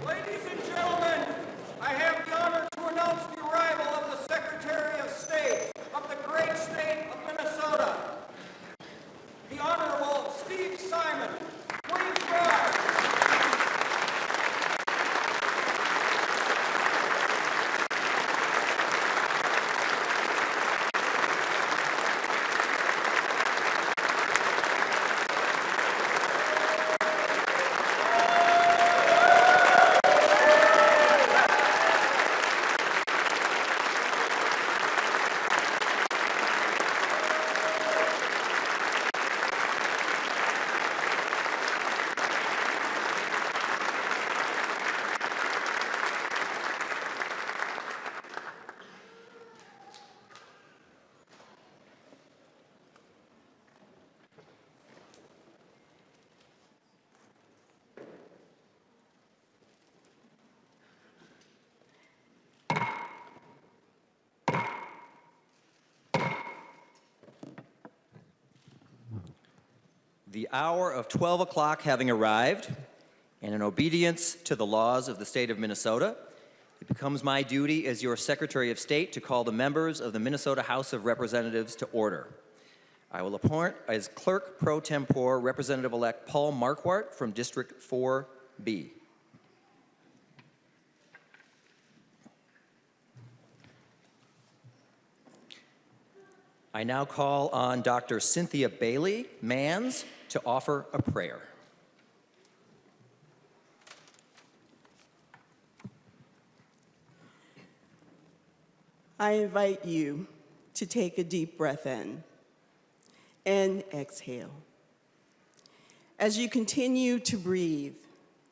Ladies and gentlemen, I have the honor to announce the arrival of the Secretary of State of the great state of Minnesota, the Honorable Steve Simon. Please rise. The hour of 12 o'clock having arrived, and in obedience to the laws of the state of Minnesota, it becomes my duty as your Secretary of State to call the members of the Minnesota House of Representatives to order. I will appoint as Clerk Pro Tempore Representative-elect Paul Marquardt from District 4B. I now call on Dr. Cynthia Bailey Mans to offer a prayer. I invite you to take a deep breath in and exhale. As you continue to breathe,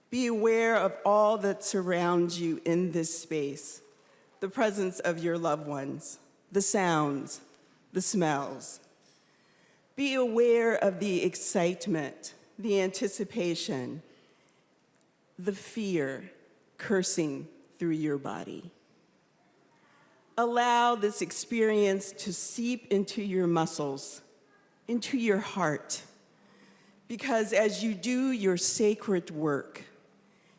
be aware of all that surrounds you in this space, the presence of your loved ones, the sounds, the smells. Be aware of the excitement, the anticipation, the fear coursing through your body. Allow this experience to seep into your muscles, into your heart, because as you do your sacred work,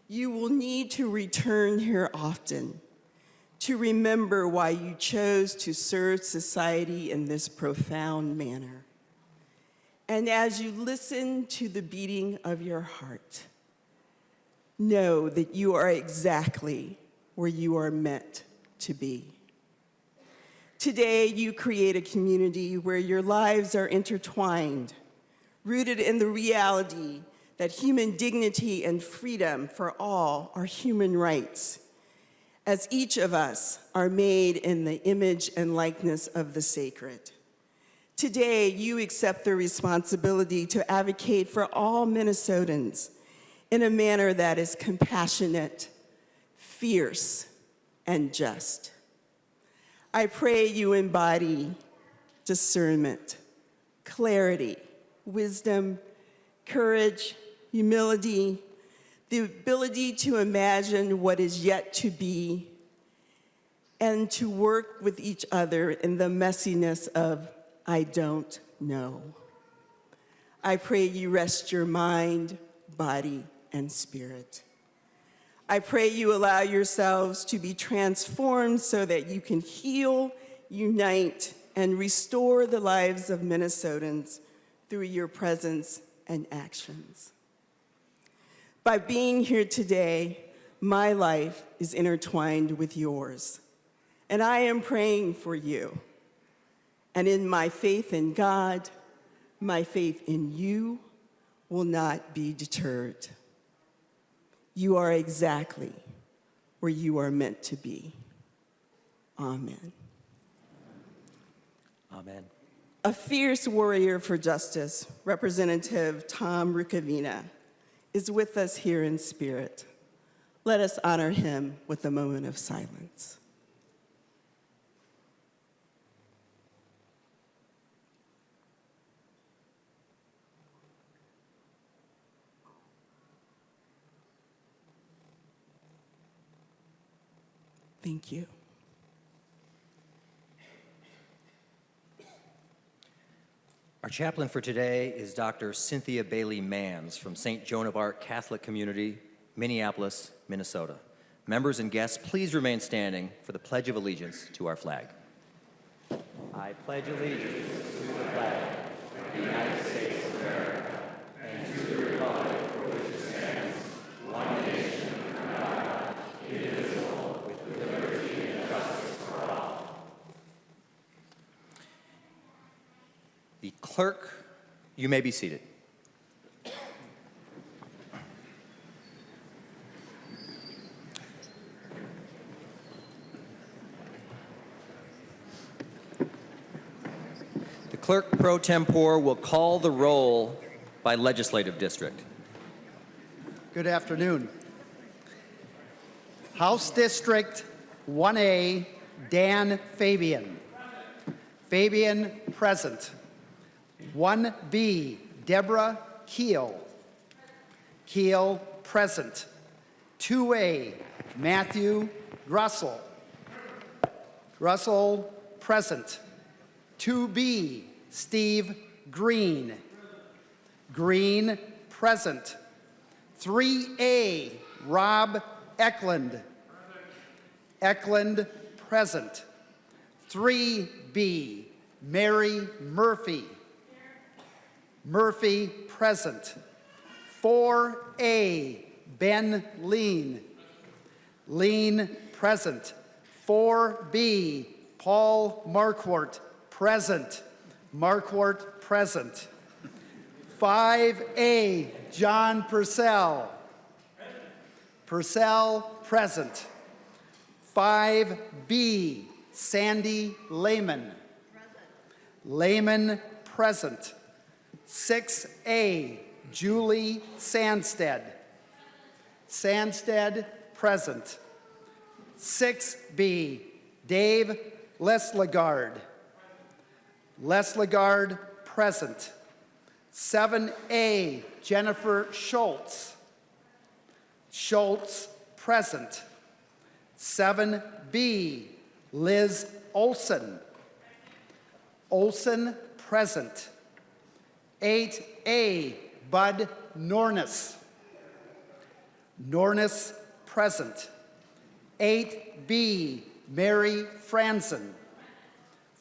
you will need to return here often to remember why you chose to serve society in this profound manner. And as you listen to the beating of your heart, know that you are exactly where you are meant to be. Today, you create a community where your lives are intertwined, rooted in the reality that human dignity and freedom for all are human rights, as each of us are made in the image and likeness of the sacred. Today, you accept the responsibility to advocate for all Minnesotans in a manner that is compassionate, fierce, and just. I pray you embody discernment, clarity, wisdom, courage, humility, the ability to imagine what is yet to be, and to work with each other in the messiness of I don't know. I pray you rest your mind, body, and spirit. I pray you allow yourselves to be transformed so that you can heal, unite, and restore the lives of Minnesotans through your presence and actions. By being here today, my life is intertwined with yours, and I am praying for you. And in my faith in God, my faith in you will not be deterred. You are exactly where you are meant to be. Amen. Amen. A fierce warrior for justice, Representative Tom Rukavina, is with us here in spirit. Let us honor him with a moment of silence. Thank you. Our chaplain for today is Dr. Cynthia Bailey Mans from St. Joan of Arc Catholic Community Minneapolis, Minnesota. Members and guests, please remain standing for the Pledge of Allegiance to our flag. I pledge allegiance to the flag of the United States of America and to the republic for which it stands, one nation, under God, indivisible, with liberty and justice for all. The clerk, you may be seated. Clerk pro tempore will call the roll by legislative district. Good afternoon. House District 1A, Dan Fabian. Fabian, present. 1B, Deborah Keel. Keel, present. 2A, Matthew Grussel. Grussel, present. 2B, Steve Green. Green, present. 3A, Rob Eklund. Eklund, present. 3B, Mary Murphy. Murphy, present. 4A, Ben Lean. Lean, present. 4B, Paul Marquardt, present. Marquardt, present. 5A, John Purcell. Purcell, present. 5B, Sandy Lehman. Lehman, present. 6A, Julie Sandstead. Sandstead, present. 6B, Dave Leslegard. Leslegard, present. 7A, Jennifer Schultz. Schultz, present. 7B, Liz Olson. Olson, present. 8A, Bud Nornis. Nornis, present. 8B, Mary Franson.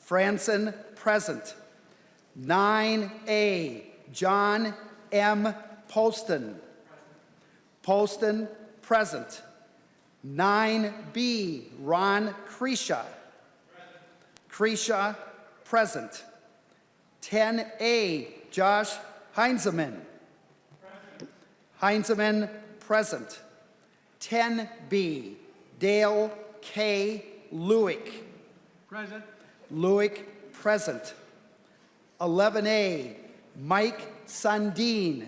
Franson, present. 9A, John M. Poston. Poston, present. 9B, Ron Kresha. Kresha, present. 10A, Josh Heinzeman. Heinzeman, present. 10B, Dale K. Lewick. Present. Lewick, present. 11A, Mike Sundin.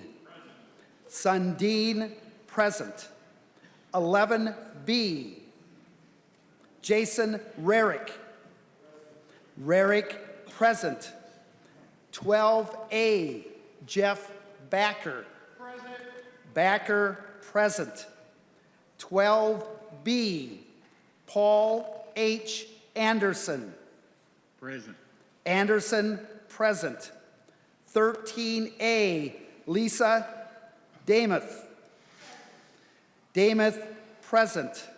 Sundin, present. 11B, Jason Rarick. Rarick, present. 12A, Jeff Backer. Present. Backer, present. 12B, Paul H. Anderson. Present. Anderson, present. 13A, Lisa Damuth. Damuth, present.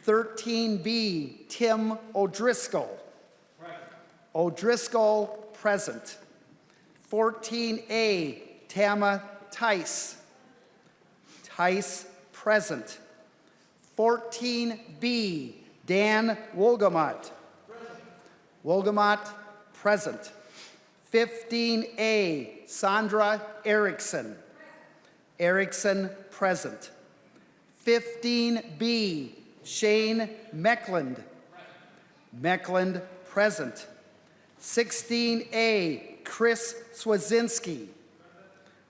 13B, Tim O'Driscoll. Present. O'Driscoll, present. 14A, Tama Tice. Tice, present. 14B, Dan Wolgamott. Wolgamott, present. 15A, Sandra Erickson. Erickson, present. 15B, Shane Meckland. Meckland, present. 16A, Chris Swazinski.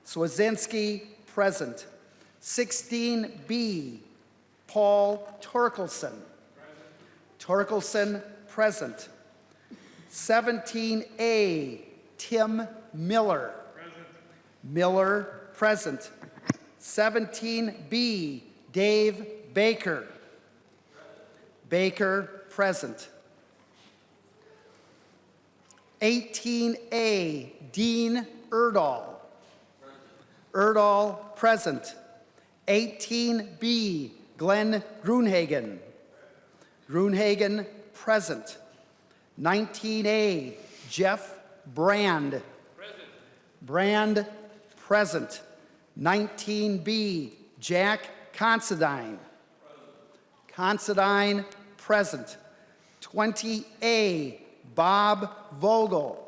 Swazinski, present. 16B, Paul Torkelson. Torkelson, present. 17A, Tim Miller. Miller, present. 17B, Dave Baker. Baker, present. 18A, Dean Erdahl. Erdahl, present. 18B, Glenn Grunhagen. Grunhagen, present. 19A, Jeff Brand. Brand, present. 19B, Jack Considine. Considine, present. 20A, Bob Vogel.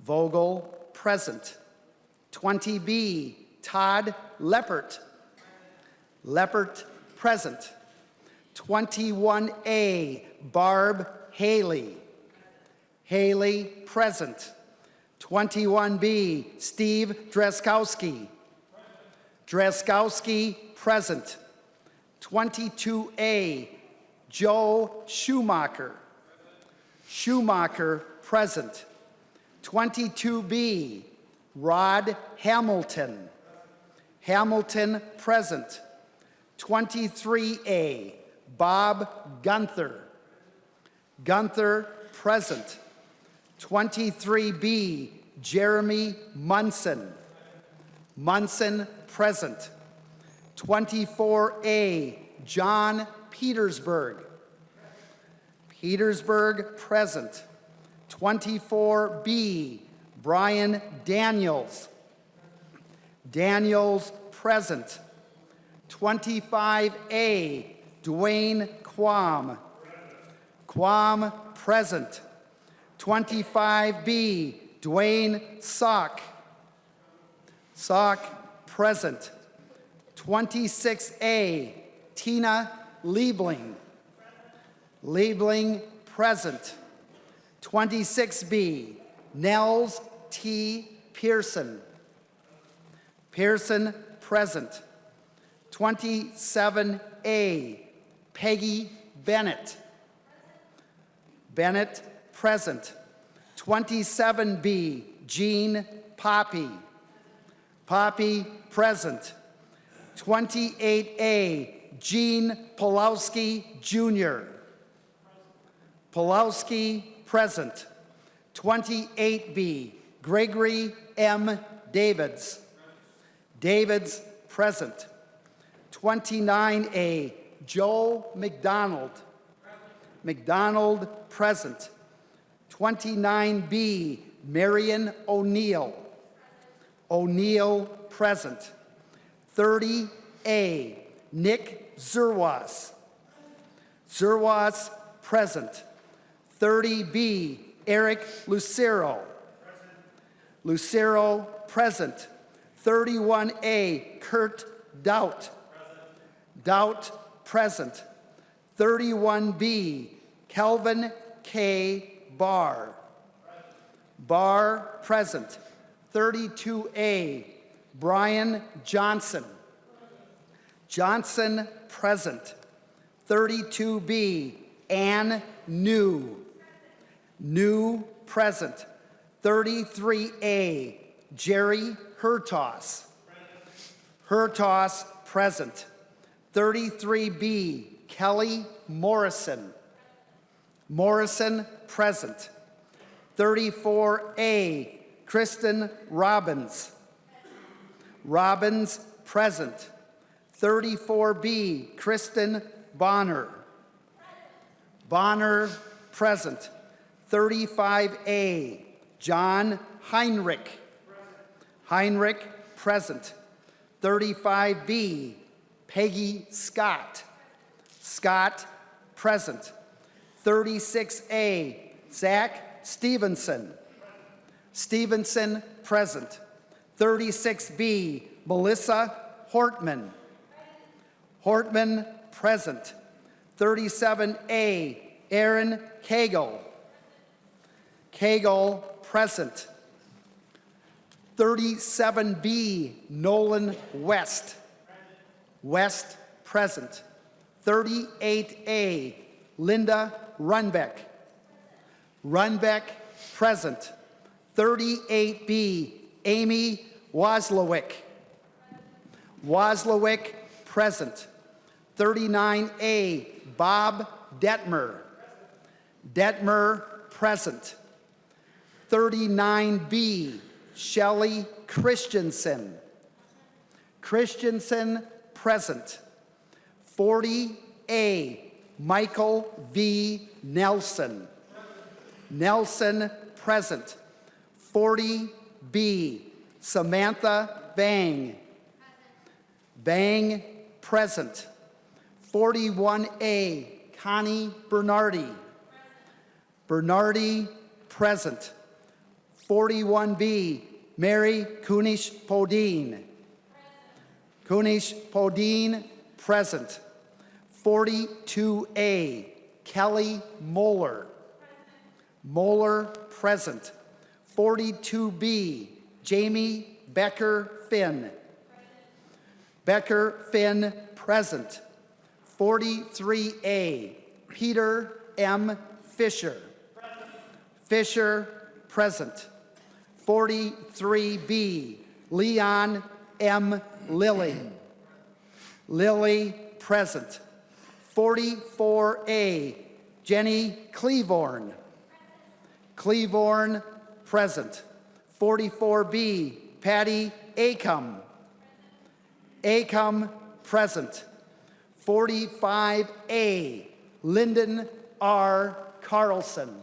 Vogel, present. 20B, Todd Leppert. Leppert, present. 21A, Barb Haley. Haley, present. 21B, Steve Dreskowski. Dreskowski, present. 22A, Joe Schumacher. Schumacher, present. 22B, Rod Hamilton. Hamilton, present. 23A, Bob Gunther. Gunther, present. 23B, Jeremy Munson. Munson, present. 24A, John Petersburg. Petersburg, present. 24B, Brian Daniels. Daniels, present. 25A, Dwayne Quam. Quam, present. 25B, Dwayne Sock. Sock, present. 26A, Tina Liebling. Liebling, present. 26B, Nels T. Pearson. Pearson, present. 27A, Peggy Bennett. Bennett, present. 27B, Jean Poppy. Poppy, present. 28A, Gene Pulowski Jr. Pulowski, present. 28B, Gregory M. Davids. Davids, present. 29A, Joe McDonald. McDonald, present. 29B, Marion O'Neill. O'Neill, present. 30A, Nick Zerwas. Zerwas, present. 30B, Eric Lucero. Lucero, present. 31A, Kurt Doubt. Doubt, present. 31B, Kelvin K. Barr. Barr, present. 32A, Brian Johnson. Johnson, present. 32B, Ann New. New, present. 33A, Jerry Hertos. Hertos, present. 33B, Kelly Morrison. Morrison, present. 34A, Kristen Robbins. Robbins, present. 34B, Kristen Bonner. Bonner, present. 35A, John Heinrich. Heinrich, present. 35B, Peggy Scott. Scott, present. 36A, Zach Stevenson. Stevenson, present. 36B, Melissa Hortman. Hortman, present. 37A, Aaron Cagle. Cagle, present. 37B, Nolan West. West, present. 38A, Linda Runbeck. Runbeck, present. 38B, Amy Wozlowick. Wozlowick, present. 39A, Bob Detmer. Detmer, present. 39B, Shelley Christensen. Christensen, present. 40A, Michael V. Nelson. Nelson, present. 40B, Samantha Vang. Vang, present. 41A, Connie Bernardi. Bernardi, present. 41B, Mary Kunish-Podine. Kunish-Podine, present. 42A, Kelly Moeller. Moeller, present. 42B, Jamie Becker Finn. Becker Finn, present. 43A, Peter M. Fisher. Fisher, present. 43B, Leon M. Lilly. Lilly, present. 44A, Jenny Cleavorn. Cleavorn, present. 44B, Patty Acom. Acom, present. 45A, Lyndon R. Carlson.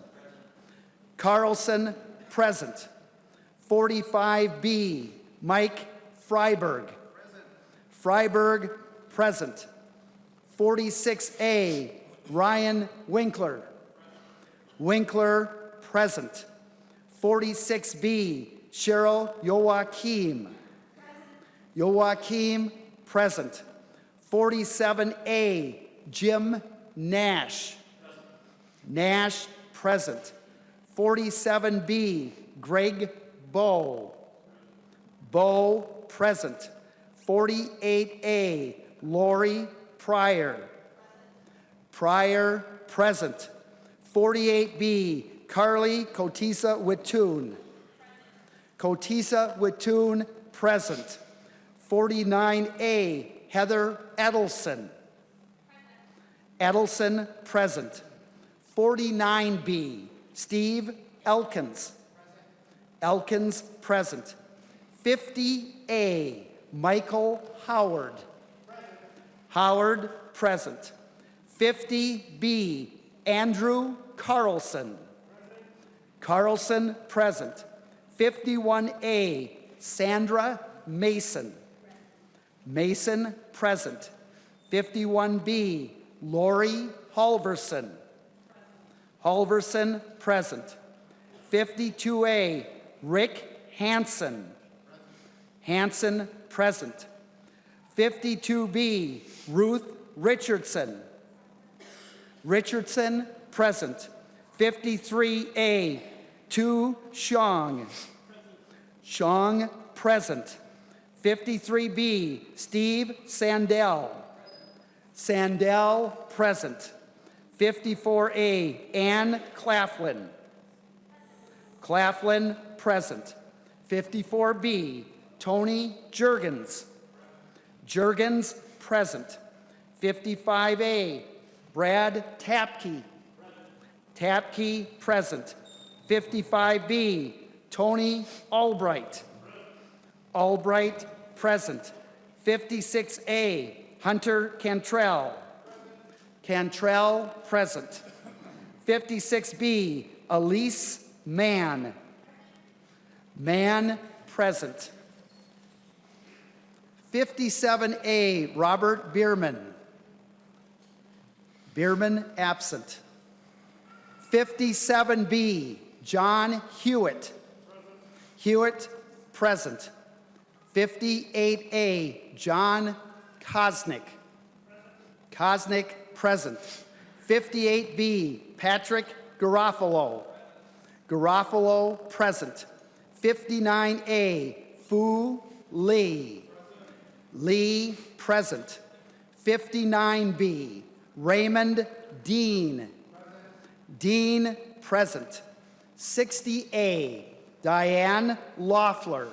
Carlson, present. 45B, Mike Freiberg. Freiberg, present. 46A, Ryan Winkler. Winkler, present. 46B, Cheryl Joachim. Joachim, present. 47A, Jim Nash. Nash, present. 47B, Greg Bow. Bow, present. 48A, Lori Pryor. Pryor, present. 48B, Carly Kotisa Wittoon. Kotisa Wittoon, present. 49A, Heather Edelson. Edelson, present. 49B, Steve Elkins. Elkins, present. 50A, Michael Howard. Howard, present. 50B, Andrew Carlson. Carlson, present. 51A, Sandra Mason. Mason, present. 51B, Lori Halverson. Halverson, present. 52A, Rick Hansen. Hansen, present. 52B, Ruth Richardson. Richardson, present. 53A, Tu Xiong. Xiong, present. 53B, Steve Sandell. Sandell, present. 54A, Ann Claflin. Claflin, present. 54B, Tony Jurgens. Jurgens, present. 55A, Brad Tapke. Tapke, present. 55B, Tony Albright. Albright, present. 56A, Hunter Cantrell. Cantrell, present. 56B, Elise Mann. Mann, present. 57A, Robert Bierman. Bierman, absent. 57B, John Hewitt. Hewitt, present. 58A, John Kosnick. Kosnick, present. 58B, Patrick Garofalo. Garofalo, present. 59A, Fu Lee. Lee, present. 59B, Raymond Dean. Dean, present. 60A, Diane Loeffler.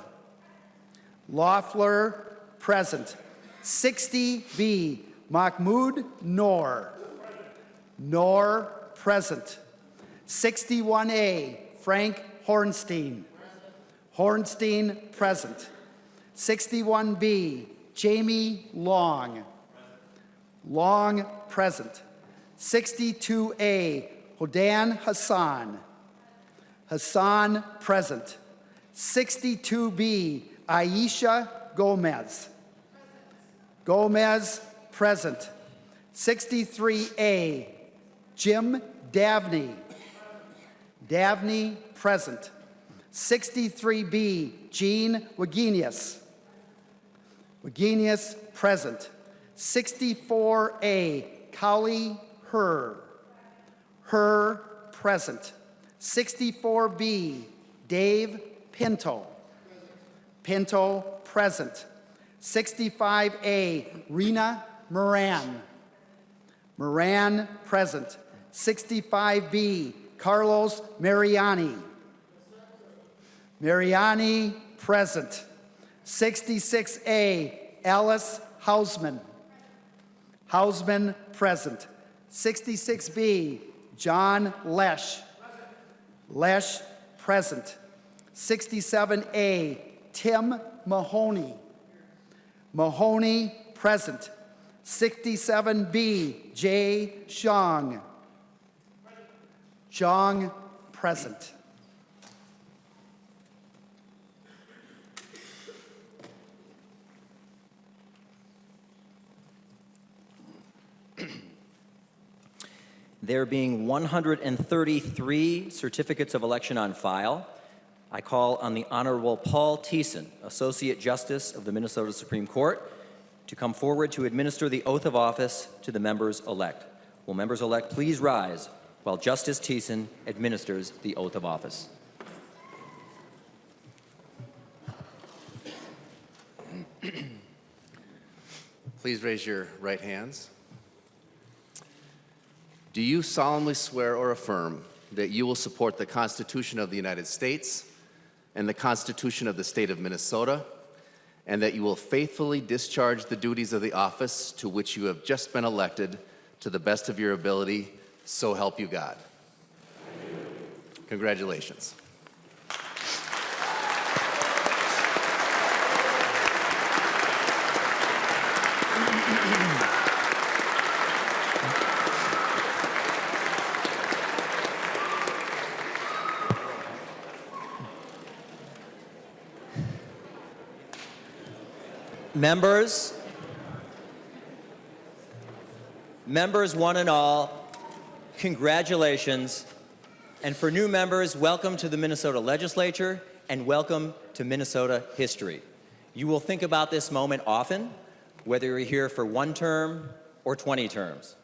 Loeffler, present. 60B, Mahmoud Noor. Noor, present. 61A, Frank Hornstein. Hornstein, present. 61B, Jamie Long. Long, present. 62A, Hodan Hassan. Hassan, present. 62B, Aisha Gomez. Gomez, present. 63A, Jim Davney. Davney, present. 63B, Jean Wagenius. Wagenius, present. 64A, Kali Herr. Herr, present. 64B, Dave Pinto. Pinto, present. 65A, Rena Moran. Moran, present. 65B, Carlos Mariani. Mariani, present. 66A, Alice Hausman. Hausman, present. 66B, John Lesh. Lesh, present. 67A, Tim Mahoney. Mahoney, present. 67B, Jay Zhang. Zhang, present. There being 133 certificates of election on file, I call on the Honorable Paul Thiessen, Associate Justice of the Minnesota Supreme Court, to come forward to administer the oath of office to the members-elect. Will members-elect please rise while Justice Thiessen administers the oath of office. Please raise your right hands. Do you solemnly swear or affirm that you will support the Constitution of the United States and the Constitution of the State of Minnesota, and that you will faithfully discharge the duties of the office to which you have just been elected to the best of your ability, so help you God? Congratulations. Members one and all, congratulations. And for new members, welcome to the Minnesota Legislature and welcome to Minnesota history. You will think about this moment often, whether you're here for 1 term or 20 terms.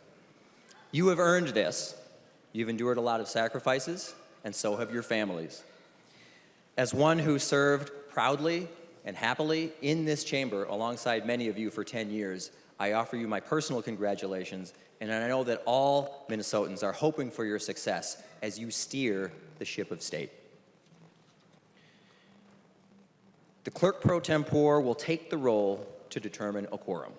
You have earned this. You've endured a lot of sacrifices, and so have your families. As one who served proudly and happily in this chamber alongside many of you for 10 years, I offer you my personal congratulations, and I know that all Minnesotans are hoping for your success as you steer the ship of state. The clerk pro tempore will take the roll to determine a quorum.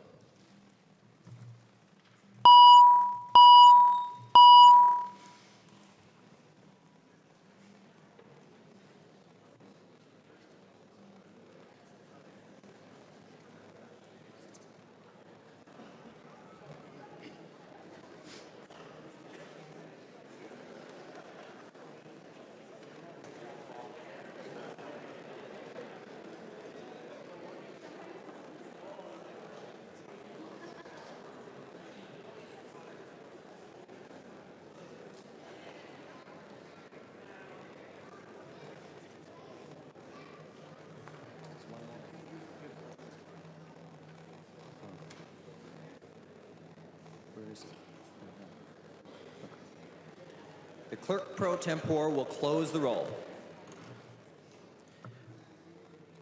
The clerk pro tempore will close the roll.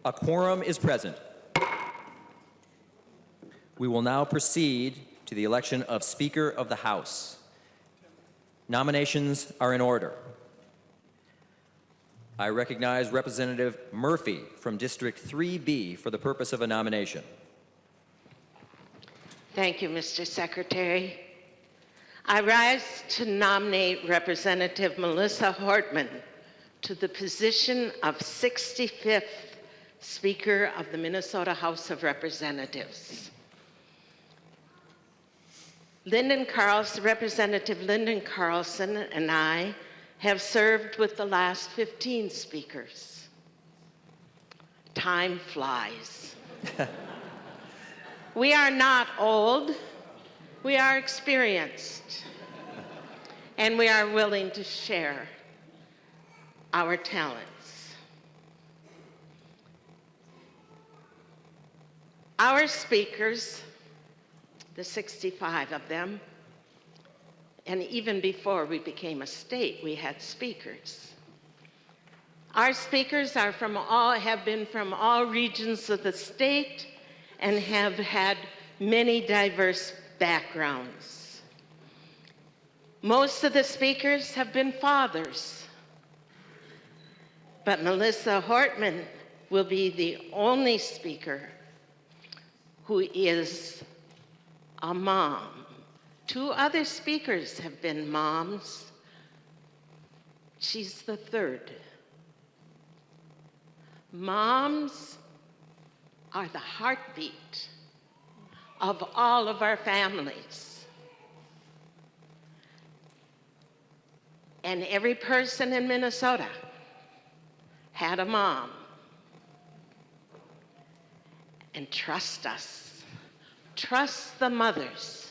A quorum is present. We will now proceed to the election of Speaker of the House. Nominations are in order. I recognize Representative Murphy from District 3B for the purpose of a nomination. Thank you, Mr. Secretary. I rise to nominate Representative Melissa Hortman to the position of 65th Speaker of the Minnesota House of Representatives. Representative Lyndon Carlson and I have served with the last 15 speakers. Time flies. We are not old, we are experienced, and we are willing to share our talents. Our speakers, the 65 of them, and even before we became a state, we had speakers. Our speakers have been from all regions of the state and have had many diverse backgrounds. Most of the speakers have been fathers, but Melissa Hortman will be the only speaker who is a mom. 2 other speakers have been moms. She's the third. Moms are the heartbeat of all of our families. And every person in Minnesota had a mom. And trust us, trust the mothers,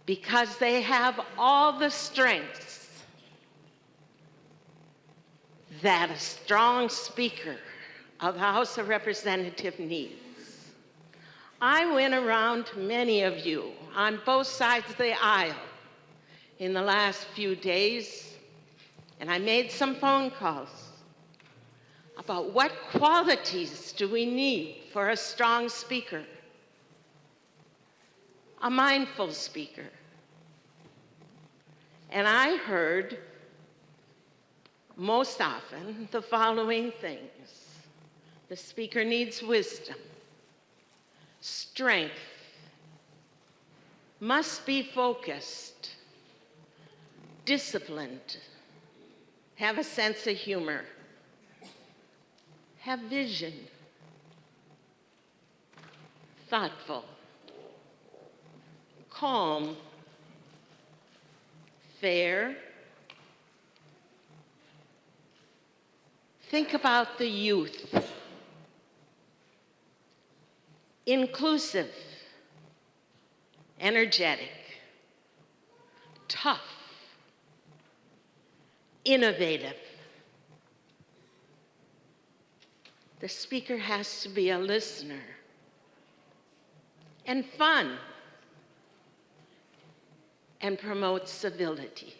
because they have all the strengths that a strong speaker of the House of Representatives needs. I went around to many of you on both sides of the aisle in the last few days, and I made some phone calls about what qualities do we need for a strong speaker, a mindful speaker. And I heard most often the following things. The speaker needs wisdom, strength, must be focused, disciplined, have a sense of humor, have vision, thoughtful, calm, fair. Think about the youth. Inclusive, energetic, tough, innovative. The speaker has to be a listener and fun and promote civility.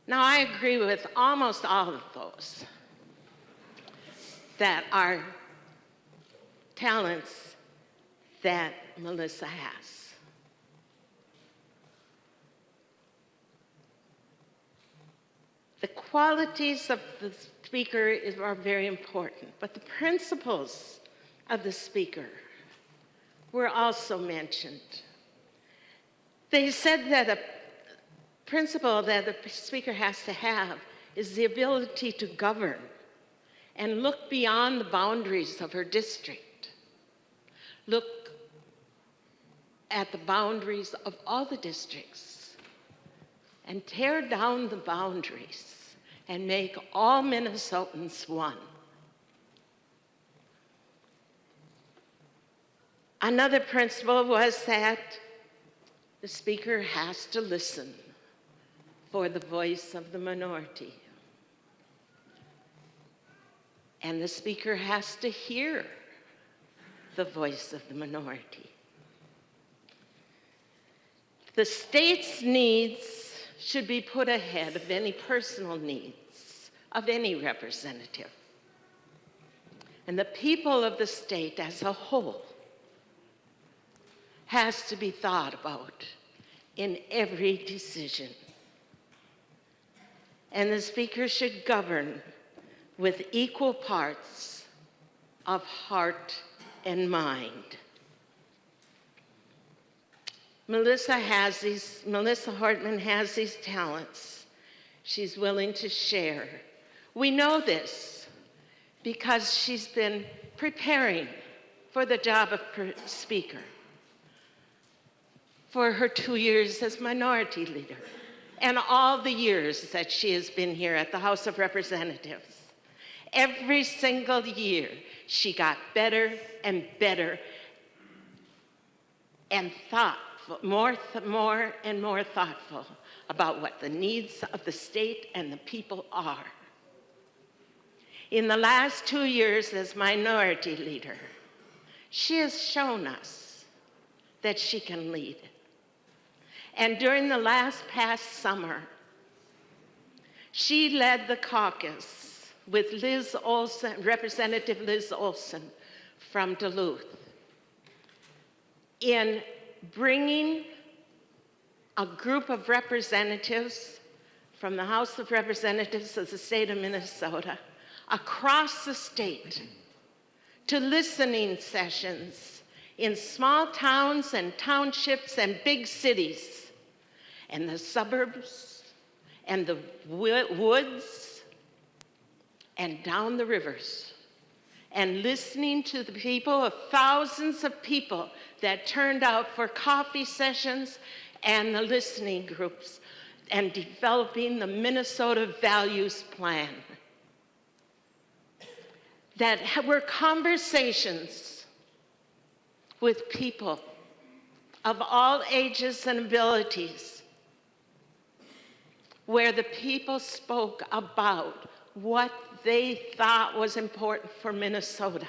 Now, I agree with almost all of those that are talents that Melissa has. The qualities of the speaker are very important, but the principles of the speaker were also mentioned. They said that a principle that the speaker has to have is the ability to govern and look beyond the boundaries of her district. Look at the boundaries of all the districts and tear down the boundaries and make all Minnesotans one. Another principle was that the speaker has to listen for the voice of the minority. And the speaker has to hear the voice of the minority. The state's needs should be put ahead of any personal needs of any representative. And the people of the state as a whole has to be thought about in every decision. And the speaker should govern with equal parts of heart and mind. Melissa Hortman has these talents she's willing to share We know this because she's been preparing for the job of Speaker for her 2 years as Minority Leader and all the years that she has been here at the House of Representatives. Every single year, she got better and better and thoughtful, more and more thoughtful about what the needs of the state and the people are. In the last 2 years as Minority Leader, she has shown us that she can lead. And during the past summer, she led the caucus with Liz Olson, Representative Liz Olson from Duluth, in bringing a group of representatives from the House of Representatives of the state of Minnesota across the state to listening sessions in small towns and townships and big cities and the suburbs and the woods and down the rivers, and listening to the people, of thousands of people that turned out for coffee sessions and the listening groups, and developing the Minnesota Values Plan. That were conversations with people of all ages and abilities, where the people spoke about what they thought was important for Minnesota.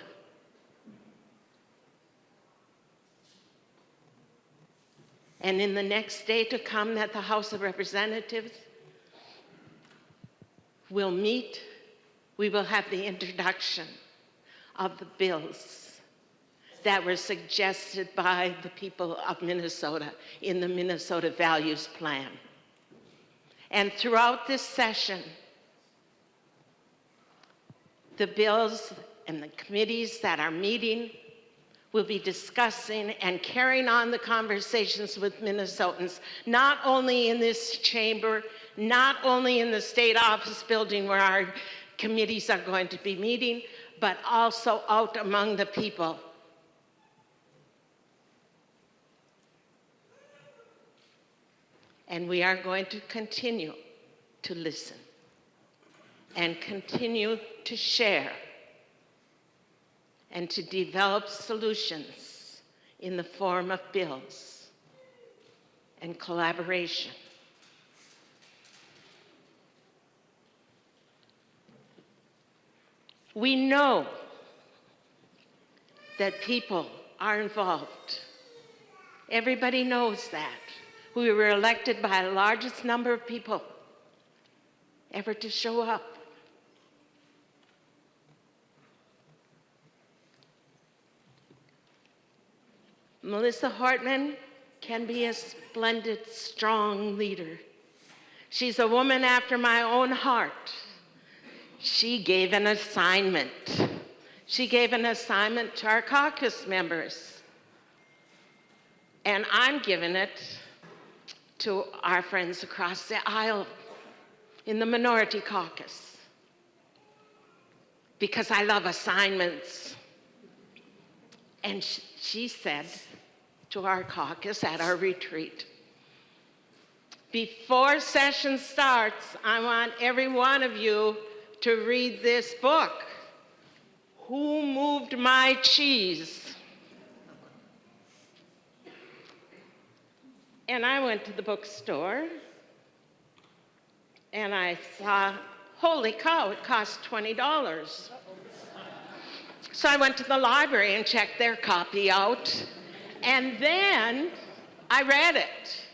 And in the next day to come that the House of Representatives will meet, we will have the introduction of the bills that were suggested by the people of Minnesota in the Minnesota Values Plan. And throughout this session, the bills and the committees that are meeting will be discussing and carrying on the conversations with Minnesotans, not only in this chamber, not only in the state office building where our committees are going to be meeting, but also out among the people. And we are going to continue to listen and continue to share and to develop solutions in the form of bills and collaboration. We know that people are involved. Everybody knows that. We were elected by the largest number of people ever to show up. Melissa Hartman can be a splendid, strong leader. She's a woman after my own heart. She gave an assignment. She gave an assignment to our caucus members. And I'm giving it to our friends across the aisle in the minority caucus, because I love assignments. And she said to our caucus at our retreat, before session starts, I want every one of you to read this book, Who Moved My Cheese? And I went to the bookstore and I saw, holy cow, it cost $20. So I went to the library and checked their copy out, and then I read it.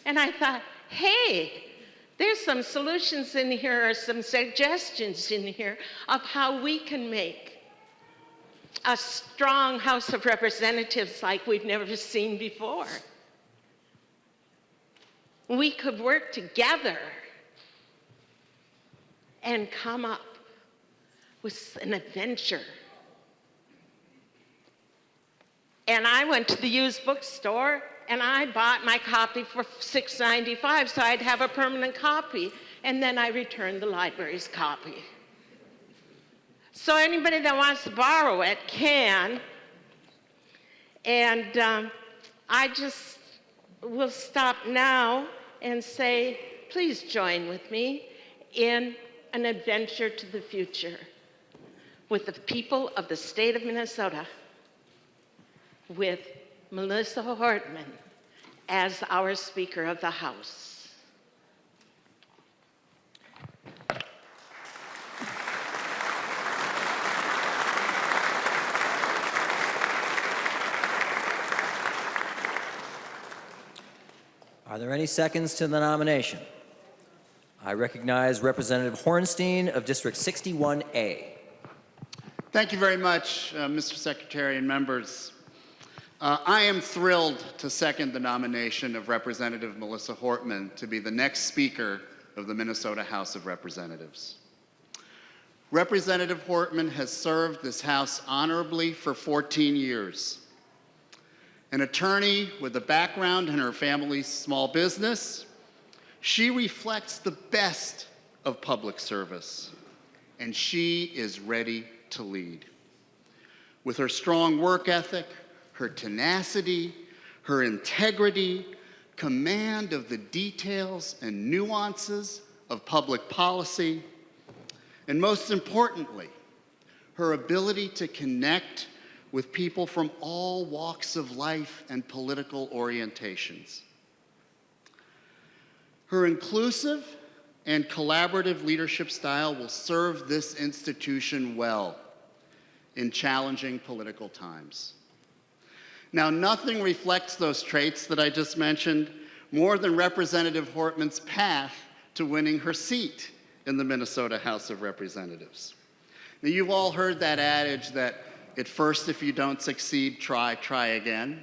And I thought, hey, there's some solutions in here, or some suggestions in here of how we can make a strong House of Representatives like we've never seen before. We could work together and come up with an adventure. And I went to the used bookstore and I bought my copy for $6.95 so I'd have a permanent copy and then I return the library's copy. So anybody that wants to borrow it can. And I just will stop now and say, please join with me in an adventure to the future with the people of the state of Minnesota, with Melissa Hortman as our Speaker of the House. Are there any seconds to the nomination? I recognize Representative Hornstein of District 61A. Thank you very much, Mr. Secretary and members. I am thrilled to second the nomination of Representative Melissa Hortman to be the next Speaker of the Minnesota House of Representatives. Representative Hortman has served this House honorably for 14 years. An attorney with a background in her family's small business, she reflects the best of public service, and she is ready to lead. With her strong work ethic, her tenacity, her integrity, command of the details and nuances of public policy, and most importantly, her ability to connect with people from all walks of life and political orientations. Her inclusive and collaborative leadership style will serve this institution well in challenging political times. Now, nothing reflects those traits that I just mentioned more than Representative Hortman's path to winning her seat in the Minnesota House of Representatives. Now, you've all heard that adage that at first, if you don't succeed, try again.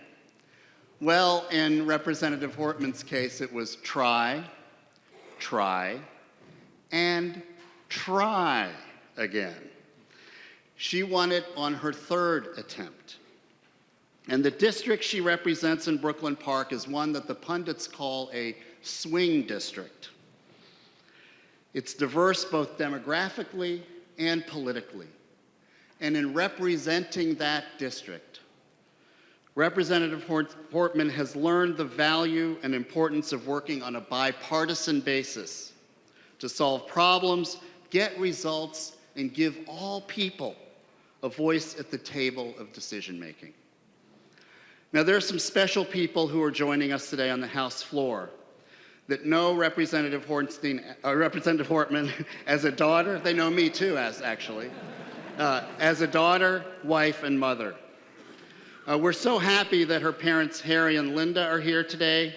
Well, in Representative Hortman's case, it was try, and try again. She won it on her third attempt. And the district she represents in Brooklyn Park is one that the pundits call a swing district. It's diverse both demographically and politically. And in representing that district, Representative Hortman has learned the value and importance of working on a bipartisan basis to solve problems, get results, and give all people a voice at the table of decision-making. Now, there are some special people who are joining us today on the House floor that know Representative Hortman as a daughter. They know me too, as a daughter, wife, and mother. We're so happy that her parents, Harry and Linda, are here today,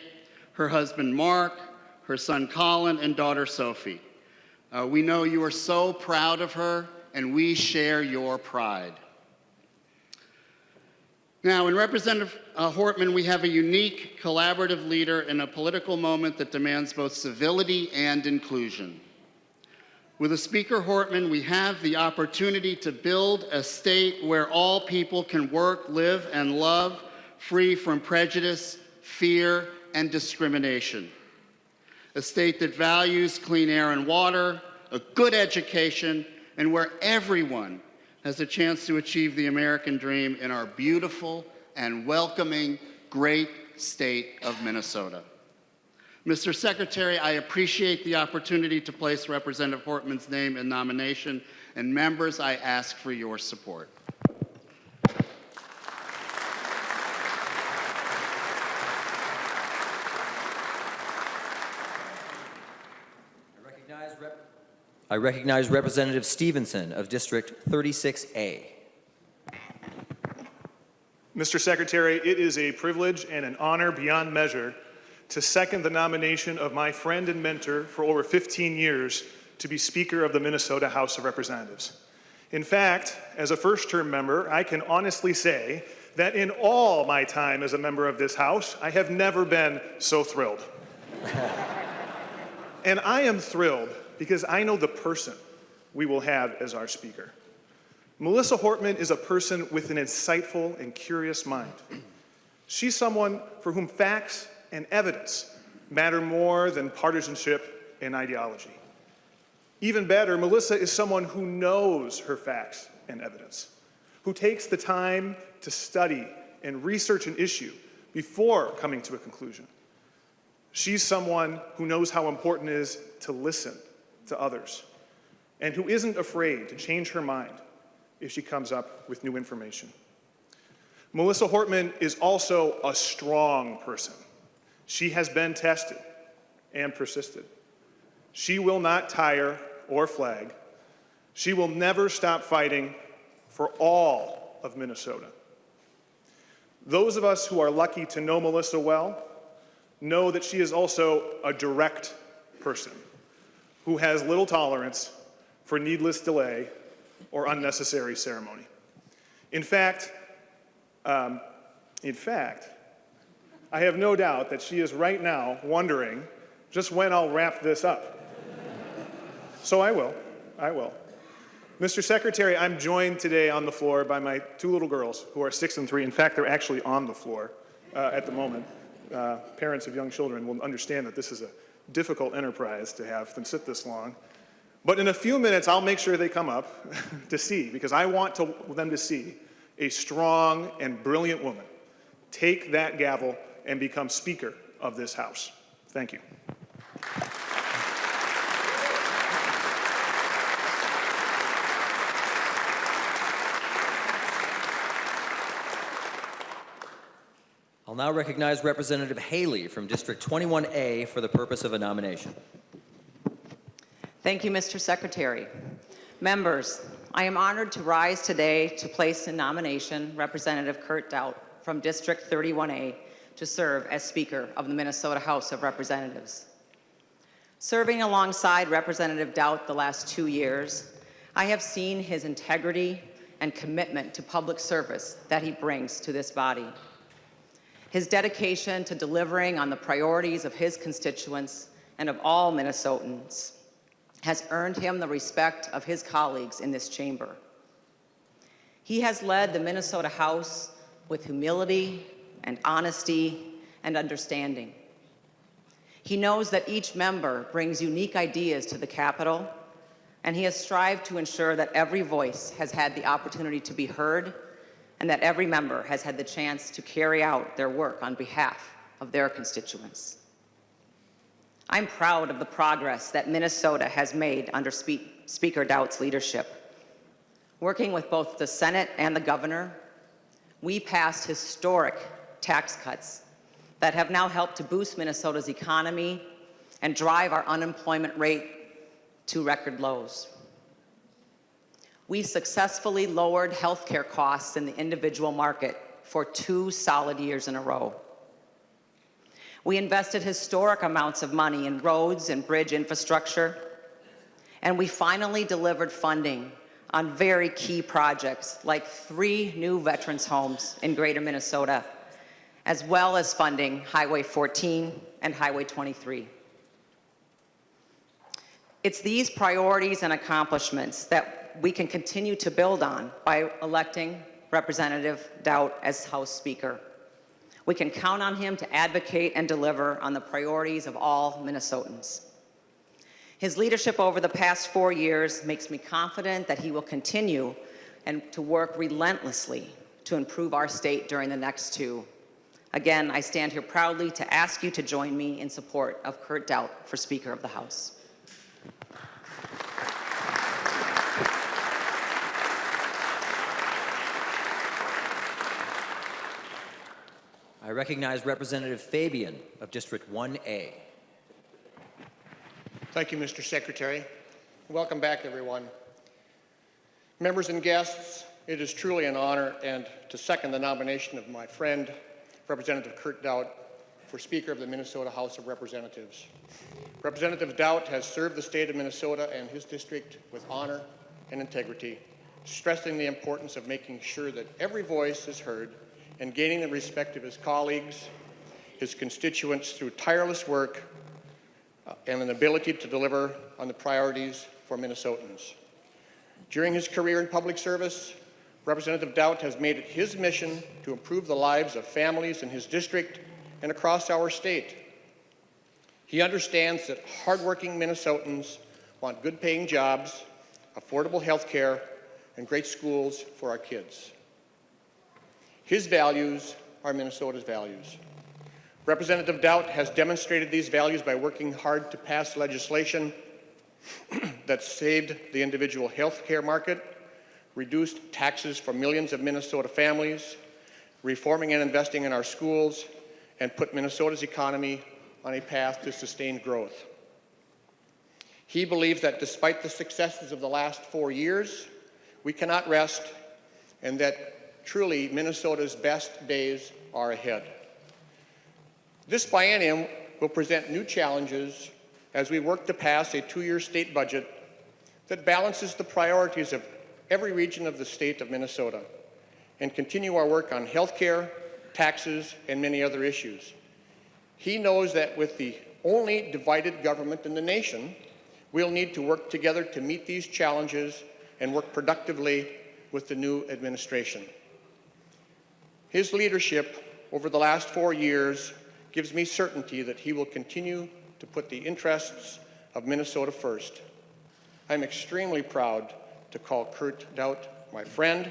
her husband, Mark, her son, Colin, and daughter, Sophie. We know you are so proud of her, and we share your pride. Now, in Representative Hortman, we have a unique, collaborative leader in a political moment that demands both civility and inclusion. With a Speaker Hortman, we have the opportunity to build a state where all people can work, live, and love free from prejudice, fear, and discrimination. A state that values clean air and water, a good education, and where everyone has a chance to achieve the American dream in our beautiful and welcoming great state of Minnesota. Mr. Secretary, I appreciate the opportunity to place Representative Hortman's name in nomination, and members, I ask for your support. I recognize Representative Stevenson of District 36A. Mr. Secretary, it is a privilege and an honor beyond measure to second the nomination of my friend and mentor for over 15 years to be Speaker of the Minnesota House of Representatives. In fact, as a first-term member, I can honestly say that in all my time as a member of this House, I have never been so thrilled. And I am thrilled because I know the person we will have as our Speaker. Melissa Hortman is a person with an insightful and curious mind. She's someone for whom facts and evidence matter more than partisanship and ideology. Even better, Melissa is someone who knows her facts and evidence, who takes the time to study and research an issue before coming to a conclusion. She's someone who knows how important it is to listen to others and who isn't afraid to change her mind if she comes up with new information. Melissa Hortman is also a strong person. She has been tested and persisted. She will not tire or flag. She will never stop fighting for all of Minnesota. Those of us who are lucky to know Melissa well know that she is also a direct person who has little tolerance for needless delay or unnecessary ceremony. In fact, I have no doubt that she is right now wondering just when I'll wrap this up. So I will. Mr. Secretary, I'm joined today on the floor by my two little girls who are 6 and 3. In fact, they're actually on the floor at the moment. Parents of young children will understand that this is a difficult enterprise to have them sit this long. But in a few minutes, I'll make sure they come up to see, because I want them to see a strong and brilliant woman take that gavel and become Speaker of this House. Thank you. I'll now recognize Representative Haley from District 21A for the purpose of a nomination. Thank you, Mr. Secretary. Members, I am honored to rise today to place in nomination Representative Kurt Daudt from District 31A to serve as Speaker of the Minnesota House of Representatives. Serving alongside Representative Daudt the last 2 years, I have seen his integrity and commitment to public service that he brings to this body. His dedication to delivering on the priorities of his constituents and of all Minnesotans has earned him the respect of his colleagues in this chamber. He has led the Minnesota House with humility and honesty and understanding. He knows that each member brings unique ideas to the Capitol, and he has strived to ensure that every voice has had the opportunity to be heard and that every member has had the chance to carry out their work on behalf of their constituents. I'm proud of the progress that Minnesota has made under Speaker Daudt's leadership. Working with both the Senate and the governor, we passed historic tax cuts that have now helped to boost Minnesota's economy and drive our unemployment rate to record lows. We successfully lowered healthcare costs in the individual market for 2 solid years in a row. We invested historic amounts of money in roads and bridge infrastructure, and we finally delivered funding on very key projects like 3 new veterans homes in Greater Minnesota, as well as funding Highway 14 and Highway 23. It's these priorities and accomplishments that we can continue to build on by electing Representative Daudt as House Speaker. We can count on him to advocate and deliver on the priorities of all Minnesotans. His leadership over the past 4 years makes me confident that he will continue and to work relentlessly to improve our state during the next 2. Again, I stand here proudly to ask you to join me in support of Kurt Daudt for Speaker of the House. I recognize Representative Fabian of District 1A. Thank you, Mr. Secretary. Welcome back, everyone. Members and guests, it is truly an honor and to second the nomination of my friend, Representative Kurt Daudt, for Speaker of the Minnesota House of Representatives. Representative Daudt has served the state of Minnesota and his district with honor and integrity, stressing the importance of making sure that every voice is heard and gaining the respect of his colleagues, his constituents through tireless work and an ability to deliver on the priorities for Minnesotans. During his career in public service, Representative Daudt has made it his mission to improve the lives of families in his district and across our state. He understands that hardworking Minnesotans want good paying jobs, affordable health care, and great schools for our kids. His values are Minnesota's values. Representative Doubt has demonstrated these values by working hard to pass legislation that saved the individual health care market, reduced taxes for millions of Minnesota families, reforming and investing in our schools, and put Minnesota's economy on a path to sustained growth. He believes that despite the successes of the last 4 years, we cannot rest, and that truly Minnesota's best days are ahead. This biennium will present new challenges as we work to pass a 2-year state budget that balances the priorities of every region of the state of Minnesota and continue our work on health care, taxes, and many other issues. He knows that with the only divided government in the nation, we'll need to work together to meet these challenges and work productively with the new administration. His leadership over the last 4 years gives me certainty that he will continue to put the interests of Minnesota first. I'm extremely proud to call Kurt Doubt my friend,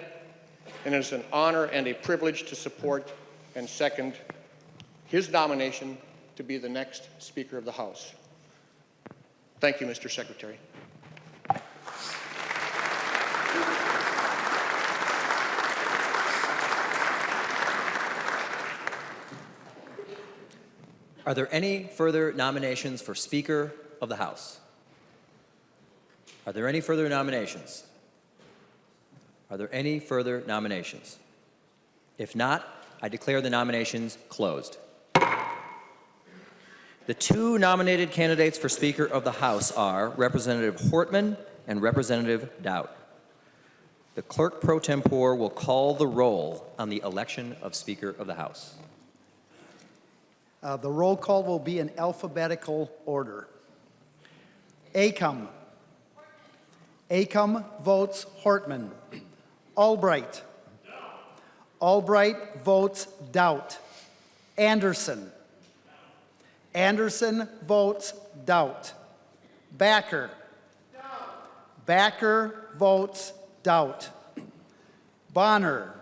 and it is an honor and a privilege to support and second his nomination to be the next Speaker of the House. Thank you, Mr. Secretary. Are there any further nominations for Speaker of the House? Are there any further nominations? Are there any further nominations? If not, I declare the nominations closed. The 2 nominated candidates for Speaker of the House are Representative Hortman and Representative Doubt. The clerk pro tempore will call the roll on the election of Speaker of the House. The roll call will be in alphabetical order. Acom. Acom votes Hortman. Albright. Albright votes Doubt. Anderson. Anderson votes Doubt. Backer. Backer votes Doubt. Bonner.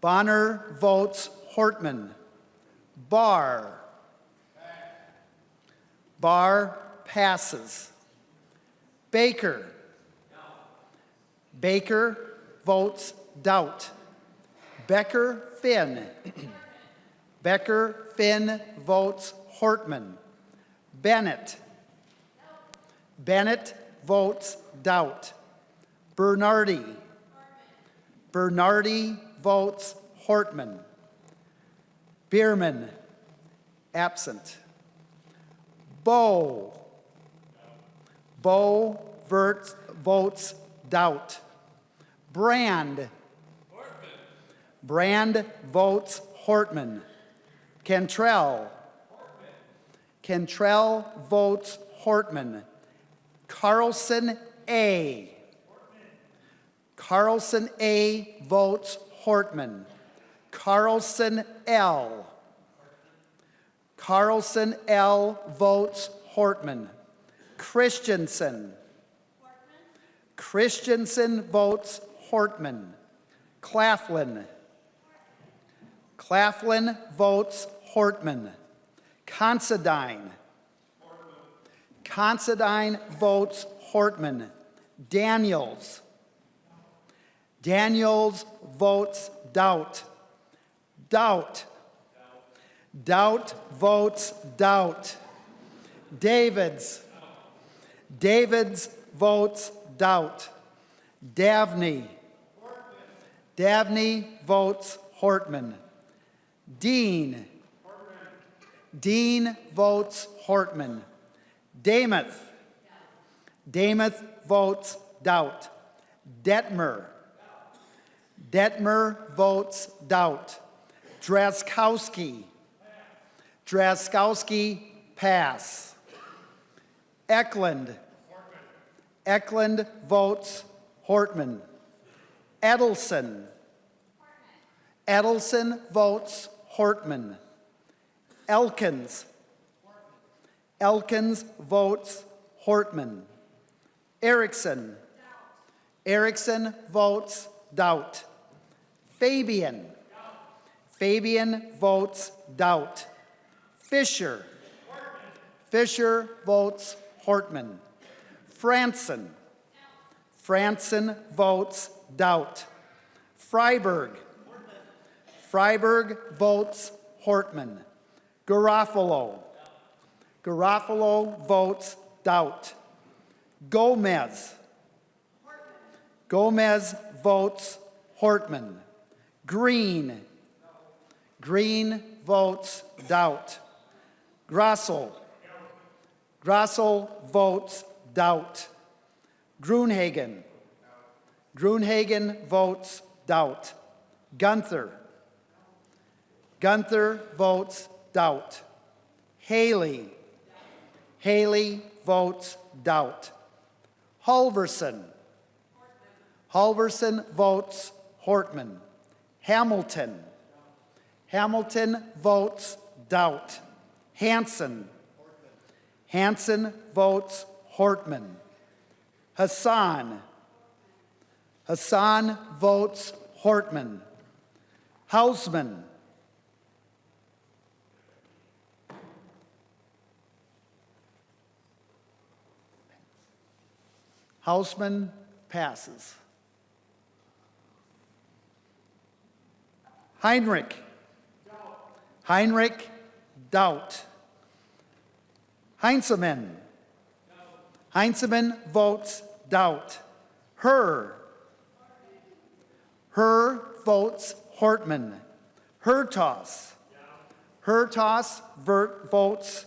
Bonner votes Hortman. Barr. Barr passes. Baker. Baker votes Doubt. Becker Finn. Becker Finn votes Hortman. Bennett. Bennett votes Doubt. Bernardi. Bernardi votes Hortman. Bierman, absent. Bowe. Bowe votes Doubt. Brand. Brand votes Hortman. Cantrell. Cantrell votes Hortman. Carlson A. Carlson A votes Hortman. Carlson L. Carlson L votes Hortman. Christensen. Christensen votes Hortman. Claflin. Claflin votes Hortman. Considine. Considine votes Hortman. Daniels. Daniels votes Doubt. Doubt. Doubt votes Doubt. Davids. Davids votes Doubt. Davney. Davney votes Hortman. Dean. Dean votes Hortman. Damath. Damath votes Doubt. Detmer. Detmer votes Doubt. Drazkowski. Drazkowski pass. Eklund. Eklund votes Hortman. Edelson. Edelson votes Hortman. Elkins. Elkins votes Hortman. Erickson. Erickson votes doubt. Fabian. Fabian votes doubt. Fisher. Fisher votes Hortman. Franson. Franson votes doubt. Freiberg. Freiberg votes Hortman. Garofalo. Garofalo votes doubt. Gomez. Gomez votes Hortman. Green. Green votes doubt. Grossel. Grossel votes doubt. Gruenhagen. Gruenhagen votes doubt. Gunther. Gunther votes doubt. Haley. Haley votes doubt. Halverson. Halverson votes Hortman. Hamilton. Hamilton votes doubt. Hanson. Hanson votes Hortman. Hassan. Hassan votes Hortman. Hausman. Hausman passes. Heinrich. Heinrich, doubt. Heinzelman. Heinzelman votes doubt. Herr. Herr votes Hortman. Hertos. Hertos votes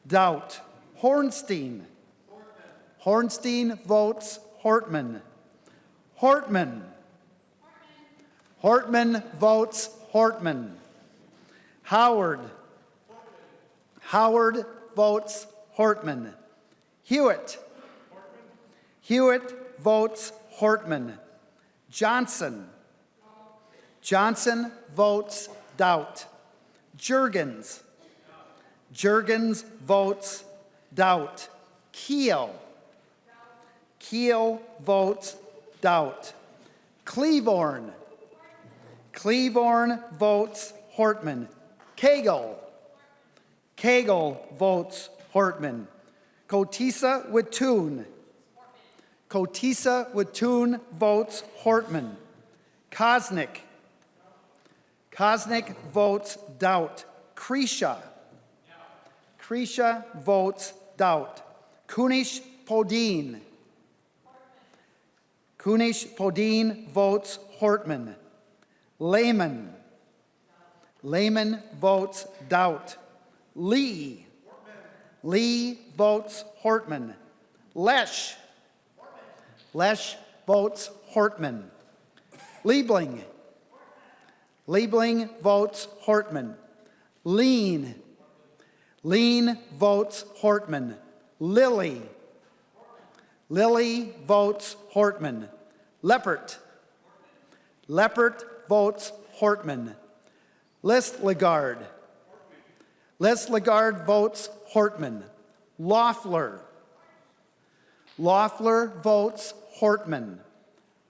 doubt. Hornstein. Hornstein votes Hortman. Hortman. Hortman votes Hortman. Howard. Howard votes Hortman. Hewitt. Hewitt votes Hortman. Johnson. Johnson votes doubt. Jurgens. Jurgens votes doubt. Keel. Keel votes doubt. Cleavorn. Cleavorn votes Hortman. Cagle. Cagle votes Hortman. Kotisa Wittoon. Kotisa Wittoon votes Hortman. Kosnick. Kosnick votes doubt. Krisha. Krisha votes doubt. Kunish Podine. Kunish Podine votes Hortman. Lehman. Lehman votes doubt. Lee. Lee votes Hortman. Lesh. Lesh votes Hortman. Liebling. Liebling votes Hortman. Lean. Lean votes Hortman. Lilly. Lilly votes Hortman. Leppert. Leppert votes Hortman. Listlegard. Listlegard votes Hortman. Loeffler. Loeffler votes Hortman.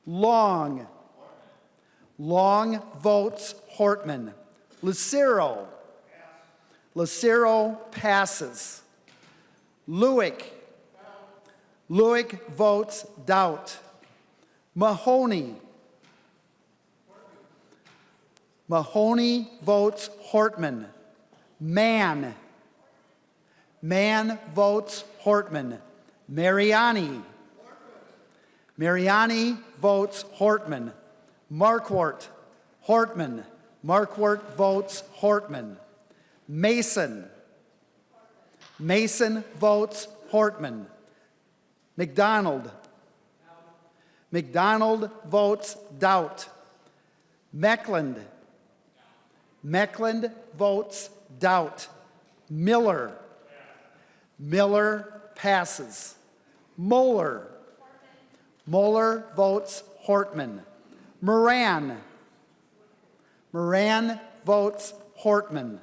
Long. Long votes Hortman. Lucero. Lucero passes. Lewick. Lewick votes doubt. Mahoney. Mahoney votes Hortman. Mann. Mann votes Hortman. Mariani. Mariani votes Hortman. Marquardt. Hortman. Marquardt votes Hortman. Mason. Mason votes Hortman. McDonald. McDonald votes doubt. Meckland. Meckland votes doubt. Miller. Miller passes. Moeller. Moeller votes Hortman. Moran. Moran votes Hortman.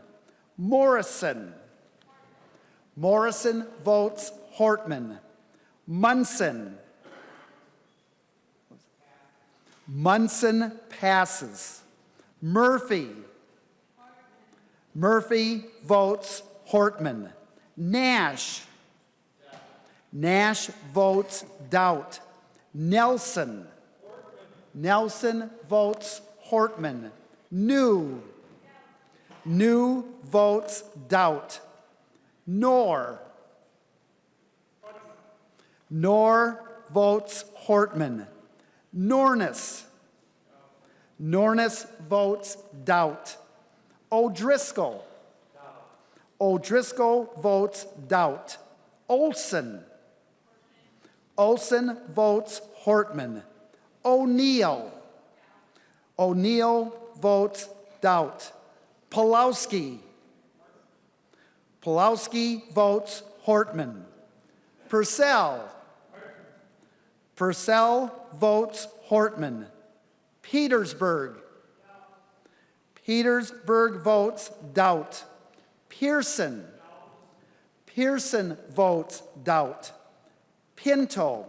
Morrison. Morrison votes Hortman. Munson. Munson passes. Murphy. Murphy votes Hortman. Nash. Nash votes doubt. Nelson. Nelson votes Hortman. New. New votes doubt. Nor. Nor votes Hortman. Nornis. Nornis votes doubt. O'Driscoll. O'Driscoll votes doubt. Olson. Olson votes Hortman. O'Neill. O'Neill votes doubt. Pulowski. Pulowski votes Hortman. Purcell. Purcell votes Hortman. Petersburg. Petersburg votes doubt. Pearson. Pearson votes doubt. Pinto.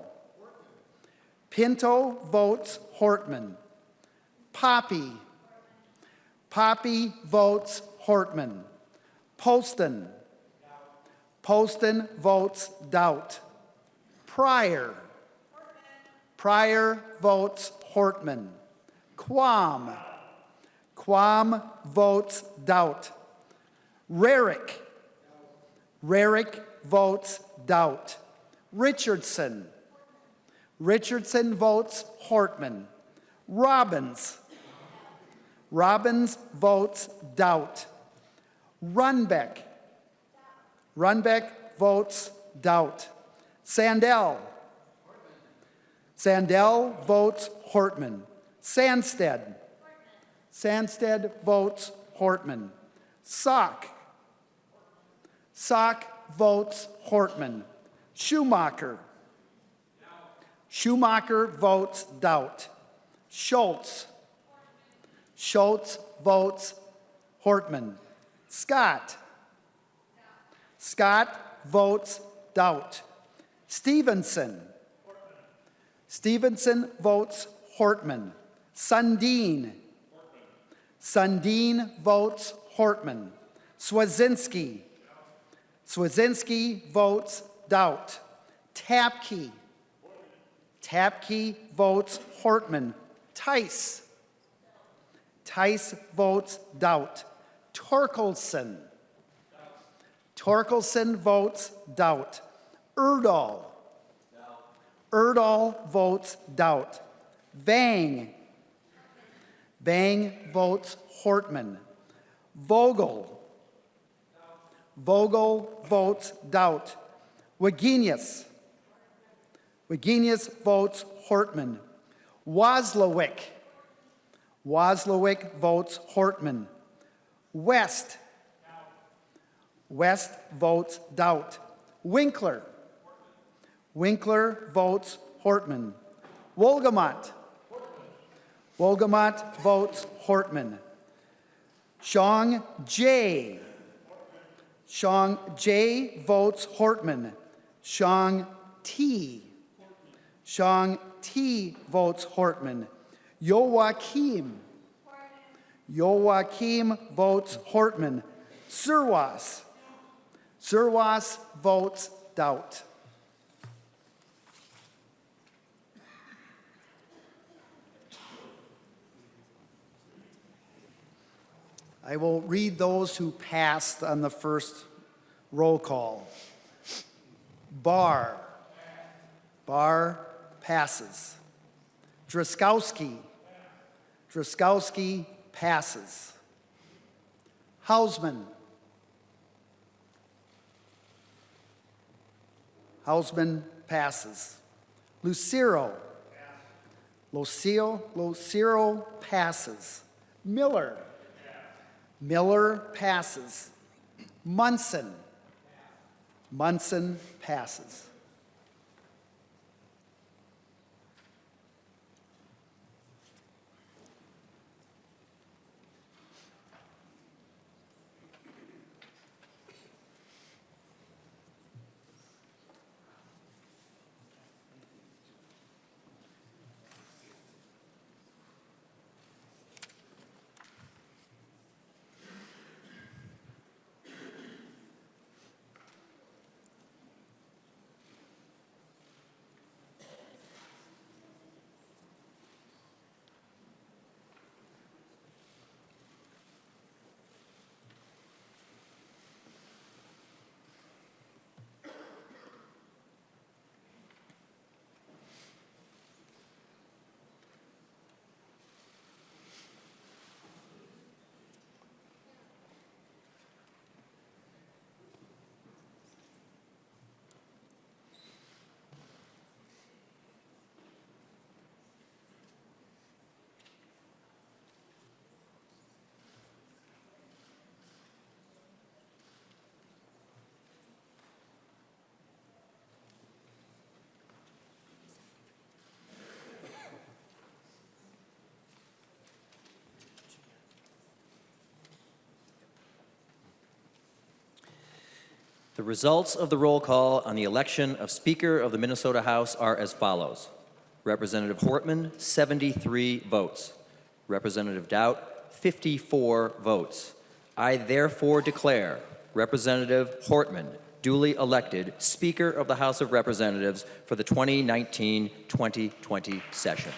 Pinto votes Hortman. Poppy. Poppy votes Hortman. Poston. Poston votes doubt. Pryor. Pryor votes Hortman. Quam. Quam votes doubt. Rarick. Rarick votes doubt. Richardson. Richardson votes Hortman. Robbins. Robbins votes doubt. Runbeck. Runbeck votes doubt. Sandell. Sandell votes Hortman. Sandsted. Sandsted votes Hortman. Sock. Sock votes Hortman. Schumacher. Schumacher votes doubt. Schultz. Schultz votes Hortman. Scott. Scott votes doubt. Stevenson. Stevenson votes Hortman. Sundin. Sundin votes Hortman. Swazinski. Swazinski votes doubt. Tapke. Tapke votes Hortman. Tice. Tice votes doubt. Torkelson. Torkelson votes doubt. Erdahl. Erdahl votes doubt. Vang. Vang votes Hortman. Vogel. Vogel votes doubt. Wagenius. Wagenius votes Hortman. Wozlowick. Wozlowick votes Hortman. West. West votes doubt. Winkler. Winkler votes Hortman. Wolgamott. Wolgamott votes Hortman. Shong J. Shong J votes Hortman. Shong T. Shong T votes Hortman. Joachim. Joachim votes Hortman. Surwas. Surwas votes doubt. I will read those who passed on the first roll call. Barr. Barr passes. Driscowski. Driscowski passes. Hausman. Hausman passes. Lucero. Lucero passes. Miller. Miller passes. Munson. Munson passes. The results of the roll call on the election of Speaker of the Minnesota House are as follows. Representative Hortman, 73 votes. Representative Doubt, 54 votes. I therefore declare Representative Hortman duly elected Speaker of the House of Representatives for the 2019-2020 session.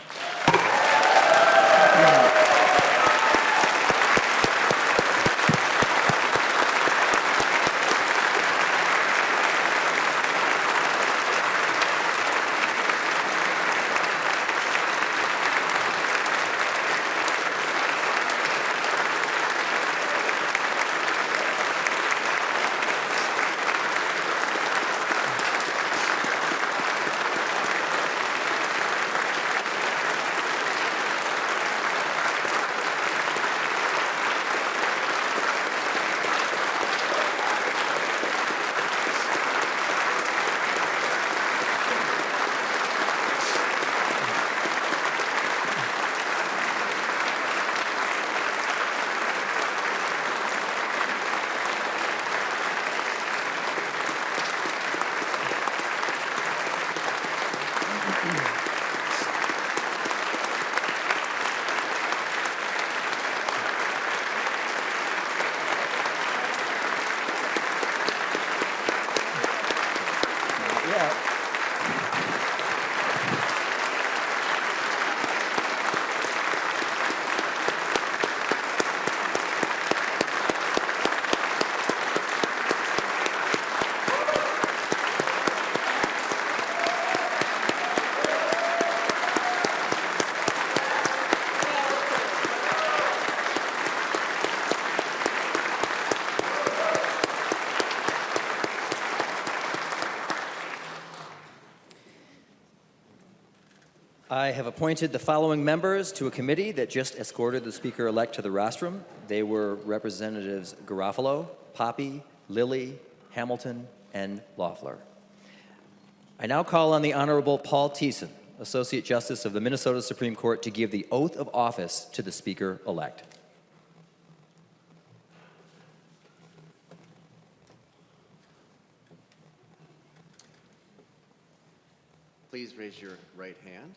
I have appointed the following members to a committee that just escorted the Speaker-elect to the rostrum. They were Representatives Garofalo, Poppy, Lilly, Hamilton, and Loeffler. I now call on the Honorable Paul Thiessen, Associate Justice of the Minnesota Supreme Court, to give the oath of office to the Speaker-elect. Please raise your right hand.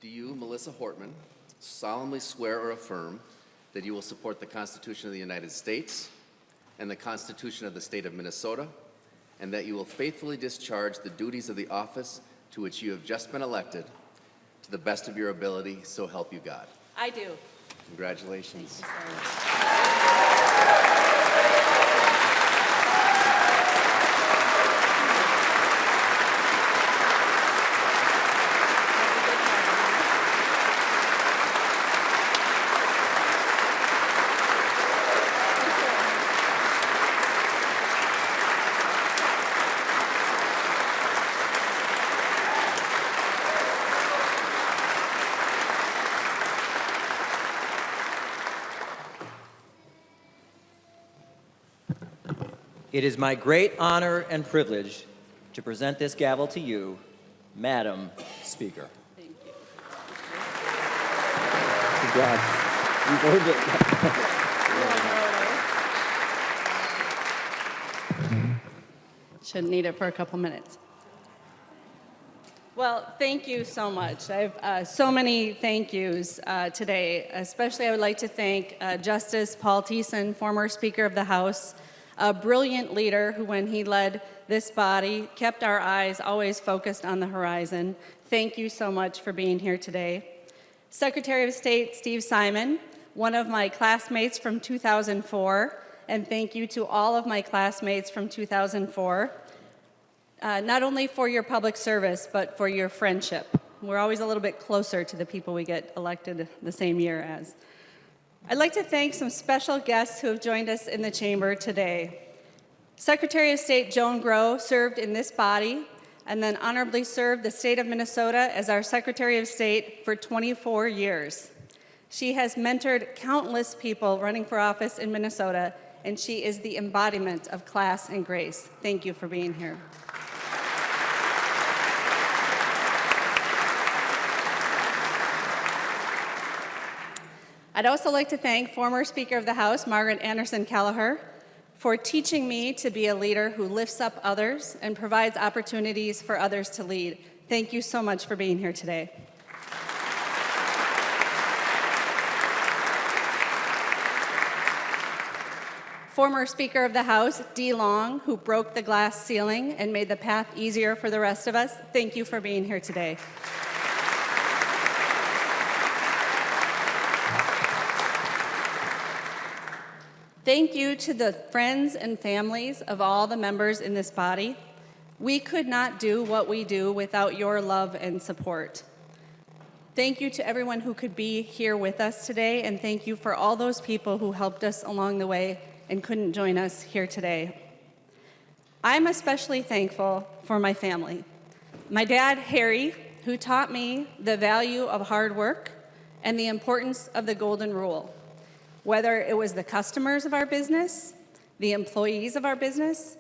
Do you, Melissa Hortman, solemnly swear or affirm that you will support the Constitution of the United States and the Constitution of the State of Minnesota, and that you will faithfully discharge the duties of the office to which you have just been elected to the best of your ability, so help you God? I do. Congratulations. Thank you so much. It is my great honor and privilege to present this gavel to you, Madam Speaker. Thank you. Congrats. You've earned it. Shouldn't need it for a couple minutes. Well, thank you so much. I have so many thank yous today. Especially, I would like to thank Justice Paul Thiessen, former Speaker of the House, a brilliant leader who, when he led this body, kept our eyes always focused on the horizon. Thank you so much for being here today. Secretary of State Steve Simon, one of my classmates from 2004, and thank you to all of my classmates from 2004, not only for your public service, but for your friendship. We're always a little bit closer to the people we get elected the same year as. I'd like to thank some special guests who have joined us in the chamber today. Secretary of State Joan Grow served in this body and then honorably served the state of Minnesota as our Secretary of State for 24 years. She has mentored countless people running for office in Minnesota, and she is the embodiment of class and grace. Thank you for being here. I'd also like to thank former Speaker of the House, Margaret Anderson Kelleher, for teaching me to be a leader who lifts up others and provides opportunities for others to lead. Thank you so much for being here today. Former Speaker of the House, Dee Long, who broke the glass ceiling and made the path easier for the rest of us, thank you for being here today. Thank you to the friends and families of all the members in this body. We could not do what we do without your love and support. Thank you to everyone who could be here with us today, and thank you for all those people who helped us along the way and couldn't join us here today. I'm especially thankful for my family. My dad, Harry, who taught me the value of hard work and the importance of the golden rule. Whether it was the customers of our business, the employees of our business,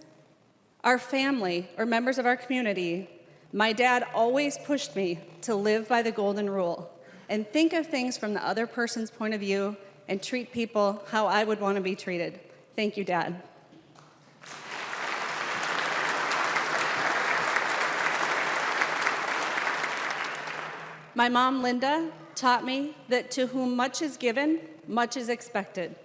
our family, or members of our community, my dad always pushed me to live by the golden rule and think of things from the other person's point of view and treat people how I would want to be treated. Thank you, Dad. My mom, Linda, taught me that to whom much is given, much is expected,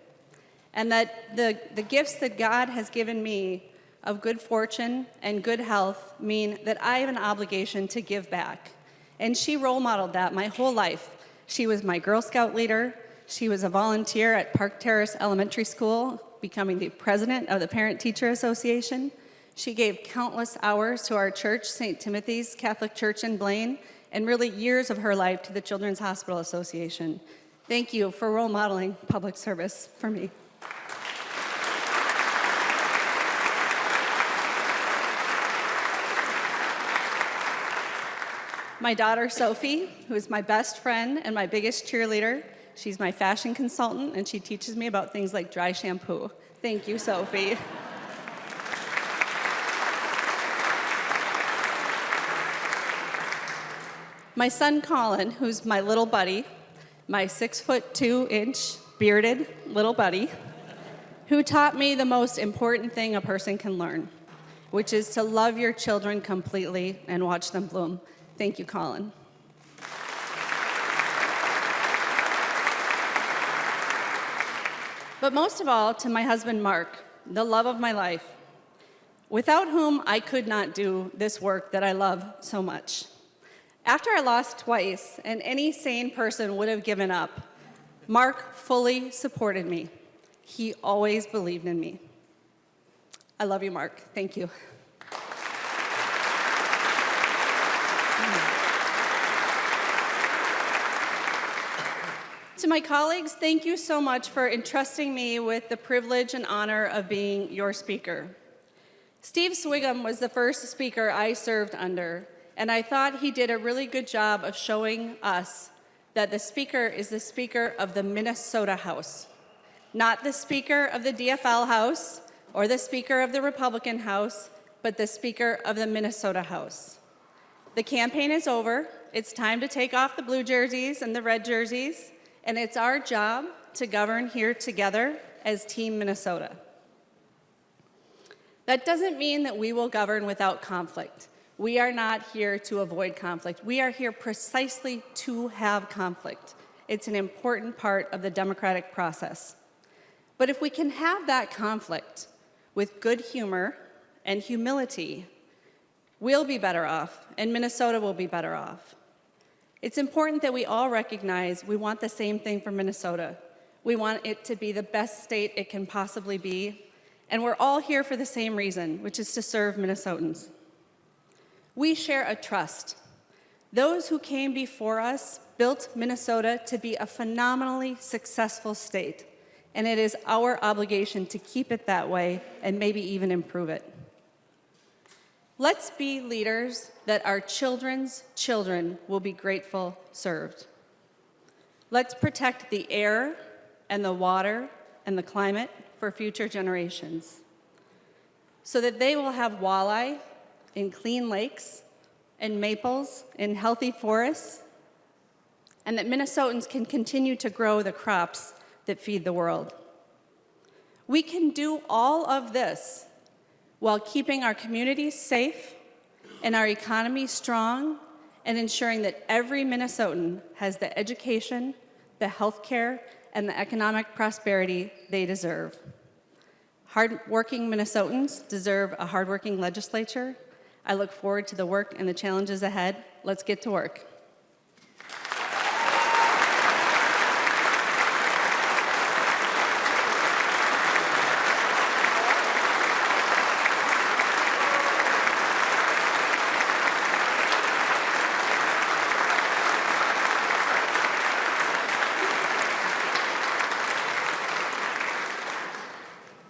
and that the gifts that God has given me of good fortune and good health mean that I have an obligation to give back. And she role modeled that my whole life. She was my Girl Scout leader. She was a volunteer at Park Terrace Elementary School, becoming the president of the Parent-Teacher Association. She gave countless hours to our church, St. Timothy's Catholic Church in Blaine, and really years of her life to the Children's Hospital Association. Thank you for role modeling public service for me. My daughter, Sophie, who is my best friend and my biggest cheerleader. She's my fashion consultant, and she teaches me about things like dry shampoo. Thank you, Sophie. My son, Colin, who's my little buddy, my 6'2" bearded little buddy, who taught me the most important thing a person can learn, which is to love your children completely and watch them bloom. Thank you, Colin. But most of all, to my husband, Mark, the love of my life, without whom I could not do this work that I love so much. After I lost twice, and any sane person would have given up, Mark fully supported me. He always believed in me. I love you, Mark. Thank you. To my colleagues, thank you so much for entrusting me with the privilege and honor of being your speaker. Steve Swigum was the first speaker I served under, and I thought he did a really good job of showing us that the speaker is the speaker of the Minnesota House, not the speaker of the DFL House or the speaker of the Republican House, but the speaker of the Minnesota House. The campaign is over. It's time to take off the blue jerseys and the red jerseys, and it's our job to govern here together as Team Minnesota. That doesn't mean that we will govern without conflict. We are not here to avoid conflict. We are here precisely to have conflict. It's an important part of the democratic process. But if we can have that conflict with good humor and humility, we'll be better off, and Minnesota will be better off. It's important that we all recognize we want the same thing for Minnesota. We want it to be the best state it can possibly be, and we're all here for the same reason, which is to serve Minnesotans. We share a trust. Those who came before us built Minnesota to be a phenomenally successful state, and it is our obligation to keep it that way and maybe even improve it. Let's be leaders that our children's children will be grateful served. Let's protect the air and the water and the climate for future generations so that they will have walleye in clean lakes and maples in healthy forests, and that Minnesotans can continue to grow the crops that feed the world. We can do all of this while keeping our communities safe and our economy strong and ensuring that every Minnesotan has the education, the health care, and the economic prosperity they deserve. Hardworking Minnesotans deserve a hardworking legislature. I look forward to the work and the challenges ahead. Let's get to work.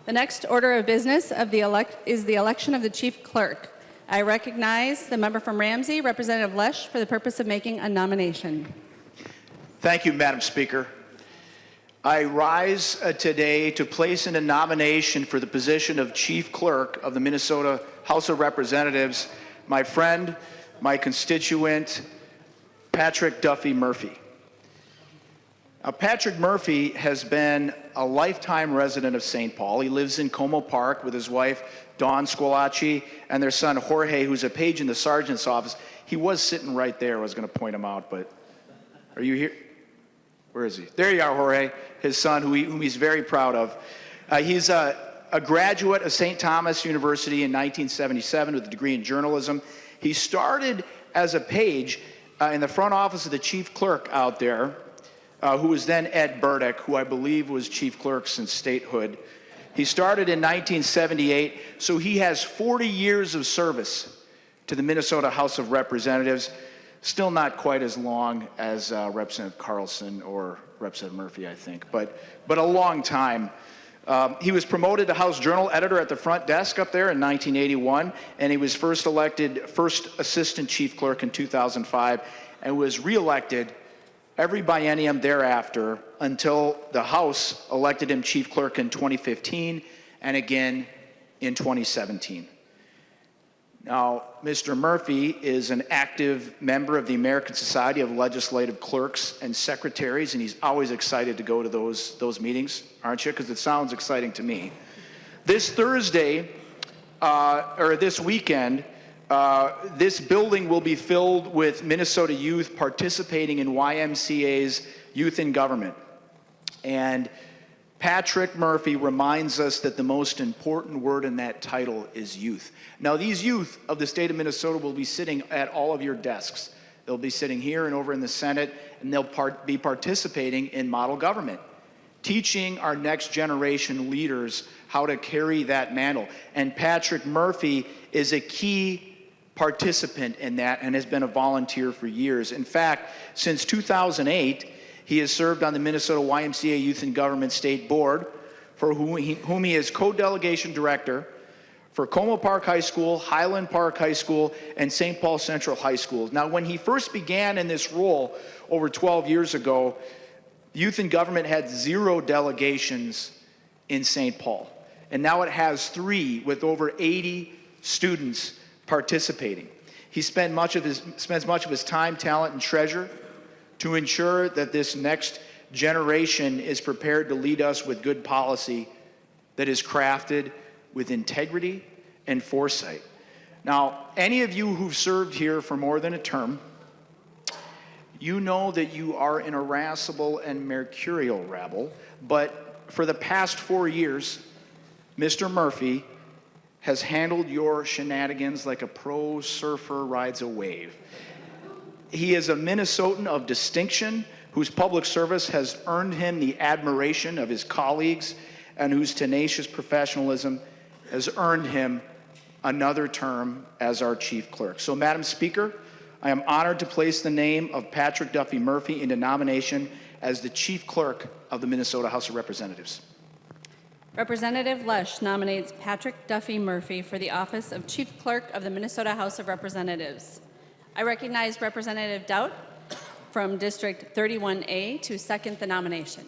The next order of business is the election of the chief clerk. I recognize the member from Ramsey, Representative Lesh, for the purpose of making a nomination. Thank you, Madam Speaker. I rise today to place in a nomination for the position of chief clerk of the Minnesota House of Representatives my friend, my constituent, Patrick Duffy Murphy. Now, Patrick Murphy has been a lifetime resident of St. Paul. He lives in Como Park with his wife, Dawn Squilacci, and their son, Jorge, who's a page in the sergeant's office. He was sitting right there. I was going to point him out, but are you here? Where is he? There you are, Jorge, his son, whom he's very proud of. He's a graduate of St. Thomas University in 1977 with a degree in journalism. He started as a page in the front office of the chief clerk out there, who was then Ed Burdick, who I believe was chief clerk since statehood. He started in 1978, so he has 40 years of service to the Minnesota House of Representatives. Still not quite as long as Representative Carlson or Representative Murphy, I think, but a long time. He was promoted to House Journal editor at the front desk up there in 1981, and he was first elected first assistant chief clerk in 2005, and was reelected every biennium thereafter until the House elected him chief clerk in 2015 and again in 2017. Now, Mr. Murphy is an active member of the American Society of Legislative Clerks and Secretaries, and he's always excited to go to those meetings, aren't you? Because it sounds exciting to me. This Thursday, or this weekend, this building will be filled with Minnesota youth participating in YMCA's Youth in Government. And Patrick Murphy reminds us that the most important word in that title is youth. Now, these youth of the state of Minnesota will be sitting at all of your desks. They'll be sitting here and over in the Senate, and they'll be participating in model government, teaching our next generation leaders how to carry that mantle. And Patrick Murphy is a key participant in that and has been a volunteer for years. In fact, since 2008, he has served on the Minnesota YMCA Youth in Government State Board, for whom he is co-delegation director for Como Park High School, Highland Park High School, and St. Paul Central High Schools. Now, when he first began in this role over 12 years ago, Youth in Government had 0 delegations in St. Paul. And now it has 3 with over 80 students participating. He spends much of his time, talent, and treasure to ensure that this next generation is prepared to lead us with good policy that is crafted with integrity and foresight. Now, any of you who've served here for more than a term, you know that you are an irascible and mercurial rabble, but for the past 4 years, Mr. Murphy has handled your shenanigans like a pro surfer rides a wave. He is a Minnesotan of distinction whose public service has earned him the admiration of his colleagues and whose tenacious professionalism has earned him another term as our chief clerk. So, Madam Speaker, I am honored to place the name of Patrick Duffy Murphy into nomination as the chief clerk of the Minnesota House of Representatives. Representative Lesh nominates Patrick Duffy Murphy for the office of Chief Clerk of the Minnesota House of Representatives. I recognize Representative Doubt from District 31A to second the nomination.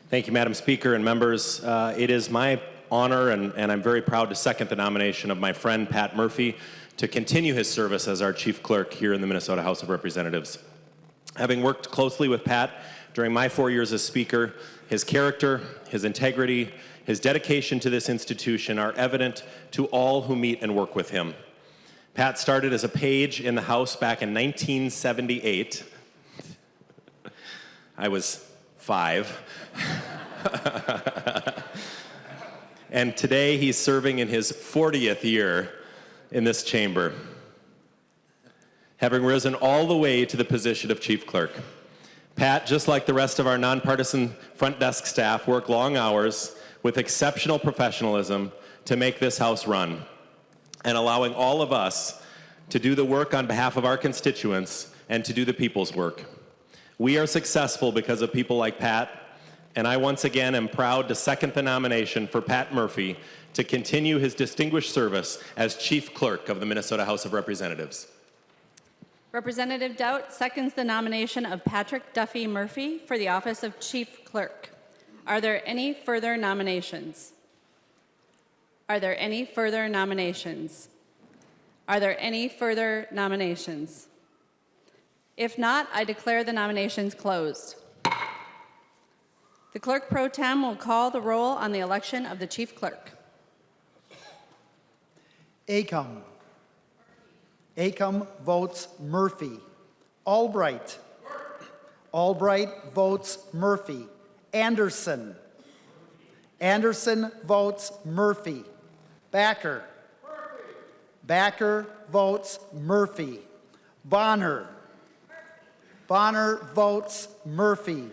Thank you, Madam Speaker and members. It is my honor, and I'm very proud to second the nomination of my friend Pat Murphy to continue his service as our Chief Clerk here in the Minnesota House of Representatives. Having worked closely with Pat during my 4 years as Speaker, His character, his integrity, his dedication to this institution are evident to all who meet and work with him. Pat started as a page in the House back in 1978. I was 5. And today he's serving in his 40th year in this chamber, having risen all the way to the position of chief clerk. Pat, just like the rest of our nonpartisan front desk staff, work long hours with exceptional professionalism to make this House run, and allowing all of us to do the work on behalf of our constituents and to do the people's work. We are successful because of people like Pat, and I once again am proud to second the nomination for Pat Murphy to continue his distinguished service as Chief Clerk of the Minnesota House of Representatives. Representative Doubt seconds the nomination of Patrick Duffy Murphy for the office of Chief Clerk. Are there any further nominations? Are there any further nominations? Are there any further nominations? If not, I declare the nominations closed. The Clerk Pro Tem will call the roll on the election of the Chief Clerk. Acom. Acom votes Murphy. Albright. Albright votes Murphy. Anderson. Anderson votes Murphy. Backer. Backer votes Murphy. Bonner. Bonner votes Murphy.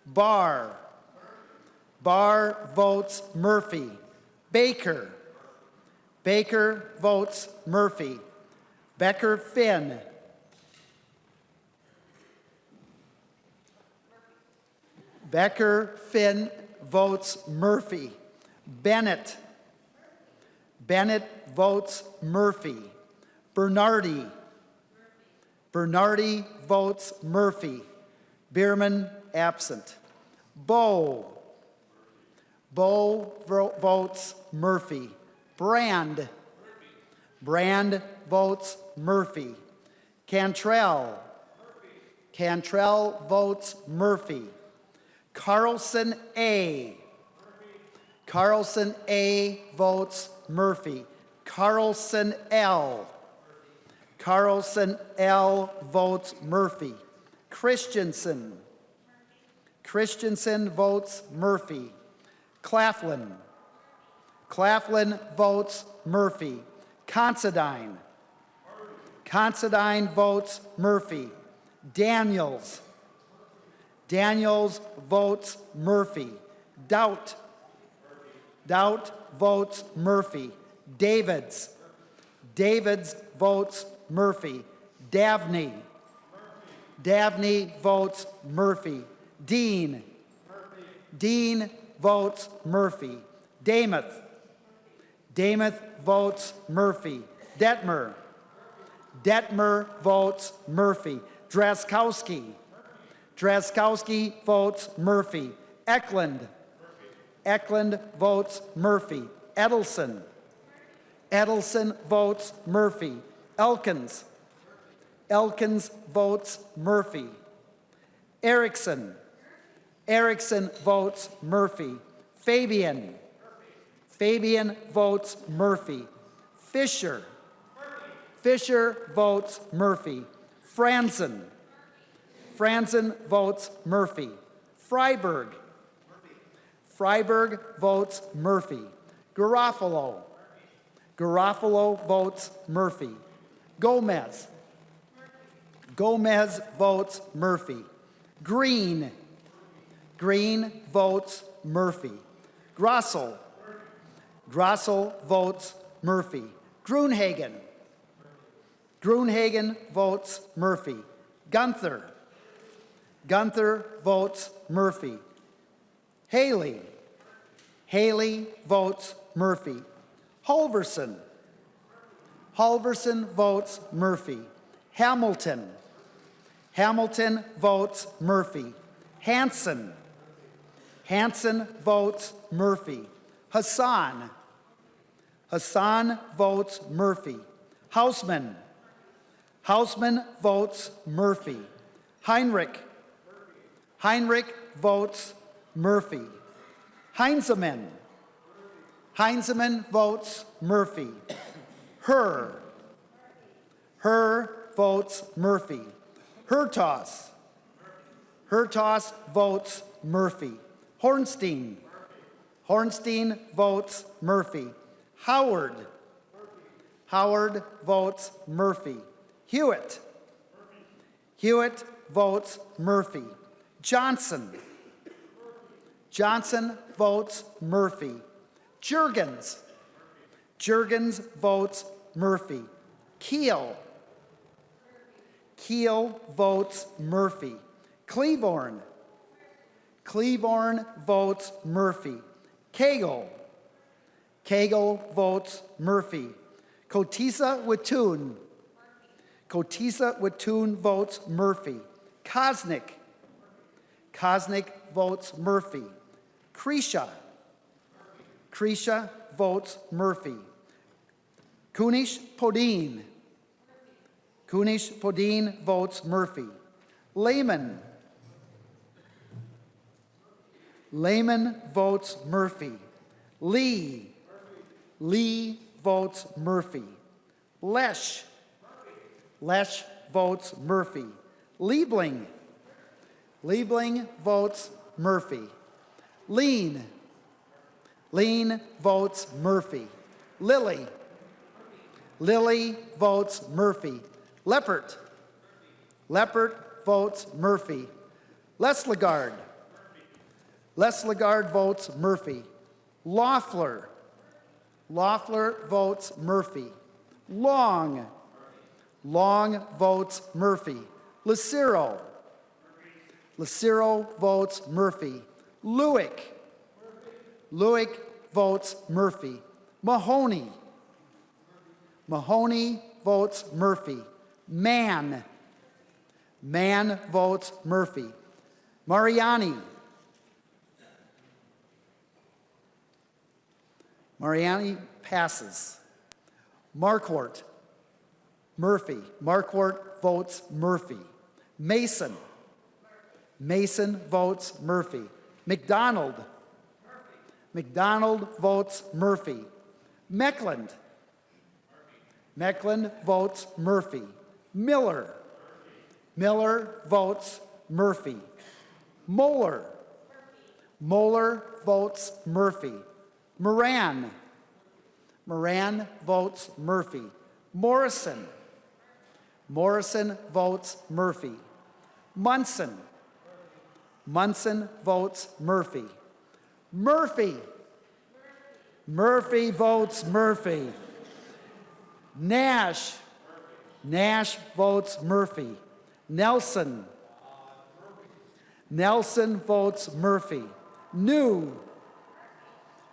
Barr. Barr votes Murphy. Baker. Baker votes Murphy. Becker Finn. Becker Finn votes Murphy. Bennett. Bennett votes Murphy. Bernardi. Bernardi votes Murphy. Bierman absent. Bowe. Bowe votes Murphy. Brand. Brand votes Murphy. Cantrell. Cantrell votes Murphy. Carlson A. Carlson A votes Murphy. Carlson L. Carlson L votes Murphy. Christensen. Christensen votes Murphy. Claflin. Claflin votes Murphy. Considine. Considine votes Murphy. Daniels. Daniels votes Murphy. Doubt. Doubt votes Murphy. Davids. Davids votes Murphy. Dabney. Dabney votes Murphy. Dean. Dean votes Murphy. Damath. Damath votes Murphy. Detmer. Detmer votes Murphy. Draskowski. Draskowski votes Murphy. Eklund. Eklund votes Murphy. Edelson. Edelson votes Murphy. Elkins. Elkins votes Murphy. Erickson. Erickson votes Murphy. Fabian. Fabian votes Murphy. Fisher. Fisher votes Murphy. Franzen. Franzen votes Murphy. Freiberg. Freiberg votes Murphy. Garofalo. Garofalo votes Murphy. Gomez. Gomez votes Murphy. Green. Green votes Murphy. Grossel. Grossel votes Murphy. Grunhagen. Grunhagen votes Murphy. Gunther. Gunther votes Murphy. Haley. Haley votes Murphy. Halverson. Halverson votes Murphy. Hamilton. Hamilton votes Murphy. Hanson. Hanson votes Murphy. Hassan. Hassan votes Murphy. Hausman. Hausman votes Murphy. Heinrich. Heinrich votes Murphy. Heinzeman. Heinzeman votes Murphy. Her votes Murphy. Hertos. Hertos votes Murphy. Hornstein. Hornstein votes Murphy. Howard. Howard votes Murphy. Hewitt. Hewitt votes Murphy. Johnson. Johnson votes Murphy. Jurgens. Jurgens votes Murphy. Keel. Keel votes Murphy. Cleaborn. Cleaborn votes Murphy. Cagle. Cagle votes Murphy. Kotisa Watoon. Kotisa Watoon votes Murphy. Kosnick. Kosnick votes Murphy. Krisha. Krisha votes Murphy. Kunish Podine. Kunish Podine votes Murphy. Lehman. Lehman votes Murphy. Lee. Lee votes Murphy. Lesh. Lesh votes Murphy. Liebling. Liebling votes Murphy. Lean. Lean votes Murphy. Lily. Lily votes Murphy. Leppert. Leppert votes Murphy. Lesligard. Lesligard votes Murphy. Loeffler. Loeffler votes Murphy. Long. Long votes Murphy. Lucero. Lucero votes Murphy. Lewick. Lewick votes Murphy. Mahoney. Mahoney votes Murphy. Mann. Mann votes Murphy. Mariani. Mariani passes. Marquardt. Murphy. Marquardt votes Murphy. Mason. Mason votes Murphy. McDonald. McDonald votes Murphy. Meckland. Meckland votes Murphy. Miller. Miller votes Murphy. Moeller. Moeller votes Murphy. Moran. Moran votes Murphy. Morrison. Morrison votes Murphy. Munson. Munson votes Murphy. Murphy. Murphy votes Murphy. Nash. Nash votes Murphy. Nelson. Nelson votes Murphy. New.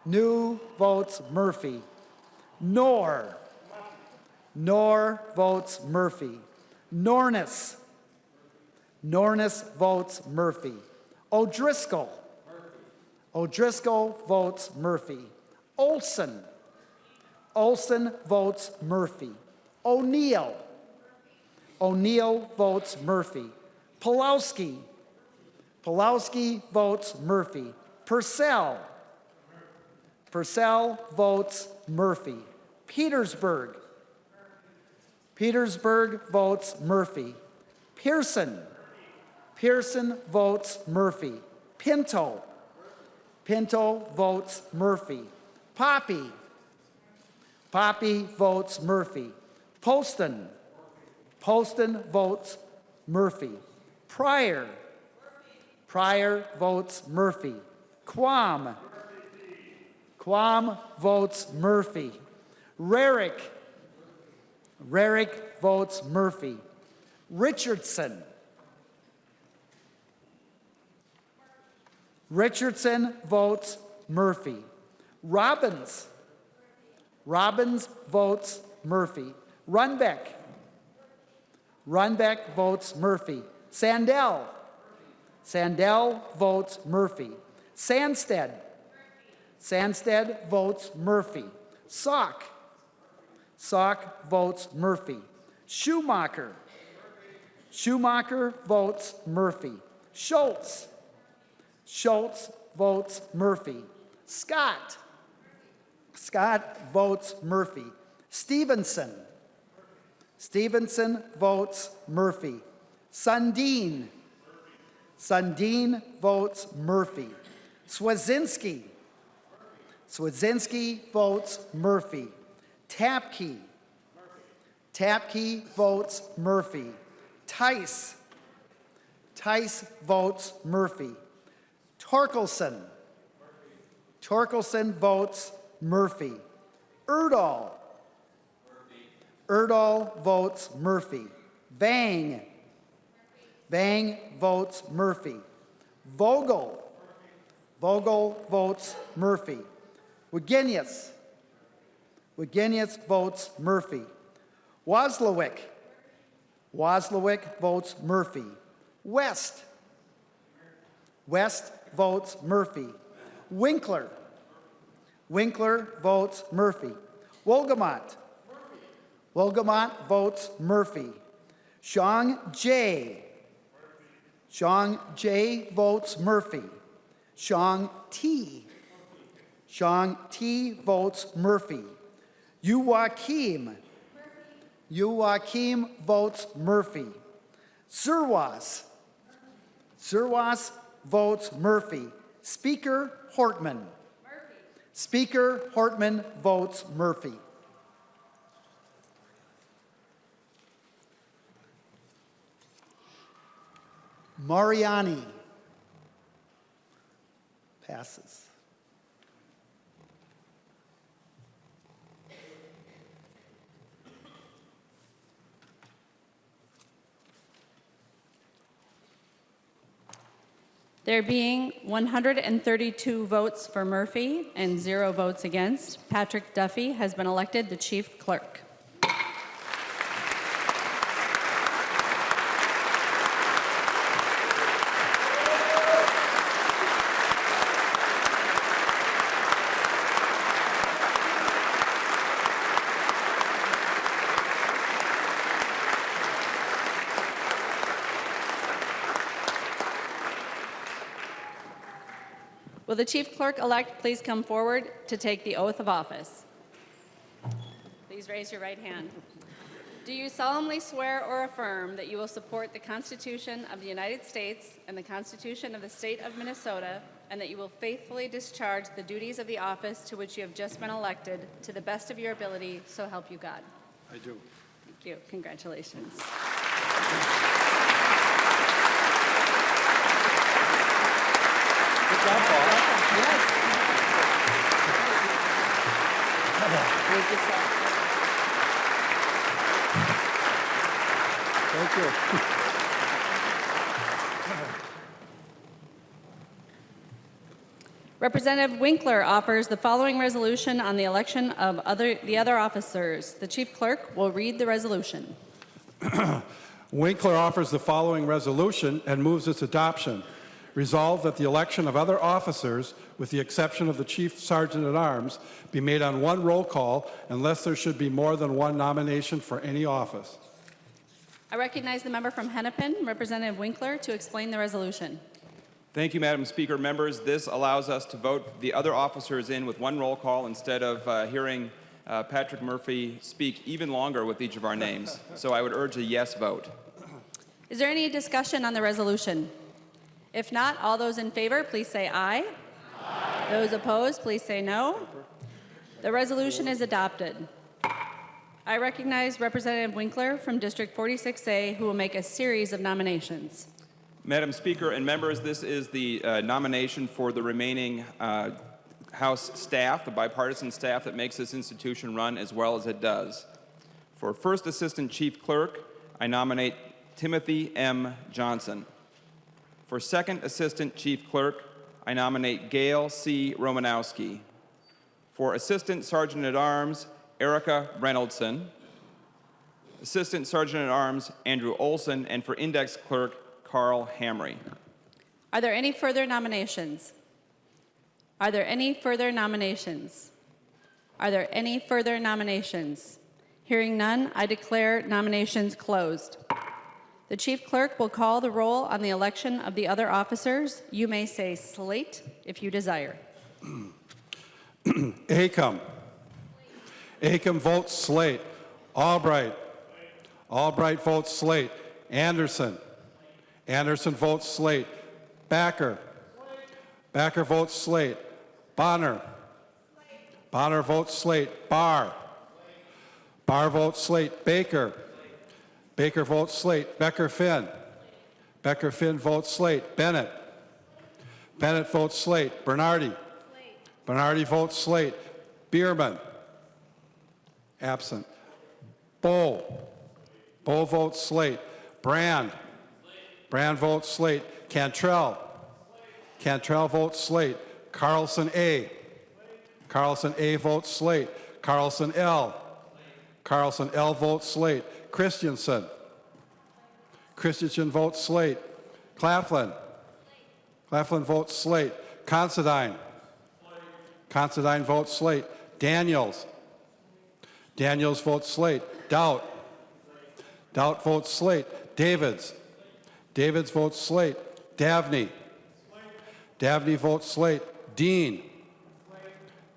New votes Murphy. Nor. Nor votes Murphy. Nornis. Nornis votes Murphy. O'Driscoll. O'Driscoll votes Murphy. Olson. Olson votes Murphy. O'Neill. O'Neill votes Murphy. Pulowski. Pulowski votes Murphy. Purcell. Purcell votes Murphy. Petersburg. Petersburg votes Murphy. Pearson. Pearson votes Murphy. Pinto. Pinto votes Murphy. Poppy. Poppy votes Murphy. Poston. Poston votes Murphy. Pryor. Pryor votes Murphy. Quam. Quam votes Murphy. Rarick. Rarick votes Murphy. Richardson. Richardson votes Murphy. Robbins. Robbins votes Murphy. Runbeck. Runbeck votes Murphy. Sandell. Sandell votes Murphy. Sandsted. Sandsted votes Murphy. Salk. Salk votes Murphy. Schumacher. Schumacher votes Murphy. Schultz. Schultz votes Murphy. Scott. Scott votes Murphy. Stevenson. Stevenson votes Murphy. Sundin. Sundin votes Murphy. Swazinski. Swazinski votes Murphy. Tapke. Tapke votes Murphy. Tice. Tice votes Murphy. Torkelson. Torkelson votes Murphy. Erdahl. Erdahl votes Murphy. Vang. Vang votes Murphy. Vogel. Vogel votes Murphy. Wagenius. Wagenius votes Murphy. Wozlowick. Wozlowick votes Murphy. West. West votes Murphy. Winkler. Winkler votes Murphy. Wolgamott. Wolgamott votes Murphy. Xiang Jie. Xiang Jie votes Murphy. Xiang T. Xiang T votes Murphy. Joachim. Joachim votes Murphy. Zerwas. Zerwas votes Murphy. Speaker Hortman. Speaker Hortman votes Murphy. Mariani. Passes. There being 132 votes for Murphy and 0 votes against, Patrick Duffy has been elected the Chief Clerk. Will the Chief Clerk-elect please come forward to take the oath of office? Please raise your right hand. Do you solemnly swear or affirm that you will support the Constitution of the United States and the Constitution of the State of Minnesota, and that you will faithfully discharge the duties of the office to which you have just been elected to the best of your ability, so help you God? I do. Thank you. Congratulations. Good job, Paul. Yes. Thank you, sir. Thank you. Representative Winkler offers the following resolution on the election of the other officers. The Chief Clerk will read the resolution. Winkler offers the following resolution and moves its adoption. Resolved that the election of other officers, with the exception of the Chief Sergeant at Arms, be made on one roll call unless there should be more than one nomination for any office. I recognize the member from Hennepin, Representative Winkler, to explain the resolution. Thank you, Madam Speaker. Members, this allows us to vote the other officers in with one roll call instead of hearing Patrick Murphy speak even longer with each of our names. So I would urge a yes vote. Is there any discussion on the resolution? If not, all those in favor, please say aye. Aye. Those opposed, please say no. The resolution is adopted. I recognize Representative Winkler from District 46A, who will make a series of nominations. Madam Speaker and members, this is the nomination for the remaining House staff, the bipartisan staff that makes this institution run as well as it does. For First Assistant Chief Clerk, I nominate Timothy M. Johnson. For Second Assistant Chief Clerk, I nominate Gail C. Romanowski. For Assistant Sergeant at Arms, Erica Reynoldson. Assistant Sergeant at Arms, Andrew Olson. And for Index Clerk, Carl Hamry. Are there any further nominations? Are there any further nominations? Are there any further nominations? Hearing none, I declare nominations closed. The chief clerk will call the roll on the election of the other officers. You may say slate if you desire. Acom. Acom votes slate. Albright. Albright votes slate. Anderson. Anderson votes slate. Backer. Backer votes slate. Bonner. Bonner votes slate. Barr. Barr votes slate. Baker. Baker votes slate. Becker Finn. Becker Finn votes slate. Bennett. Bennett votes slate. Bernardi. Bernardi votes slate. Bierman. Absent. Bowe. Bowe votes slate. Brand. Brand votes slate. Cantrell. Cantrell votes slate. Carlson A. Carlson A votes slate. Carlson L. Carlson L votes slate. Christensen. Christensen votes slate. Claflin. Claflin votes slate. Considine. Considine votes slate. Daniels. Daniels votes slate. Doubt. Doubt votes slate. Davids. Davids votes slate. Davney. Davney votes slate. Dean.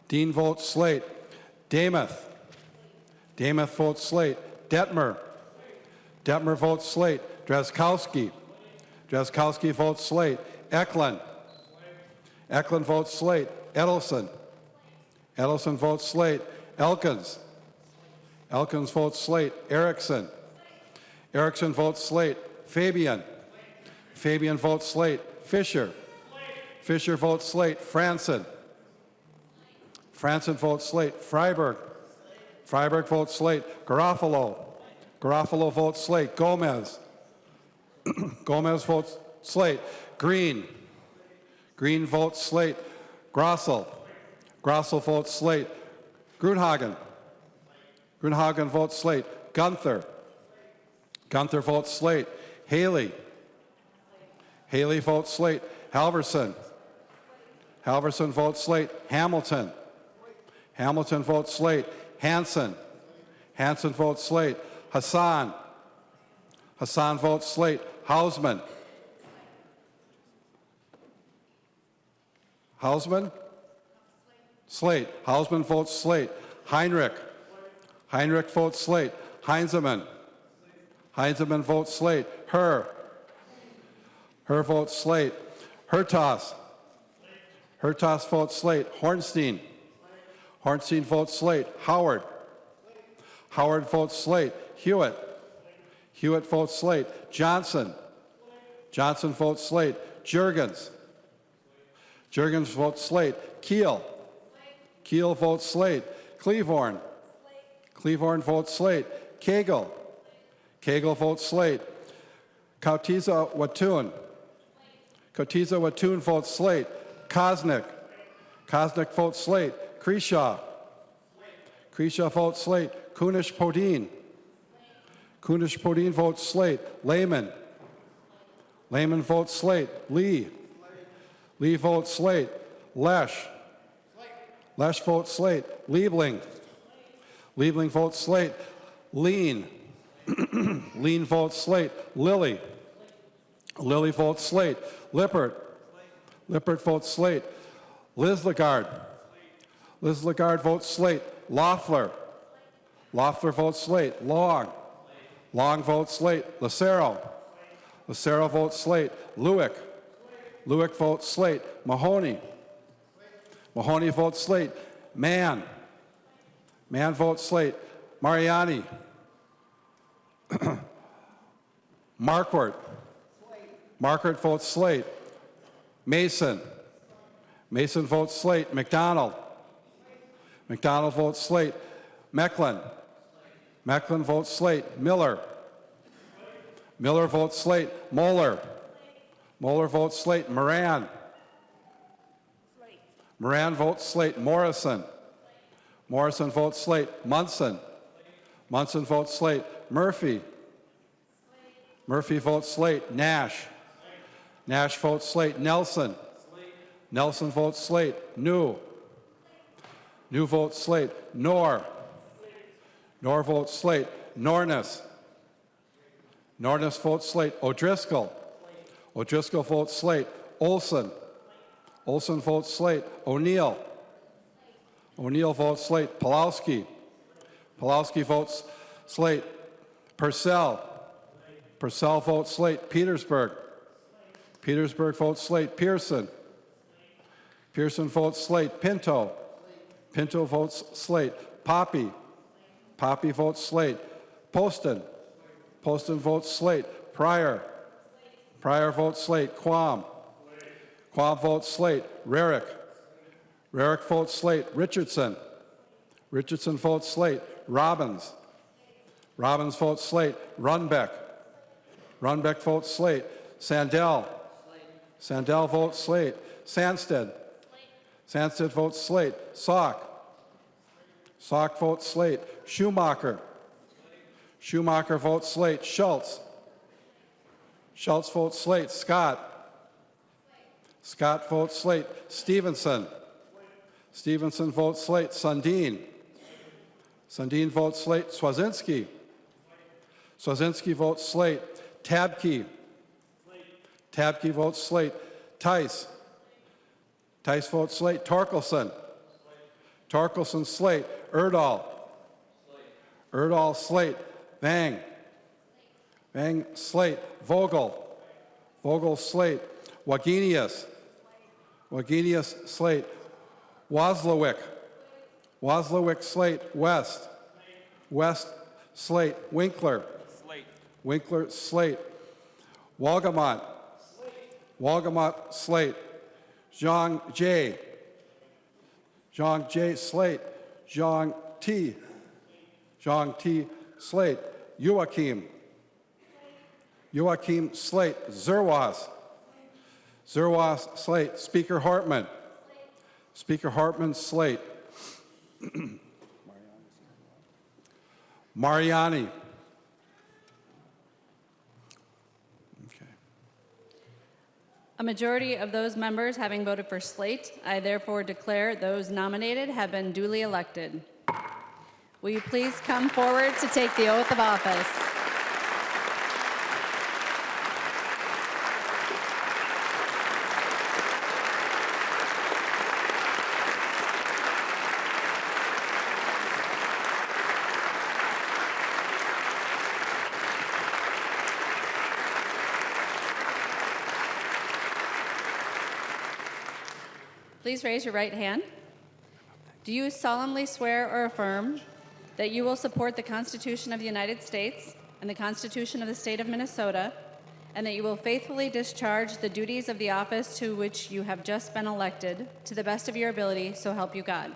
Dean votes slate. Damath. Damath votes slate. Detmer. Detmer votes slate. Drazkowski. Drazkowski votes slate. Eklund. Eklund votes slate. Edelson. Edelson votes slate. Elkins. Elkins votes slate. Erickson. Erickson votes slate. Fabian. Fabian votes slate. Fisher. Fisher votes slate. Franson. Franson votes slate. Freiberg. Freiberg votes slate. Garofalo. Garofalo votes slate. Gomez. Gomez votes slate. Green. Green votes slate. Grossel. Grossel votes slate. Grunhagen. Grunhagen votes slate. Gunther. Gunther votes slate. Haley. Haley votes slate. Halverson. Halverson votes slate. Hamilton. Hamilton votes slate. Hanson. Hanson votes slate. Hassan. Hassan votes slate. Hausman. Hausman? Slate. Hausman votes slate. Heinrich. Heinrich votes slate. Heinzemann. Heinzemann votes slate. Herr votes slate. Hertas. Hertas votes slate. Hornstein. Hornstein votes slate. Howard. Howard votes slate. Hewitt. Hewitt votes slate. Johnson. Johnson votes slate. Jurgens. Jurgens votes slate. Keel. Keel votes slate. Cleavorn. Cleavorn votes slate. Cagle. Cagle votes slate. Kautiza Watun. Kautiza Watun votes slate. Kosnick. Kosnick votes slate. Kreshaw. Kreshaw votes slate. Kunish Podine. Kunish Podine votes slate. Lehman. Lehman votes slate. Lee. Lee votes slate. Lesh. Lesh votes slate. Liebling. Liebling votes slate. Lean. Lean votes slate. Lilly. Lilly votes slate. Lippert. Lippert votes slate. Liz Lagarde. Liz Lagarde votes slate. Loeffler. Loeffler votes slate. Long. Long votes slate. Lucero. Lucero votes slate. Lewick. Lewick votes slate. Mahoney. Mahoney votes slate. Mann. Mann votes slate. Mariani. Marquardt. Marquardt votes slate. Mason. Mason votes slate. McDonald. McDonald votes slate. Mecklin. Mecklin votes slate. Miller. Miller votes slate. Moeller. Moeller votes slate. Moran. Moran votes slate. Morrison. Morrison votes slate. Munson. Munson votes slate. Murphy. Murphy votes slate. Nash. Nash votes slate. Nelson. Nelson votes slate. New. New votes slate. Knorr. Knorr votes slate. Norness. Nordness votes slate. O'Driscoll. O'Driscoll votes slate. Olson. Olson votes slate. O'Neill. O'Neill votes slate. Pulowski. Pulowski votes slate. Purcell. Purcell votes slate. Petersburg. Petersburg votes slate. Pearson. Pearson votes slate. Pinto. Pinto votes slate. Poppy. Poppy votes slate. Poston. Poston votes slate. Pryor. Pryor votes slate. Quam. Quam votes slate. Rarick. Rarick votes slate. Richardson. Richardson votes slate. Robbins. Robbins votes slate. Runbeck. Runbeck votes slate. Sandell. Sandell votes slate. Sandsted. Sandsted votes slate. Salk. Salk votes slate. Schumacher. Schumacher votes slate. Schultz. Schultz votes slate. Scott. Scott votes slate. Stevenson. Stevenson votes slate. Sundin. Sundin votes slate. Swazinski. Swazinski votes slate. Tabke. Tabke votes slate. Tice. Tice votes slate. Torkelson. Torkelson slate. Erdahl. Erdahl slate. Vang. Vang slate. Vogel. Vogel slate. Wagenius. Wagenius slate. Wozlowick. Wozlowick slate. West. West slate. Winkler. Winkler slate. Walgamot. Walgamot slate. Zhang J. Zhang J slate. Zhang T. Zhang T slate. Joachim. Joachim slate. Zerwas. Zerwas slate. Speaker Hartman. Speaker Hartman slate. Mariani. A majority of those members having voted for slate, I therefore declare those nominated have been duly elected. Will you please come forward to take the oath of office? Please raise your right hand. Do you solemnly swear or affirm that you will support the Constitution of the United States and the Constitution of the State of Minnesota, and that you will faithfully discharge the duties of the office to which you have just been elected to the best of your ability, so help you God?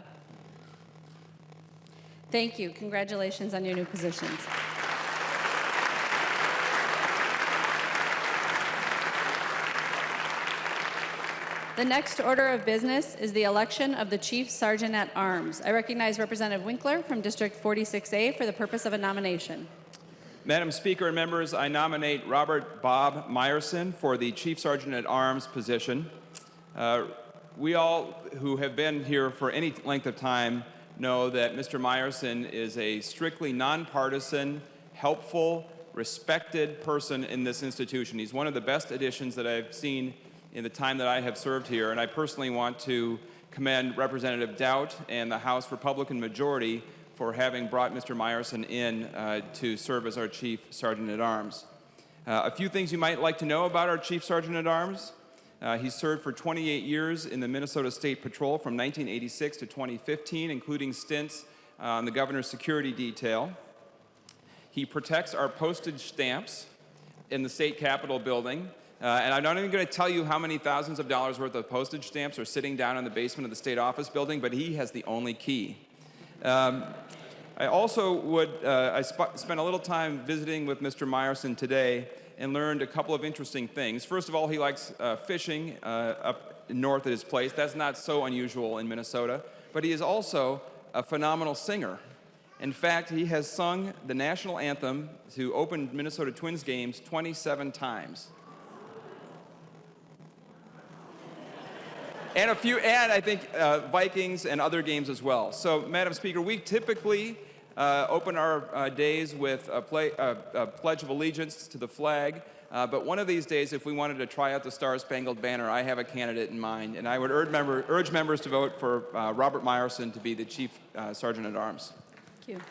Thank you. Congratulations on your new positions. The next order of business is the election of the Chief Sergeant at Arms. I recognize Representative Winkler from District 46A for the purpose of a nomination. Madam Speaker and members, I nominate Robert Bob Meyerson for the Chief Sergeant at Arms position. We all who have been here for any length of time know that Mr. Meyerson is a strictly nonpartisan, helpful, respected person in this institution. He's one of the best additions that I've seen in the time that I have served here, and I personally want to commend Representative Doubt and the House Republican majority for having brought Mr. Meyerson in to serve as our Chief Sergeant at Arms. A few things you might like to know about our Chief Sergeant at Arms. He served for 28 years in the Minnesota State Patrol from 1986 to 2015, including stints on the Governor's Security Detail. He protects our postage stamps in the State Capitol building. And I'm not even going to tell you how many thousands of dollars worth of postage stamps are sitting down in the basement of the state office building, but he has the only key. I also spent a little time visiting with Mr. Meyerson today and learned a couple of interesting things. First of all, he likes fishing up north at his place. That's not so unusual in Minnesota. But he is also a phenomenal singer. In fact, he has sung the national anthem to open Minnesota Twins games 27 times. And I think Vikings and other games as well. So, Madam Speaker, we typically open our days with a Pledge of Allegiance to the flag. But one of these days, if we wanted to try out the Star-Spangled Banner, I have a candidate in mind, and I would urge members to vote for Robert Meyerson to be the Chief Sergeant at Arms. Thank you.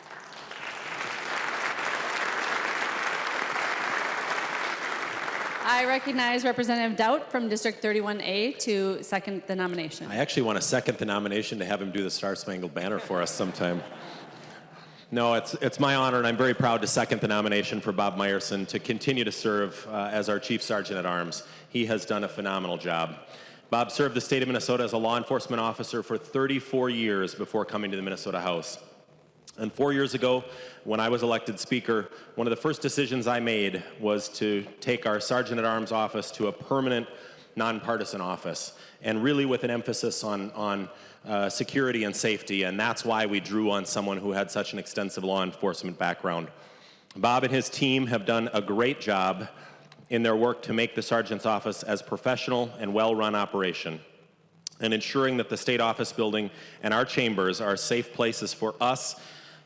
I recognize Representative Doubt from District 31A to second the nomination. I actually want to second the nomination to have him do the Star-Spangled Banner for us sometime. No, it's my honor, and I'm very proud to second the nomination for Bob Meyerson to continue to serve as our Chief Sergeant at Arms. He has done a phenomenal job. Bob served the state of Minnesota as a law enforcement officer for 34 years before coming to the Minnesota House. And 4 years ago, when I was elected Speaker, one of the first decisions I made was to take our Sergeant at Arms office to a permanent, nonpartisan office, and really with an emphasis on security and safety, and that's why we drew on someone who had such an extensive law enforcement background. Bob and his team have done a great job in their work to make the Sergeant's office as professional and well-run operation, and ensuring that the state office building and our chambers are safe places for us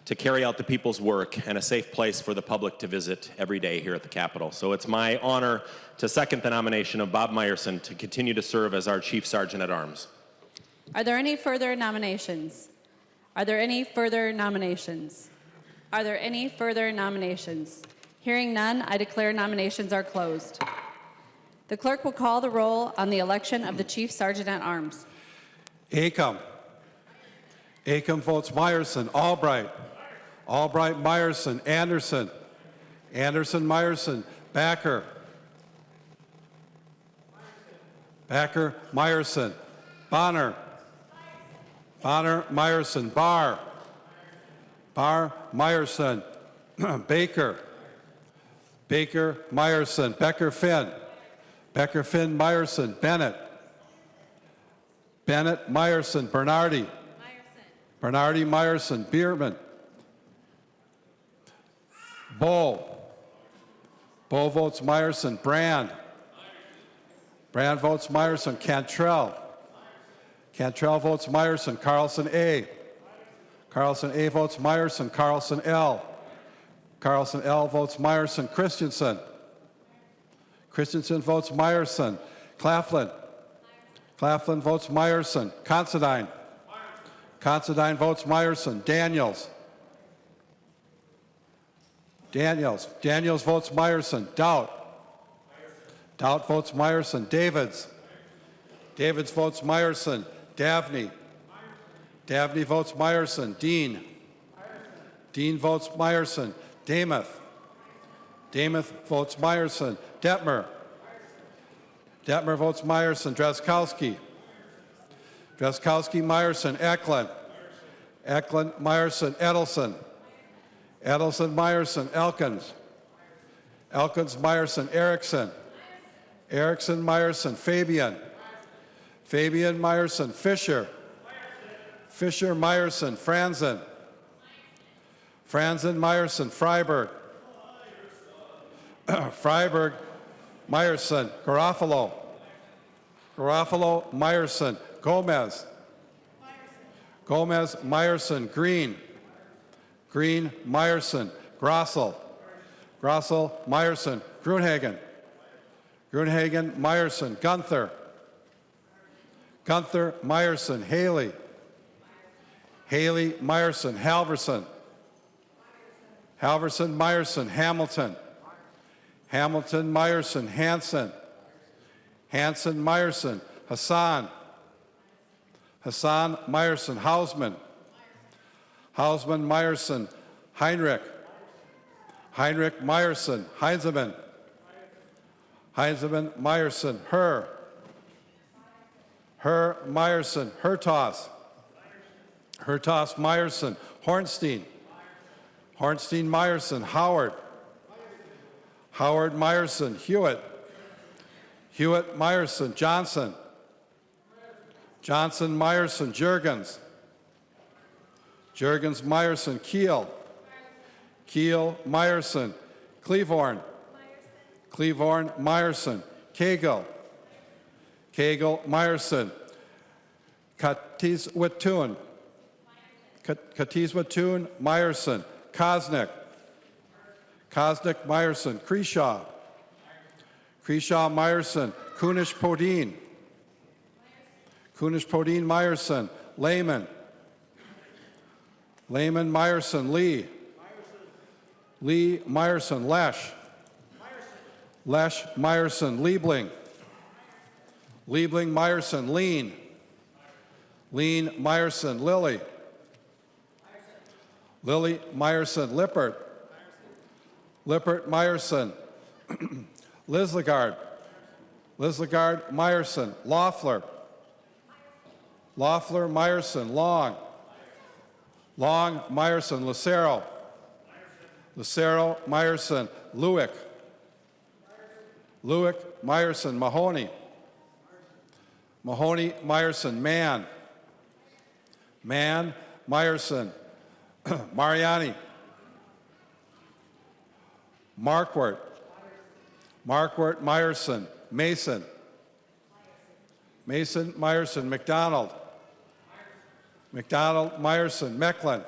to carry out the people's work and a safe place for the public to visit every day here at the Capitol. So it's my honor to second the nomination of Bob Meyerson to continue to serve as our Chief Sergeant at Arms. Are there any further nominations? Are there any further nominations? Are there any further nominations? Hearing none, I declare nominations are closed. The clerk will call the roll on the election of the Chief Sergeant at Arms. Acom. Acom votes Meyerson. Albright. Albright, Meyerson. Anderson. Anderson, Meyerson. Backer. Backer, Meyerson. Bonner. Bonner, Meyerson. Barr. Barr, Meyerson. Baker. Baker, Meyerson. Becker, Finn. Becker, Finn, Meyerson. Bennett. Bennett, Meyerson. Bernardi. Bernardi, Meyerson. Bierman. Bow. Bow votes Meyerson. Brand. Brand votes Meyerson. Cantrell. Cantrell votes Meyerson. Carlson A. Carlson A votes Meyerson. Carlson L. Carlson L votes Meyerson. Christensen. Christensen votes Meyerson. Claflin. Claflin votes Meyerson. Considine. Considine votes Meyerson. Daniels. Daniels. Daniels votes Meyerson. Doubt. Doubt votes Meyerson. Davids. Davids votes Meyerson. Davney. Davney votes Meyerson. Dean. Dean votes Meyerson. Damuth. Damuth votes Meyerson. Detmer. Detmer votes Meyerson. Drazkowski. Drazkowski, Meyerson. Eklund. Eklund, Meyerson. Edelson. Edelson, Meyerson. Elkins. Elkins, Meyerson. Erickson. Erickson, Meyerson. Fabian. Fabian, Meyerson. Fisher. Fisher, Meyerson. Franzen. Franzen, Meyerson. Freiberg. Freiberg, Meyerson. Garofalo. Garofalo, Meyerson. Gomez. Gomez, Meyerson. Green. Green, Meyerson. Grossel. Grossel, Meyerson. Grunhagen. Grunhagen, Meyerson. Gunther. Gunther, Meyerson. Haley. Haley, Meyerson. Halverson. Halverson, Meyerson. Hamilton. Hamilton, Meyerson. Hanson. Hanson, Meyerson. Hassan. Hassan, Meyerson. Hausman. Hausman, Meyerson. Heinrich. Heinrich, Meyerson. Heinzeman. Heinzeman, Meyerson. Herr. Herr, Meyerson. Hertos. Hertos, Meyerson. Hornstein. Hornstein, Meyerson. Howard. Howard, Meyerson. Hewitt. Hewitt, Meyerson. Johnson. Johnson, Meyerson. Juergens. Juergens, Meyerson. Keel. Keel, Meyerson. Cleavorn. Cleavorn, Meyerson. Cagle. Cagle, Meyerson. Katis Wittun. Katiswatun, Meyerson. Kosnick. Kosnick, Meyerson. Kreshaw. Kreshaw, Meyerson. Kunish, Podine. Kunish, Podine, Meyerson. Lehman. Lehman, Meyerson. Lee. Lee, Meyerson. Lesh. Lesh, Meyerson. Liebling. Liebling, Meyerson. Lean. Lean, Meyerson. Lilly. Lilly, Meyerson. Lippert. Lippert, Meyerson. Lislegard. Lislegard, Meyerson. Loeffler. Loeffler, Meyerson. Long. Long, Meyerson. Lucero. Lucero, Meyerson. Lewick. Lewick, Meyerson. Mahoney. Mahoney, Meyerson. Mann. Mann, Meyerson. Mariani. Marquardt. Marquardt, Meyerson. Mason. Mason, Meyerson. McDonald. McDonald, Meyerson. Mecklin.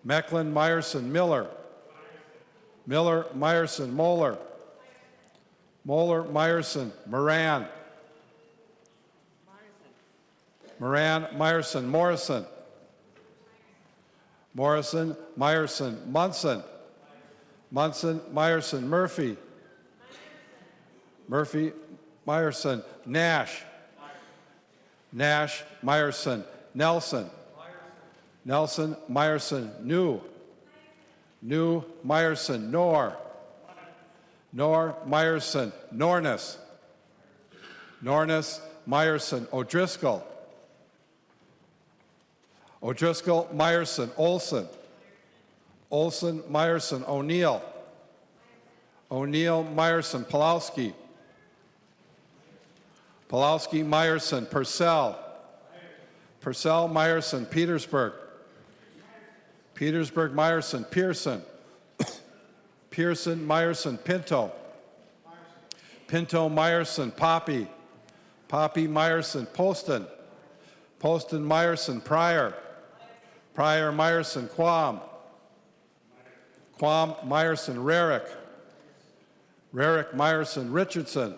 Mecklin, Meyerson. Miller. Miller, Meyerson. Moeller. Moeller, Meyerson. Moran. Moran, Meyerson. Morrison. Morrison, Meyerson. Munson. Munson, Meyerson. Murphy. Murphy, Meyerson. Nash. Nash, Meyerson. Nelson. Nelson, Meyerson. New. New, Meyerson. Knorr. Knorr, Meyerson. Nornis. Nornis, Meyerson. O'Driscoll. O'Driscoll, Meyerson. Olson. Olson, Meyerson. O'Neill. O'Neill, Meyerson. Pulowski. Pulowski, Meyerson. Purcell. Purcell, Meyerson. Petersburg. Petersburg, Meyerson. Pearson. Pearson, Meyerson. Pinto. Pinto, Meyerson. Poppy. Poppy, Meyerson. Poston. Poston, Meyerson. Pryor. Pryor, Meyerson. Quam. Quam, Meyerson. Rarick. Rarick, Meyerson. Richardson.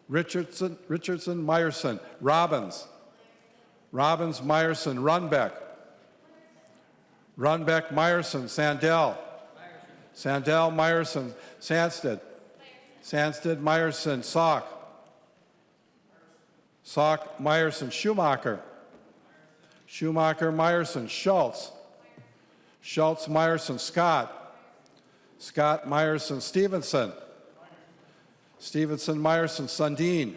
Richardson, Meyerson. Robbins. Robbins, Meyerson. Runbeck. Runbeck, Meyerson. Sandell. Sandell, Meyerson. Sandsted. Sandsted, Meyerson. Salk. Salk, Meyerson. Schumacher. Schumacher, Meyerson. Schultz. Schultz, Meyerson. Scott. Scott, Meyerson. Stevenson. Stevenson, Meyerson. Sundin.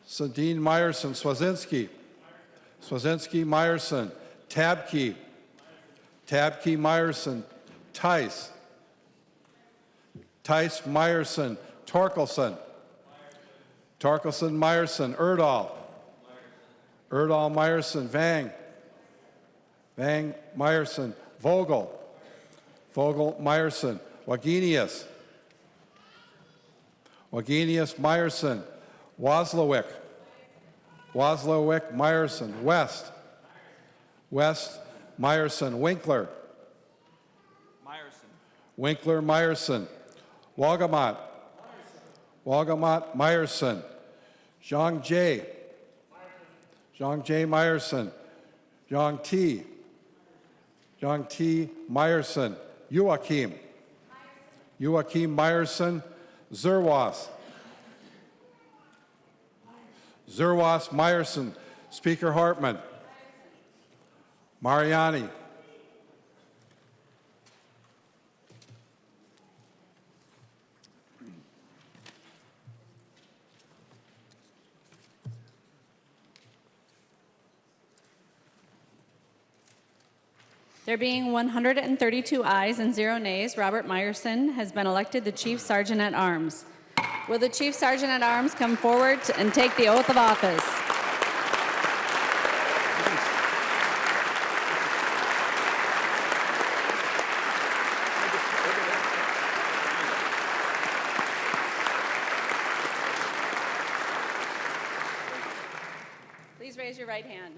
Sundin, Meyerson. Swazinski. Swazinski, Meyerson. Tabke. Tabke, Meyerson. Tice. Tice, Meyerson. Torkelson. Torkelson, Meyerson. Erdahl. Erdahl, Meyerson. Vang. Vang, Meyerson. Vogel. Vogel, Meyerson. Wagenius. Wagenius, Meyerson. Waslowick. Waslowick, Meyerson. West. West, Meyerson. Winkler. Meyerson. Winkler, Meyerson. Walgamot. Walgamot, Meyerson. Zhang J. Zhang J. Meyerson. Zhang T. Zhang T. Meyerson. Joachim. Joachim Meyerson. Zerwas. Zerwas Meyerson. Speaker Hartman. Mariani. There being 132 ayes and 0 nays, Robert Meyerson has been elected the Chief Sergeant at Arms. Will the Chief Sergeant at Arms come forward and take the oath of office? Please raise raise your right hand.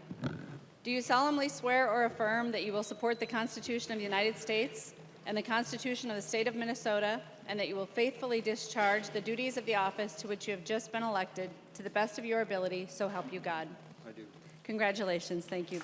Do you solemnly swear or affirm that you will support the Constitution of the United States and the Constitution of the State of Minnesota, and that you will faithfully discharge the duties of the office to which you have just been elected to the best of your ability, so help you God? I do. Congratulations. Thank you.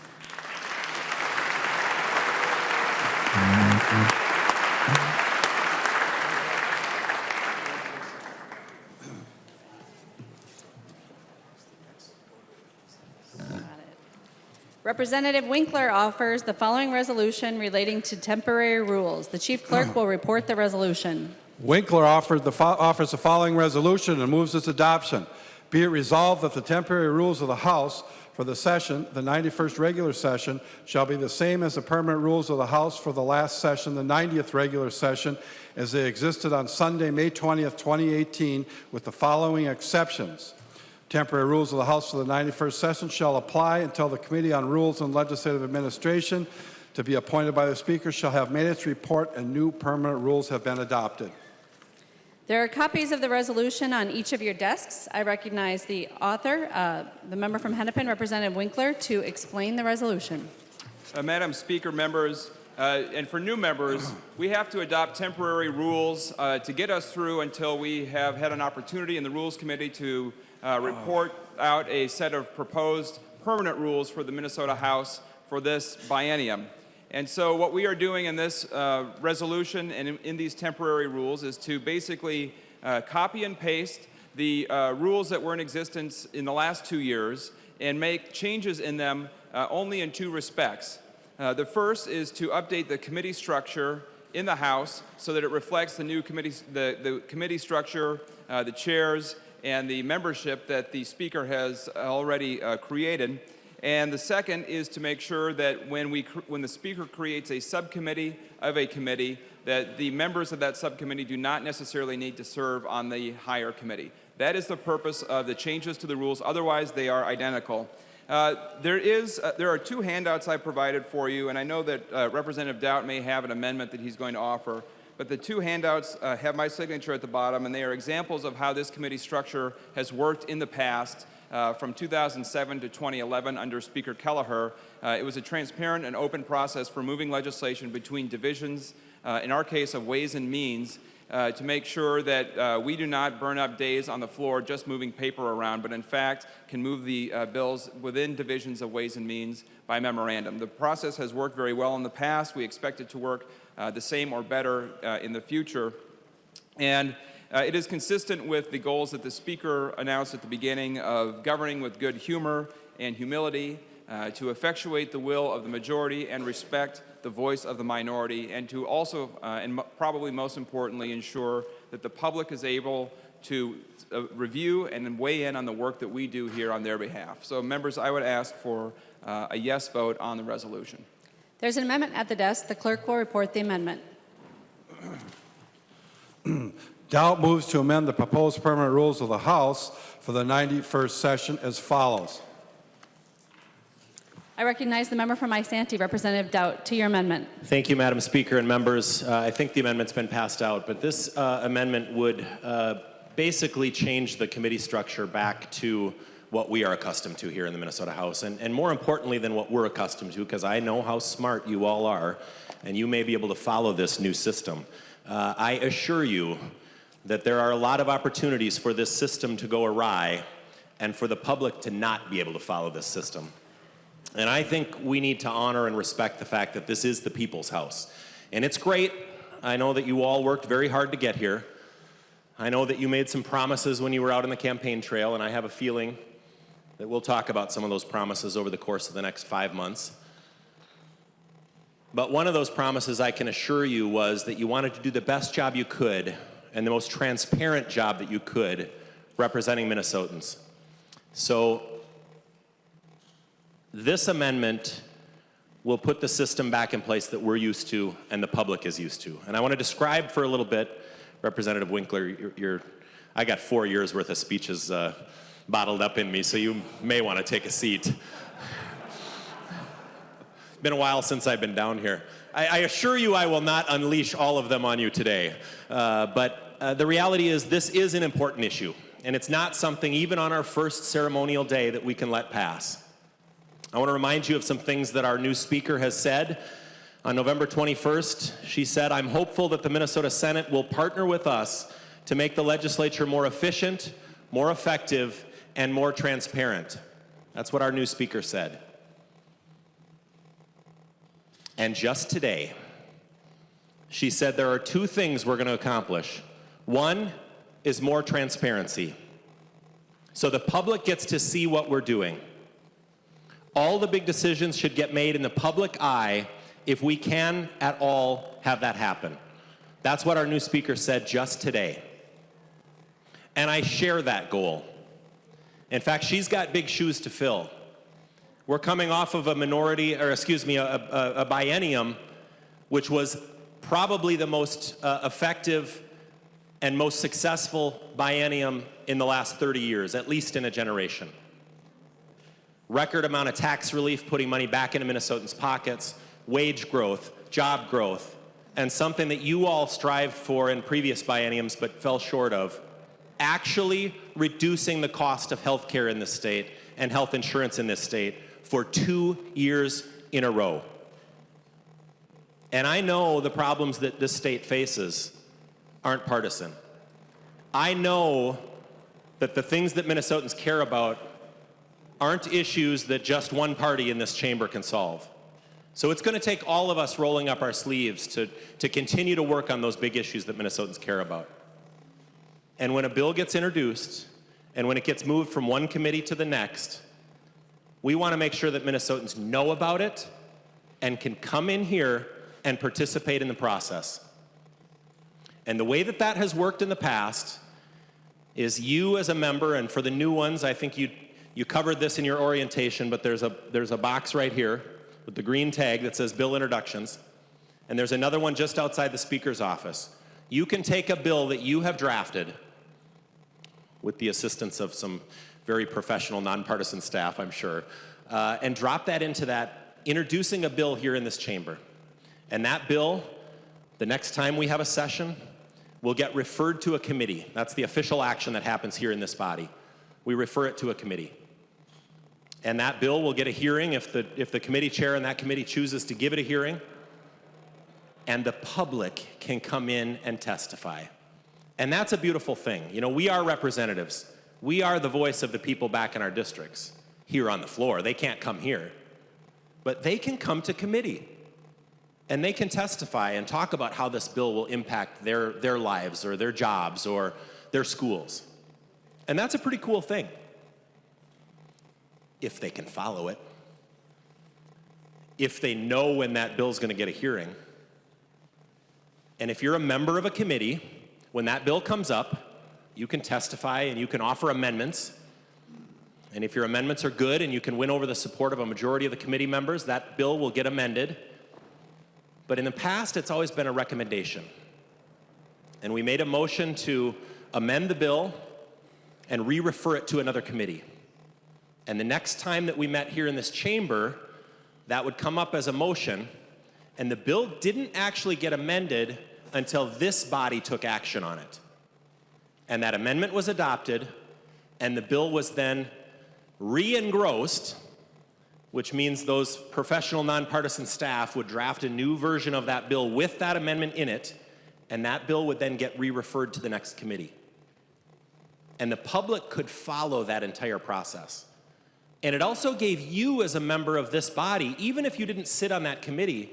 Representative Winkler offers the following resolution relating to temporary rules. The chief clerk will report the resolution. Winkler offers the following resolution and moves its adoption. Be it resolved that the temporary rules of the House for the session, the 91st regular session, shall be the same as the permanent rules of the House for the last session, the 90th regular session, as they existed on Sunday, May 20th, 2018, with the following exceptions. Temporary rules of the House for the 91st session shall apply until the Committee on Rules and Legislative Administration, to be appointed by the Speaker, shall have made its report and new permanent rules have been adopted. There are copies of the resolution on each of your desks. I recognize the author, the member from Hennepin, Representative Winkler, to explain the resolution. Madam Speaker, members, and for new members, we have to adopt temporary rules to get us through until we have had an opportunity in the Rules Committee to report out a set of proposed permanent rules for the Minnesota House for this biennium. And so what we are doing in this resolution and in these temporary rules is to basically copy and paste the rules that were in existence in the last 2 years and make changes in them only in 2 respects. The first is to update the committee structure in the House so that it reflects the new committee, the committee structure, the chairs, and the membership that the Speaker has already created. And the second is to make sure that when the Speaker creates a subcommittee of a committee, that the members of that subcommittee do not necessarily need to serve on the higher committee. That is the purpose of the changes to the rules. Otherwise, they are identical. There are 2 handouts I provided for you, and I know that Representative Doubt may have an amendment that he's going to offer. But the 2 handouts have my signature at the bottom, and they are examples of how this committee structure has worked in the past from 2007 to 2011 under Speaker Kelleher. It was a transparent and open process for moving legislation between divisions, in our case of Ways and Means, to make sure that we do not burn up days on the floor just moving paper around, but in fact can move the bills within divisions of Ways and Means by memorandum. The process has worked very well in the past. We expect it to work the same or better in the future. And it is consistent with the goals that the Speaker announced at the beginning of governing with good humor and humility, to effectuate the will of the majority and respect the voice of the minority, and to also, and probably most importantly, ensure that the public is able to review and weigh in on the work that we do here on their behalf. So, members, I would ask for a yes vote on the resolution. There's an amendment at the desk. The clerk will report the amendment. Doubt moves to amend the proposed permanent rules of the House for the 91st session as follows. I recognize the member from Isanti, Representative Doubt, to your amendment. Thank you, Madam Speaker and members. I think the amendment's been passed out, but this amendment would basically change the committee structure back to what we are accustomed to here in the Minnesota House, and more importantly than what we're accustomed to, because I know how smart you all are, and you may be able to follow this new system. I assure you that there are a lot of opportunities for this system to go awry and for the public to not be able to follow this system. And I think we need to honor and respect the fact that this is the people's house. And it's great. I know that you all worked very hard to get here. I know that you made some promises when you were out on the campaign trail, and I have a feeling that we'll talk about some of those promises over the course of the next 5 months. But one of those promises, I can assure you, was that you wanted to do the best job you could and the most transparent job that you could representing Minnesotans. So this amendment will put the system back in place that we're used to and the public is used to. And I want to describe for a little bit, Representative Winkler, I got 4 years worth of speeches bottled up in me, so you may want to take a seat. It's been a while since I've been down here. I assure you I will not unleash all of them on you today. But the reality is this is an important issue, and it's not something even on our first ceremonial day that we can let pass. I want to remind you of some things that our new speaker has said. On November 21st, she said, "I'm hopeful that the Minnesota Senate will partner with us to make the legislature more efficient, more effective, and more transparent." That's what our new speaker said. And just today, she said there are two things we're going to accomplish. One is more transparency, so the public gets to see what we're doing. All the big decisions should get made in the public eye if we can at all have that happen. That's what our new speaker said just today. And I share that goal. In fact, she's got big shoes to fill. We're coming off of a biennium, which was probably the most effective and most successful biennium in the last 30 years, at least in a generation. Record amount of tax relief, putting money back into Minnesotans' pockets, wage growth, job growth, and something that you all strived for in previous bienniums but fell short of, actually reducing the cost of health care in this state and health insurance in this state for 2 years in a row. And I know the problems that this state faces aren't partisan. I know that the things that Minnesotans care about aren't issues that just one party in this chamber can solve. So it's going to take all of us rolling up our sleeves to continue to work on those big issues that Minnesotans care about. And when a bill gets introduced, and when it gets moved from one committee to the next, we want to make sure that Minnesotans know about it and can come in here and participate in the process. And the way that that has worked in the past is you as a member, and for the new ones, I think you covered this in your orientation, but there's a box right here with the green tag that says Bill Introductions, and there's another one just outside the Speaker's office. You can take a bill that you have drafted with the assistance of some very professional, nonpartisan staff, I'm sure, and drop that into that, introducing a bill here in this chamber. And that bill, the next time we have a session, will get referred to a committee. That's the official action that happens here in this body. We refer it to a committee. And that bill will get a hearing if the committee chair and that committee chooses to give it a hearing. And the public can come in and testify. And that's a beautiful thing. You know, we are representatives. We are the voice of the people back in our districts here on the floor. They can't come here. But they can come to committee. And they can testify and talk about how this bill will impact their lives or their jobs or their schools. And that's a pretty cool thing, if they can follow it, if they know when that bill's going to get a hearing. And if you're a member of a committee, when that bill comes up, you can testify and you can offer amendments. And if your amendments are good and you can win over the support of a majority of the committee members, that bill will get amended. But in the past, it's always been a recommendation. And we made a motion to amend the bill and re-refer it to another committee. And the next time that we met here in this chamber, that would come up as a motion, and the bill didn't actually get amended until this body took action on it. And that amendment was adopted, and the bill was then re-engrossed, which means those professional nonpartisan staff would draft a new version of that bill with that amendment in it, and that bill would then get re-referred to the next committee. And the public could follow that entire process. And it also gave you as a member of this body, even if you didn't sit on that committee,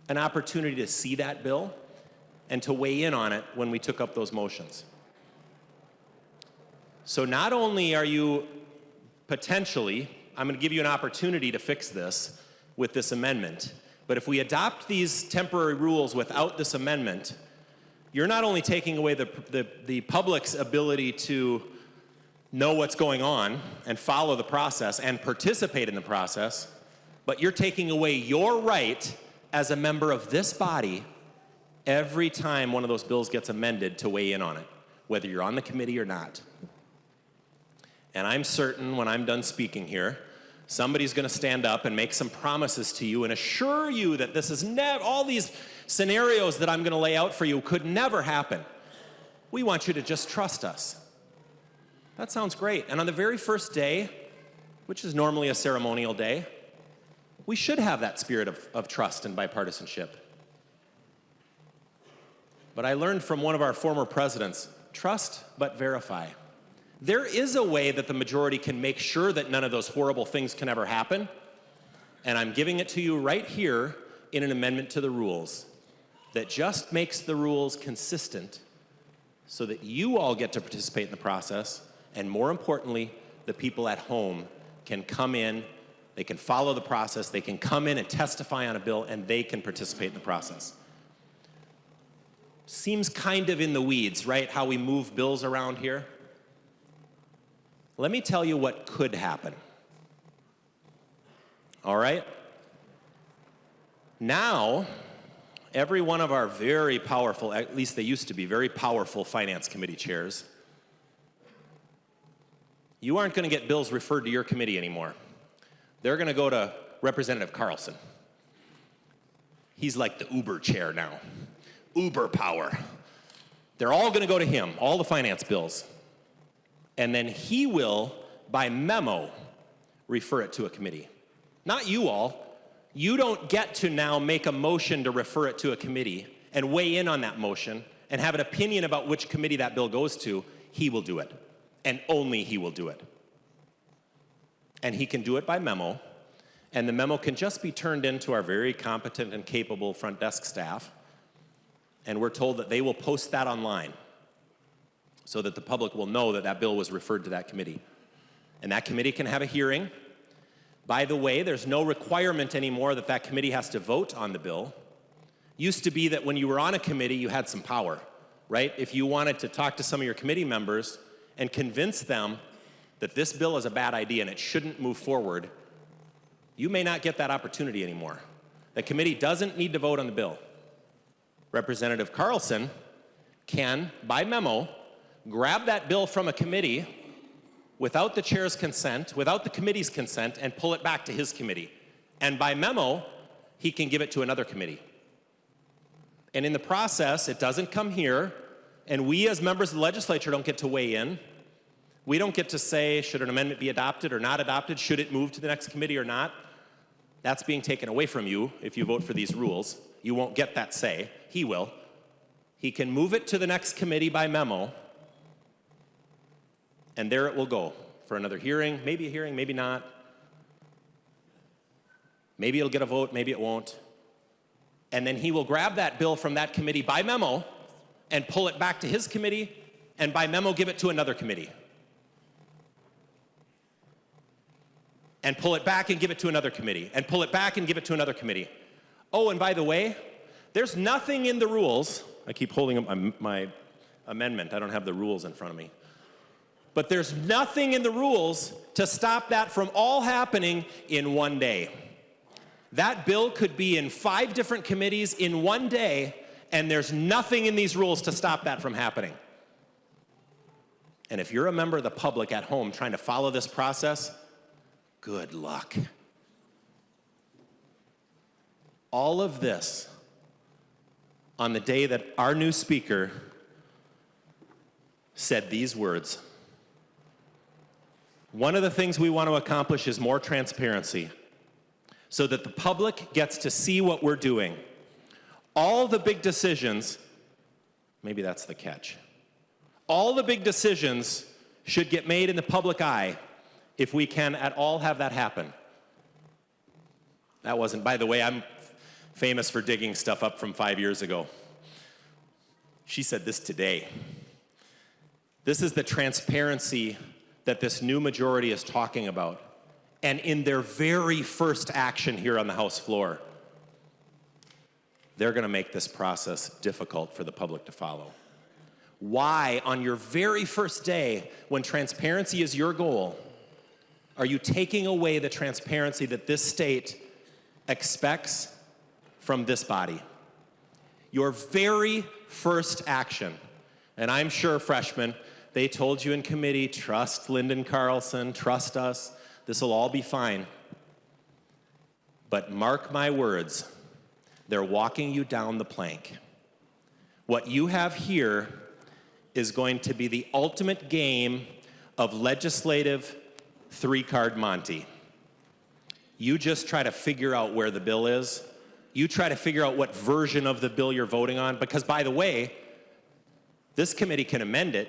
an opportunity to see that bill and to weigh in on it when we took up those motions. So not only are you potentially, I'm going to give you an opportunity to fix this with this amendment, but if we adopt these temporary rules without this amendment, you're not only taking away the public's ability to know what's going on and follow the process and participate in the process, but you're taking away your right as a member of this body every time one of those bills gets amended to weigh in on it, whether you're on the committee or not. And I'm certain when I'm done speaking here, somebody's going to stand up and make some promises to you and assure you that this is all these scenarios that I'm going to lay out for you could never happen. We want you to just trust us. That sounds great. And on the very first day, which is normally a ceremonial day, We should have that spirit of trust and bipartisanship. But I learned from one of our former presidents, trust but verify. There is a way that the majority can make sure that none of those horrible things can ever happen, and I'm giving it to you right here in an amendment to the rules that just makes the rules consistent so that you all get to participate in the process, and more importantly, the people at home can come in, they can follow the process, they can come in and testify on a bill, and they can participate in the process. Seems kind of in the weeds, right, how we move bills around here? Let me tell you what could happen. All right? Now, every one of our very powerful, at least they used to be, very powerful finance committee chairs, you aren't going to get bills referred to your committee anymore. They're going to go to Representative Carlson. He's like the Uber chair now. Uber power. They're all going to go to him, all the finance bills. And then he will, by memo, refer it to a committee. Not you all. You don't get to now make a motion to refer it to a committee and weigh in on that motion and have an opinion about which committee that bill goes to. He will do it. And only he will do it. And he can do it by memo. And the memo can just be turned into our very competent and capable front desk staff. And we're told that they will post that online so that the public will know that that bill was referred to that committee. And that committee can have a hearing. By the way, there's no requirement anymore that that committee has to vote on the bill. Used to be that when you were on a committee, you had some power, right? If you wanted to talk to some of your committee members and convince them that this bill is a bad idea and it shouldn't move forward, you may not get that opportunity anymore. The committee doesn't need to vote on the bill. Representative Carlson can, by memo, grab that bill from a committee without the chair's consent, without the committee's consent, and pull it back to his committee. And by memo, he can give it to another committee. And in the process, it doesn't come here, and we as members of the legislature don't get to weigh in. We don't get to say, should an amendment be adopted or not adopted? Should it move to the next committee or not? That's being taken away from you if you vote for these rules. You won't get that say. He will. He can move it to the next committee by memo, and there it will go for another hearing, maybe not. Maybe it'll get a vote, maybe it won't. And then he will grab that bill from that committee by memo and pull it back to his committee, and by memo give it to another committee. And pull it back and give it to another committee, and pull it back and give it to another committee. Oh, and by the way, there's nothing in the rules. I keep holding up my amendment. I don't have the rules in front of me. But there's nothing in the rules to stop that from all happening in one day. That bill could be in 5 different committees in one day, and there's nothing in these rules to stop that from happening. And if you're a member of the public at home trying to follow this process, good luck. All of this on the day that our new speaker said these words. One of the things we want to accomplish is more transparency so that the public gets to see what we're doing. All the big decisions, maybe that's the catch, all the big decisions should get made in the public eye if we can at all have that happen. That wasn't, by the way, I'm famous for digging stuff up from 5 years ago. She said this today. This is the transparency that this new majority is talking about. And in their very first action here on the House floor, they're going to make this process difficult for the public to follow. Why, on your very first day, when transparency is your goal, are you taking away the transparency that this state expects from this body? Your very first action, and I'm sure, freshmen, they told you in committee, trust Lyndon Carlson, trust us, this will all be fine. But mark my words, they're walking you down the plank. What you have here is going to be the ultimate game of legislative 3-card Monty. You just try to figure out where the bill is. You try to figure out what version of the bill you're voting on, because by the way, this committee can amend it.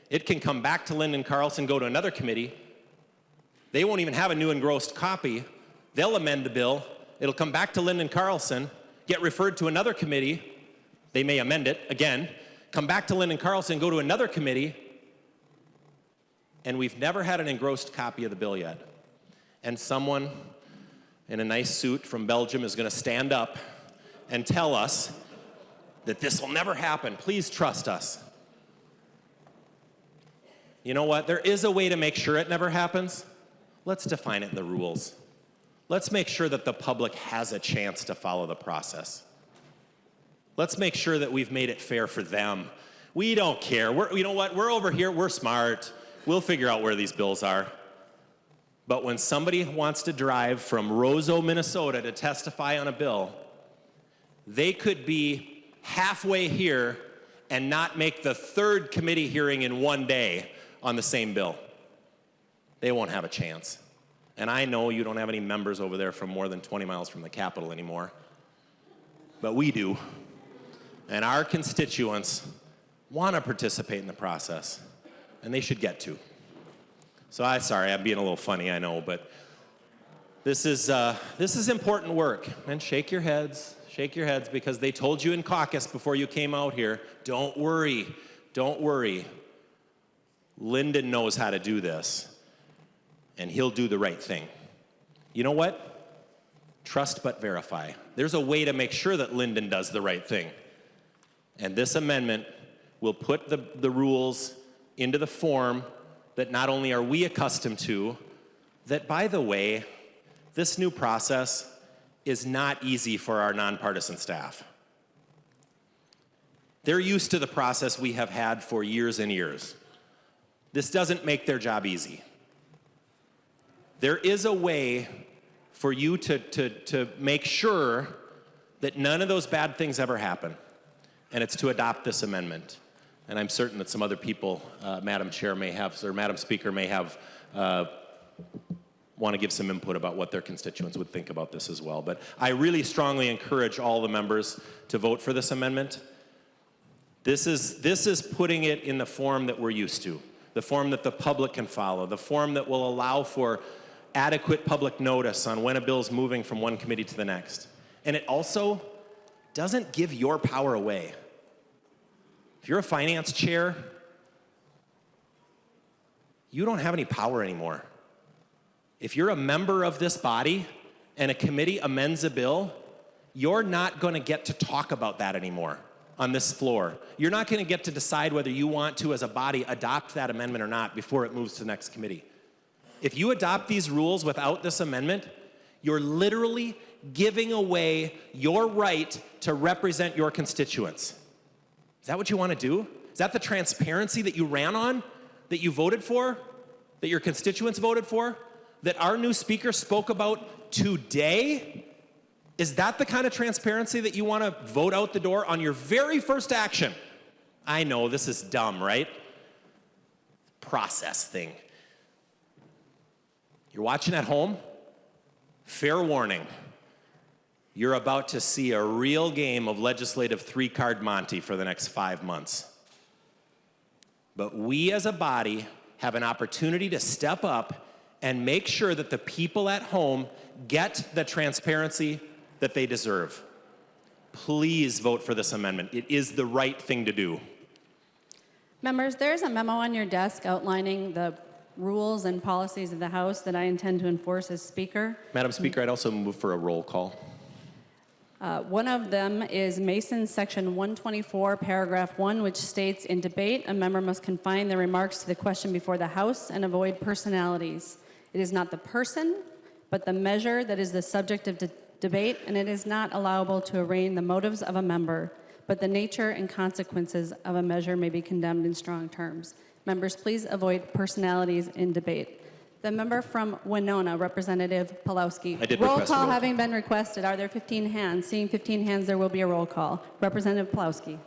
It can come back to Lyndon Carlson, go to another committee. They won't even have a new engrossed copy. They'll amend the bill. It'll come back to Lyndon Carlson, get referred to another committee. They may amend it again, come back to Lyndon Carlson, go to another committee, and we've never had an engrossed copy of the bill yet. And someone in a nice suit from Belgium is going to stand up and tell us that this will never happen. Please trust us. You know what? There is a way to make sure it never happens. Let's define it in the rules. Let's make sure that the public has a chance to follow the process. Let's make sure that we've made it fair for them. We don't care. You know what? We're over here. We're smart. We'll figure out where these bills are. But when somebody wants to drive from Roseau, Minnesota to testify on a bill, they could be halfway here and not make the third committee hearing in one day on the same bill. They won't have a chance. And I know you don't have any members over there from more than 20 miles from the Capitol anymore, but we do. And our constituents want to participate in the process, and they should get to. So sorry, I'm being a little funny, I know, but this is important work. And shake your heads, because they told you in caucus before you came out here, don't worry, don't worry. Lyndon knows how to do this, and he'll do the right thing. You know what? Trust but verify. There's a way to make sure that Lyndon does the right thing. And this amendment will put the rules into the form that not only are we accustomed to, that, by the way, this new process is not easy for our nonpartisan staff. They're used to the process we have had for years and years. This doesn't make their job easy. There is a way for you to make sure that none of those bad things ever happen, and it's to adopt this amendment. And I'm certain that some other people, Madam Chair may have, or Madam Speaker may have, want to give some input about what their constituents would think about this as well. But I really strongly encourage all the members to vote for this amendment. This is putting it in the form that we're used to, the form that the public can follow, the form that will allow for adequate public notice on when a bill is moving from one committee to the next. And it also doesn't give your power away. If you're a finance chair, you don't have any power anymore. If you're a member of this body and a committee amends a bill, you're not going to get to talk about that anymore on this floor. You're not going to get to decide whether you want to, as a body, adopt that amendment or not before it moves to the next committee. If you adopt these rules without this amendment, you're literally giving away your right to represent your constituents. Is that what you want to do? Is that the transparency that you ran on, that you voted for, that your constituents voted for, that our new speaker spoke about today? Is that the kind of transparency that you want to vote out the door on your very first action? I know this is dumb, right? Process thing. You're watching at home? Fair warning. You're about to see a real game of legislative three-card Monte for the next 5 months. But we as a body have an opportunity to step up and make sure that the people at home get the transparency that they deserve. Please vote for this amendment. It is the right thing to do. Members, there's a memo on your desk outlining the rules and policies of the House that I intend to enforce as Speaker. Madam Speaker, I'd also move for a roll call. One of them is Mason's Section 124, Paragraph 1, which states, in debate, a member must confine their remarks to the question before the House and avoid personalities. It is not the person, but the measure that is the subject of debate, and it is not allowable to arraign the motives of a member, but the nature and consequences of a measure may be condemned in strong terms. Members, please avoid personalities in debate. The member from Winona, Representative Pawlowski. Roll call having been requested. Are there 15 hands? Seeing 15 hands, there will be a roll call. Representative Pawlowski.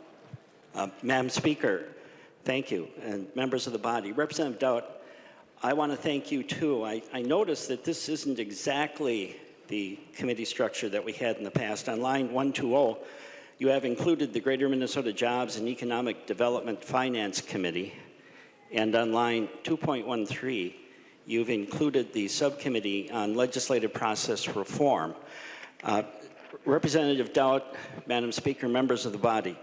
Madam Speaker, thank you. And members of the body. Representative Dowd, I want to thank you too. I noticed that this isn't exactly the committee structure that we had in the past. On line 120, you have included the Greater Minnesota Jobs and Economic Development Finance Committee. And on line 2.13, you've included the Subcommittee on Legislative Process Reform. Representative Dowd, Madam Speaker, members of the body,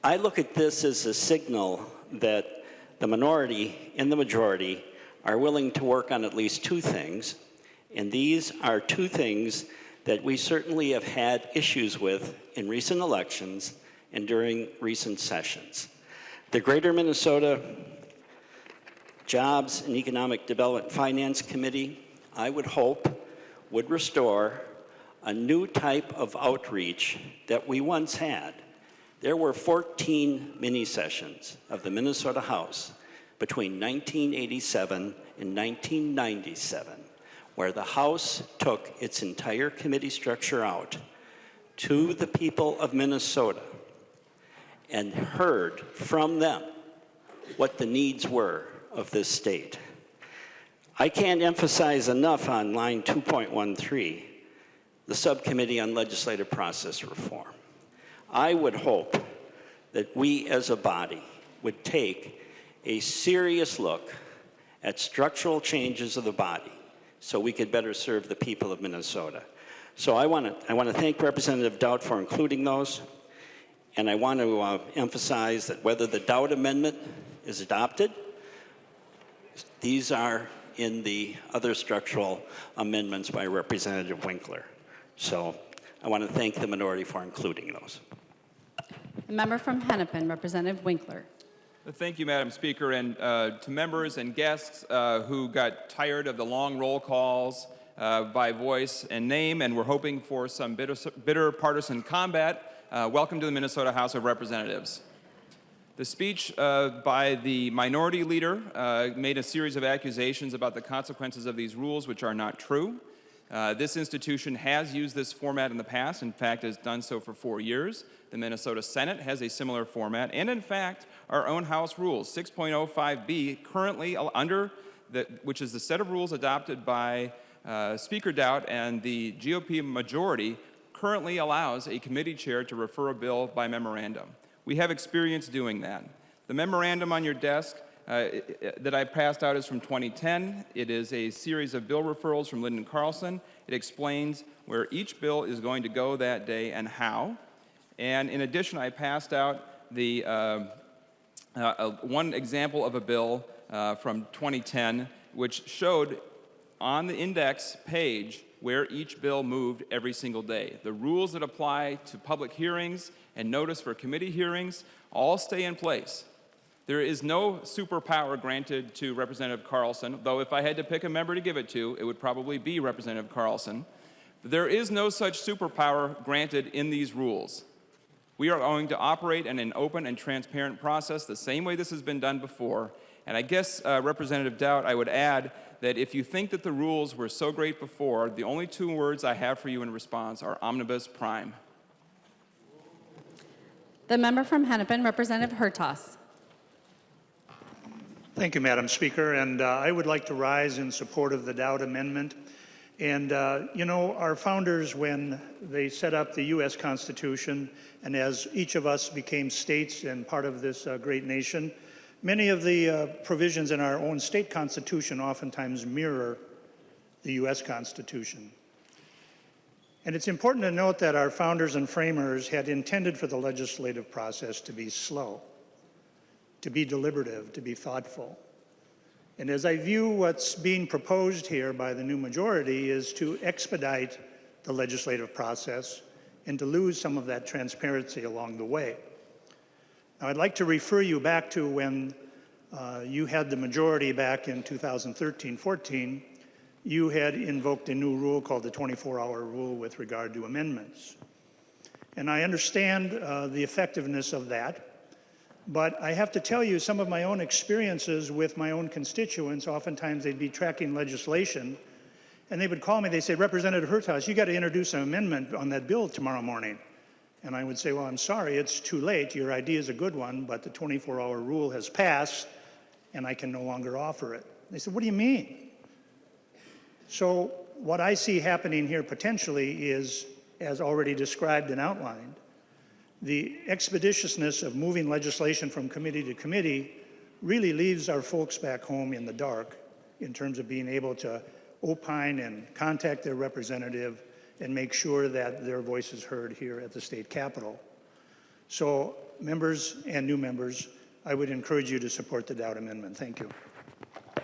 I look at this as a signal that the minority and the majority are willing to work on at least two things, and these are two things that we certainly have had issues with in recent elections and during recent sessions. The Greater Minnesota Jobs and Economic Development Finance Committee, I would hope, would restore a new type of outreach that we once had. There were 14 mini sessions of the Minnesota House between 1987 and 1997, where the House took its entire committee structure out to the people of Minnesota and heard from them what the needs were of this state. I can't emphasize enough on line 2.13, the Subcommittee on Legislative Process Reform. I would hope that we as a body would take a serious look at structural changes of the body so we could better serve the people of Minnesota. So I want to thank Representative Dowd for including those, and I want to emphasize that whether the Dowd Amendment is adopted, these are in the other structural amendments by Representative Winkler. So I want to thank the minority for including those. The member from Hennepin, Representative Winkler. Thank you, Madam Speaker, and to members and guests who got tired of the long roll calls by voice and name and were hoping for some bitter partisan combat, welcome to the Minnesota House of Representatives. The speech by the minority leader made a series of accusations about the consequences of these rules, which are not true. This institution has used this format in the past. In fact, has done so for 4 years. The Minnesota Senate has a similar format. And in fact, our own House rules, 6.05B, currently which is the set of rules adopted by Speaker Dowd and the GOP majority, currently allows a committee chair to refer a bill by memorandum. We have experience doing that. The memorandum on your desk that I passed out is from 2010. It is a series of bill referrals from Lyndon Carlson. It explains where each bill is going to go that day and how. And in addition, I passed out the one example of a bill from 2010, which showed on the index page where each bill moved every single day. The rules that apply to public hearings and notice for committee hearings all stay in place. There is no superpower granted to Representative Carlson, though if I had to pick a member to give it to, it would probably be Representative Carlson. There is no such superpower granted in these rules. We are going to operate in an open and transparent process the same way this has been done before. And I guess, Representative Dowd, I would add that if you think that the rules were so great before, the only two words I have for you in response are omnibus prime. The member from Hennepin, Representative Hertas. Thank you, Madam Speaker, and I would like to rise in support of the Dowd Amendment. And, you know, our founders, when they set up the U.S. Constitution, and as each of us became states and part of this great nation, many of the provisions in our own state constitution oftentimes mirror the U.S. Constitution. And it's important to note that our founders and framers had intended for the legislative process to be slow, to be deliberative, to be thoughtful. And as I view what's being proposed here by the new majority is to expedite the legislative process and to lose some of that transparency along the way. Now, I'd like to refer you back to when you had the majority back in 2013-14. You had invoked a new rule called the 24-hour rule with regard to amendments. And I understand the effectiveness of that. But I have to tell you some of my own experiences with my own constituents. Oftentimes they'd be tracking legislation and they would call me, they say, Representative Hertas, you got to introduce an amendment on that bill tomorrow morning. And I would say, well, I'm sorry, it's too late. Your idea is a good one, but the 24-hour rule has passed and I can no longer offer it. They said, what do you mean? So what I see happening here potentially is, as already described and outlined, the expeditiousness of moving legislation from committee to committee really leaves our folks back home in the dark in terms of being able to opine and contact their representative and make sure that their voice is heard here at the state capitol. So members and new members, I would encourage you to support the Dowd Amendment. Thank you.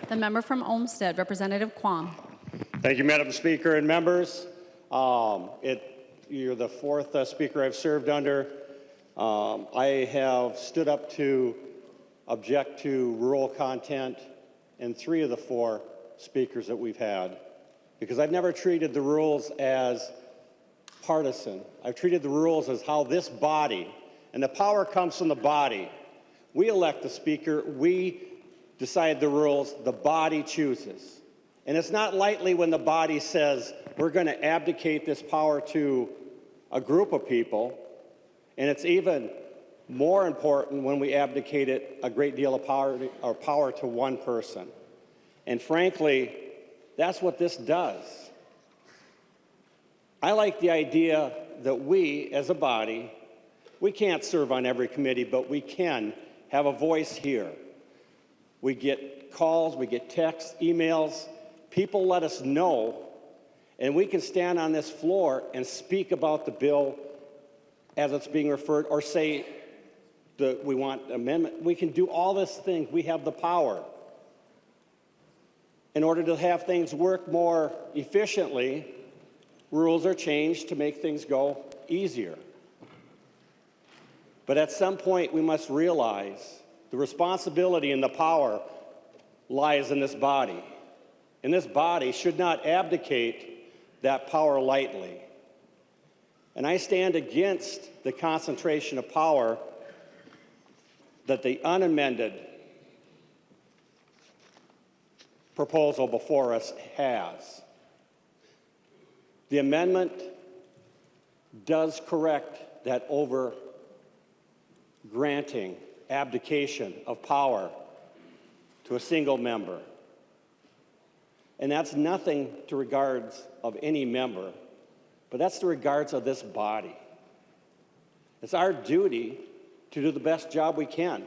The member from Olmsted, Representative Quam. Thank you, Madam Speaker and members. You're the fourth speaker I've served under. I have stood up to object to rural content in 3 of the 4 speakers that we've had, because I've never treated the rules as partisan. I've treated the rules as how this body, and the power comes from the body. We elect the speaker, we decide the rules, the body chooses. And it's not lightly when the body says, we're going to abdicate this power to a group of people, and it's even more important when we abdicate it a great deal of power to one person. And frankly, that's what this does. I like the idea that we, as a body, we can't serve on every committee, but we can have a voice here. We get calls, we get texts, emails. People let us know, and we can stand on this floor and speak about the bill as it's being referred, or say that we want amendment. We can do all these things. We have the power. In order to have things work more efficiently, rules are changed to make things go easier. But at some point, we must realize the responsibility and the power lies in this body. And this body should not abdicate that power lightly. And I stand against the concentration of power that the unamended proposal before us has. The amendment does correct that over-granting abdication of power to a single member. And that's nothing to regards of any member, but that's the regards of this body. It's our duty to do the best job we can.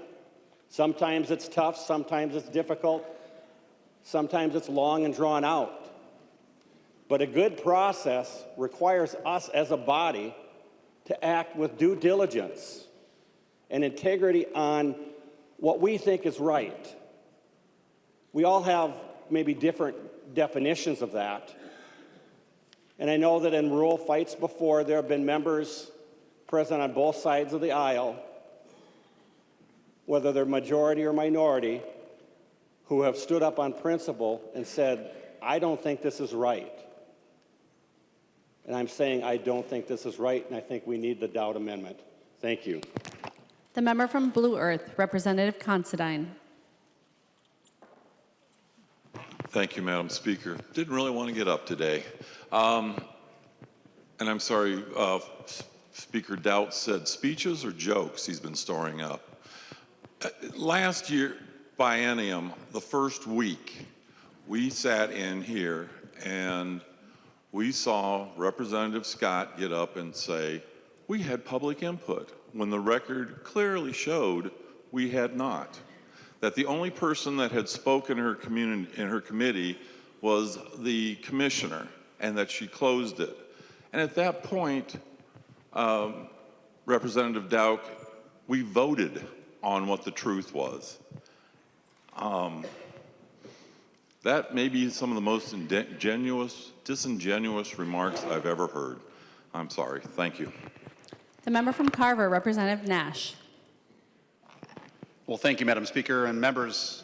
Sometimes it's tough, sometimes it's difficult, sometimes it's long and drawn out. But a good process requires us as a body to act with due diligence and integrity on what we think is right. We all have maybe different definitions of that. And I know that in rural fights before, there have been members present on both sides of the aisle, whether they're majority or minority, who have stood up on principle and said, I don't think this is right. And I'm saying I don't think this is right, and I think we need the Dowd Amendment. Thank you. The member from Blue Earth, Representative Considine. Thank you, Madam Speaker. Didn't really want to get up today. And I'm sorry, Speaker Doubt said speeches or jokes he's been storing up. Last year, biennium, the first week, we sat in here and we saw Representative Scott get up and say, we had public input, when the record clearly showed we had not. That the only person that had spoken in her committee was the commissioner, and that she closed it. And at that point, Representative Dauck, we voted on what the truth was. That may be some of the most disingenuous remarks I've ever heard. I'm sorry. Thank you. The member from Carver, Representative Nash. Well, thank you, Madam Speaker and members.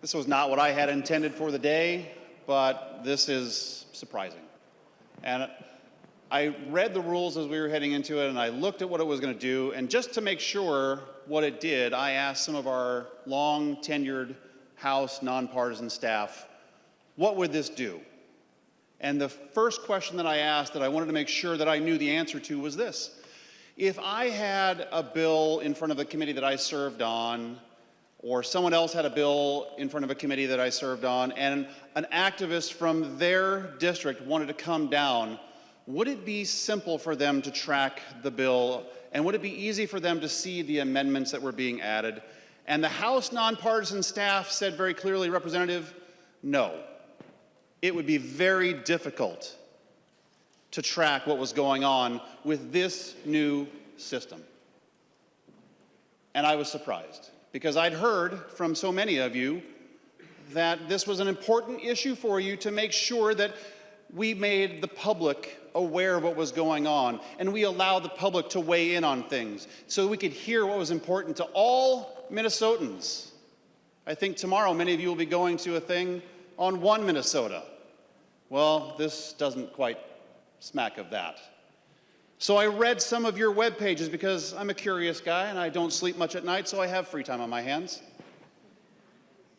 This was not what I had intended for the day, but this is surprising. And I read the rules as we were heading into it, and I looked at what it was going to do, and just to make sure what it did, I asked some of our long-tenured House nonpartisan staff, what would this do? And the first question that I asked that I wanted to make sure that I knew the answer to was this. If I had a bill in front of the committee that I served on, or someone else had a bill in front of a committee that I served on, and an activist from their district wanted to come down, would it be simple for them to track the bill, and would it be easy for them to see the amendments that were being added? And the House nonpartisan staff said very clearly, Representative, no. It would be very difficult to track what was going on with this new system. And I was surprised, because I'd heard from so many of you that this was an important issue for you to make sure that we made the public aware of what was going on, and we allowed the public to weigh in on things so we could hear what was important to all Minnesotans. I think tomorrow many of you will be going to a thing on One Minnesota. Well, this doesn't quite smack of that. So I read some of your web pages because I'm a curious guy and I don't sleep much at night, so I have free time on my hands.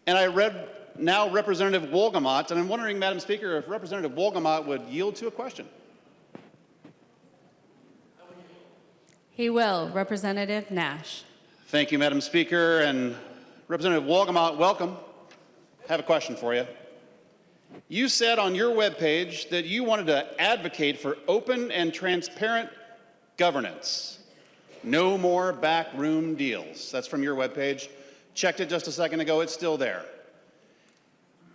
And I read now Representative Wolgamott, and I'm wondering, Madam Speaker, if Representative Wolgamott would yield to a question. He will. Representative Nash. Thank you, Madam Speaker, and Representative Wolgamott, welcome. I have a question for you. You said on your webpage that you wanted to advocate for open and transparent governance. No more backroom deals. That's from your webpage. Checked it just a second ago, it's still there.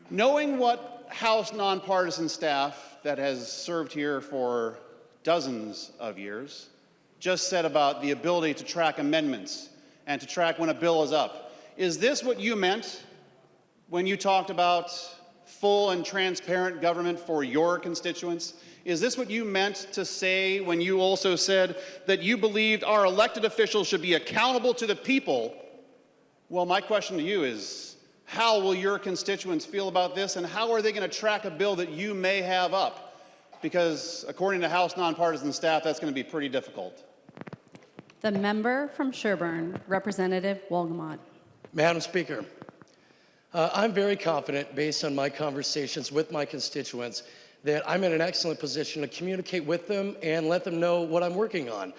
Knowing what House nonpartisan staff that has served here for dozens of years just said about the ability to track amendments and to track when a bill is up, is this what you meant when you talked about full and transparent government for your constituents? Is this what you meant to say when you also said that you believed our elected officials should be accountable to the people? Well, my question to you is, how will your constituents feel about this, and how are they going to track a bill that you may have up? Because according to House nonpartisan staff, that's going to be pretty difficult. The member from Sherburne, Representative Wolgamott. Madam Speaker, I'm very confident, based on my conversations with my constituents, that I'm in an excellent position to communicate with them and let them know what I'm working on.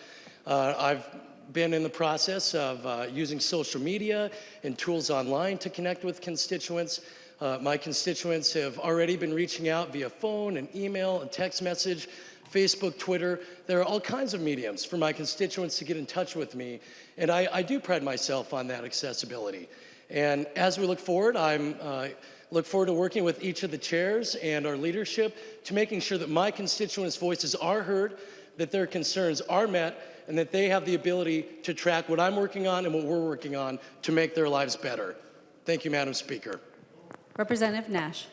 I've been in the process of using social media and tools online to connect with constituents. My constituents have already been reaching out via phone and email and text message, Facebook, Twitter. There are all kinds of mediums for my constituents to get in touch with me, and I do pride myself on that accessibility. And as we look forward, I look forward to working with each of the chairs and our leadership to making sure that my constituents' voices are heard, that their concerns are met, and that they have the ability to track what I'm working on and what we're working on to make their lives better. Thank you, Madam Speaker. Representative Nash.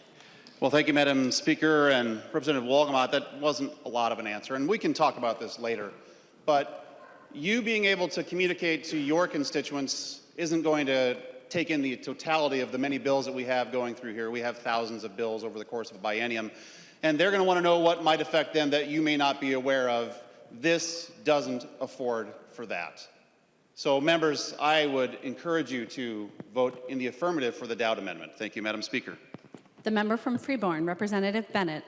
Well, thank you, Madam Speaker, and Representative Wolgamott. That wasn't a lot of an answer, and we can talk about this later. But you being able to communicate to your constituents isn't going to take in the totality of the many bills that we have going through here. We have thousands of bills over the course of a biennium, and they're going to want to know what might affect them that you may not be aware of. This doesn't afford for that. So, members, I would encourage you to vote in the affirmative for the Dowd Amendment. Thank you, Madam Speaker. The member from Freeborn, Representative Bennett.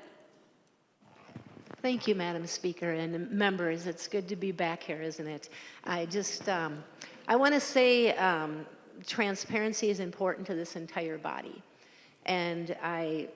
Thank you, Madam Speaker, and members. It's good to be back here, isn't it? I want to say transparency is important to this entire body. And I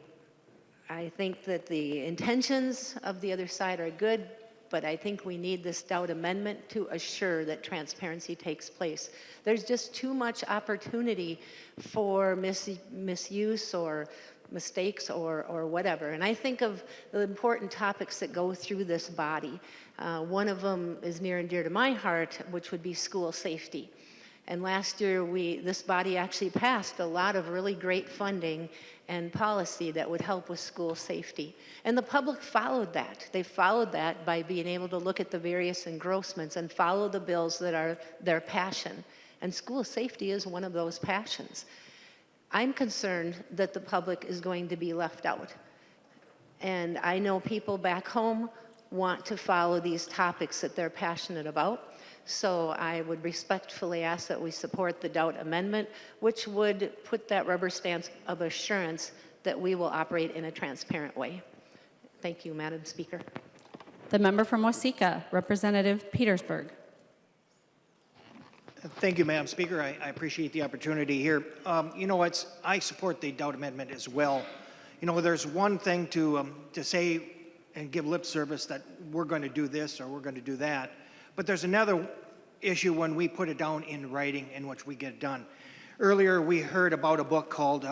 think that the intentions of the other side are good, but I think we need this Dowd Amendment to assure that transparency takes place. There's just too much opportunity for misuse or mistakes or whatever. And I think of the important topics that go through this body. One of them is near and dear to my heart, which would be school safety. And last year, this body actually passed a lot of really great funding and policy that would help with school safety. And the public followed that. They followed that by being able to look at the various engrossments and follow the bills that are their passion. And school safety is one of those passions. I'm concerned that the public is going to be left out. And I know people back home want to follow these topics that they're passionate about. So I would respectfully ask that we support the Dowd Amendment, which would put that rubber stamp of assurance that we will operate in a transparent way. Thank you, Madam Speaker. The member from Waseca, Representative Petersburg. Thank you, Madam Speaker. I appreciate the opportunity here. You know, I support the doubt amendment as well. You know, there's one thing to say and give lip service that we're going to do this or we're going to do that, but there's another issue when we put it down in writing in which we get it done. Earlier, we heard about a book called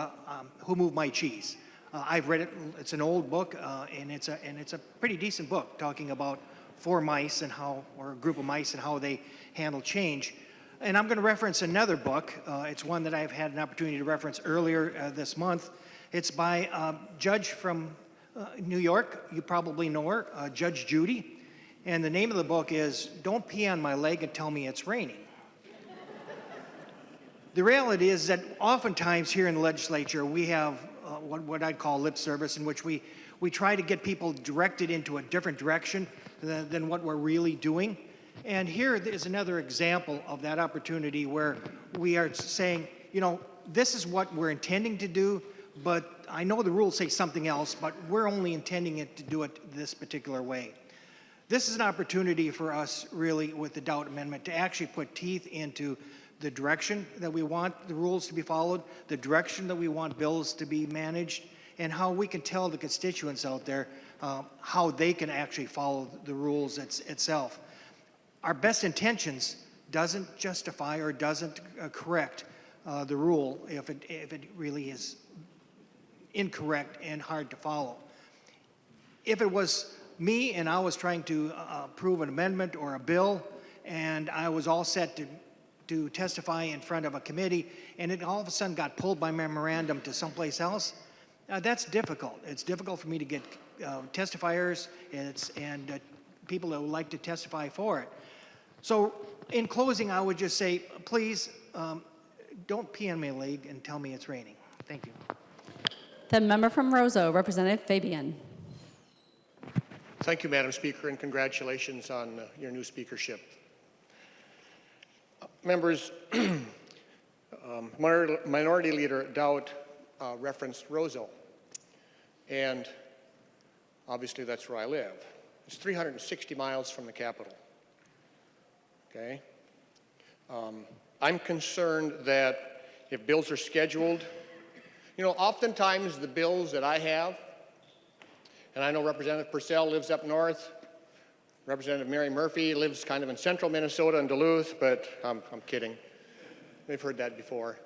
Who Moved My Cheese? I've read it. It's an old book, and it's a pretty decent book talking about four mice and how, or a group of mice and how they handle change. And I'm going to reference another book. It's one that I've had an opportunity to reference earlier this month. It's by a judge from New York. You probably know her, Judge Judy. And the name of the book is Don't Pee on My Leg and Tell Me It's Raining. The reality is that oftentimes here in the legislature, we have what I'd call lip service, in which we try to get people directed into a different direction than what we're really doing. And here is another example of that opportunity where we are saying, you know, this is what we're intending to do, but I know the rules say something else, but we're only intending it to do it this particular way. This is an opportunity for us, really, with the doubt amendment, to actually put teeth into the direction that we want the rules to be followed, the direction that we want bills to be managed, and how we can tell the constituents out there how they can actually follow the rules itself. Our best intentions doesn't justify or doesn't correct the rule if it really is incorrect and hard to follow. If it was me and I was trying to approve an amendment or a bill and I was all set to testify in front of a committee and it all of a sudden got pulled by memorandum to someplace else, that's difficult. It's difficult for me to get testifiers and people that would like to testify for it. So in closing, I would just say, please don't pee on my leg and tell me it's raining. Thank you. The member from Roseau, Representative Fabian. Thank you, Madam Speaker, and congratulations on your new speakership. Members, Minority Leader Dowd referenced Roseau, and obviously that's where I live. It's 360 miles from the capital. Okay? I'm concerned that if bills are scheduled, you know, oftentimes the bills that I have, and I know Representative Purcell lives up north, Representative Mary Murphy lives kind of in central Minnesota in Duluth, but I'm kidding. They've heard that before.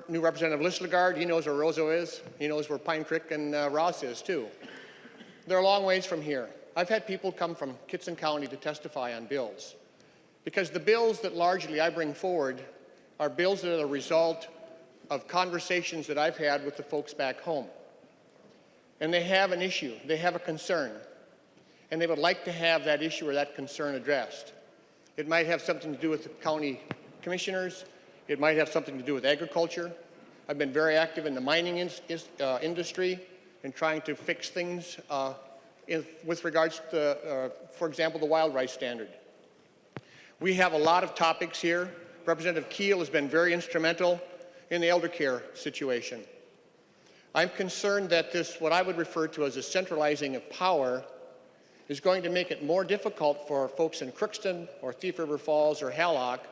New Representative Listlegard, he knows where Roseau is. He knows where Pine Creek and Ross is, too. They're a long ways from here. I've had people come from Kitson County to testify on bills, because the bills that largely I bring forward are bills that are the result of conversations that I've had with the folks back home. And they have an issue, they have a concern, and they would like to have that issue or that concern addressed. It might have something to do with the county commissioners, it might have something to do with agriculture. I've been very active in the mining industry and trying to fix things with regards to, for example, the wild rice standard. We have a lot of topics here. Representative Keel has been very instrumental in the elder care situation. I'm concerned that this, what I would refer to as a centralizing of power, is going to make it more difficult for folks in Crookston or Thief River Falls or Hallock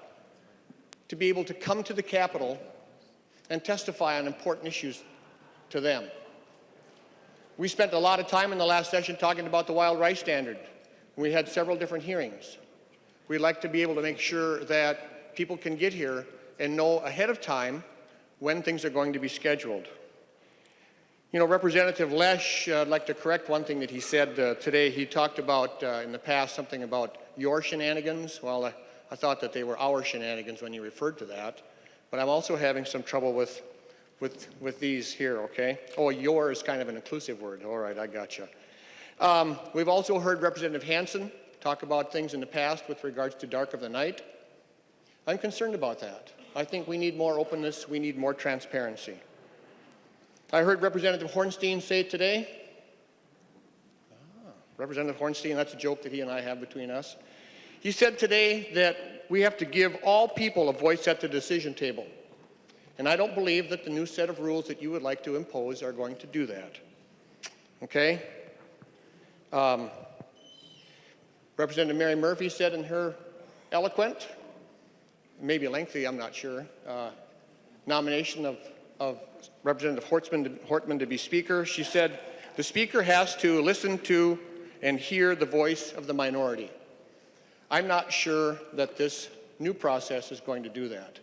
to be able to come to the Capitol and testify on important issues to them. We spent a lot of time in the last session talking about the wild rice standard. We had several different hearings. We'd like to be able to make sure that people can get here and know ahead of time when things are going to be scheduled. You know, Representative Lesh, I'd like to correct one thing that he said today. He talked about, in the past, something about your shenanigans. Well, I thought that they were our shenanigans when he referred to that. But I'm also having some trouble with these here, okay? Oh, your is kind of an inclusive word. All right, I gotcha. We've also heard Representative Hansen talk about things in the past with regards to dark of the night. I'm concerned about that. I think we need more openness. We need more transparency. I heard Representative Hornstein say today, Representative Hornstein, that's a joke that he and I have between us. He said today that we have to give all people a voice at the decision table. And I don't believe that the new set of rules that you would like to impose are going to do that. Okay? Representative Mary Murphy said in her eloquent, maybe lengthy, I'm not sure, nomination of Representative Hortman to be Speaker. She said, the Speaker has to listen to and hear the voice of the minority. I'm not sure that this new process is going to do that.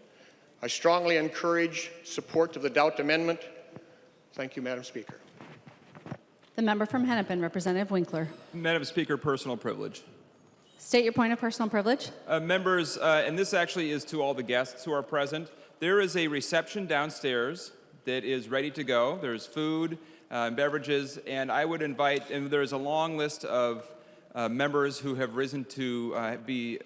I strongly encourage support of the Doubt Amendment. Thank you, Madam Speaker. The member from Hennepin, Representative Winkler. Madam Speaker, personal privilege. State your point of personal privilege. Members, and this actually is to all the guests who are present, there is a reception downstairs that is ready to go. There's food and beverages, and I would invite, and there's a long list of members who have risen to be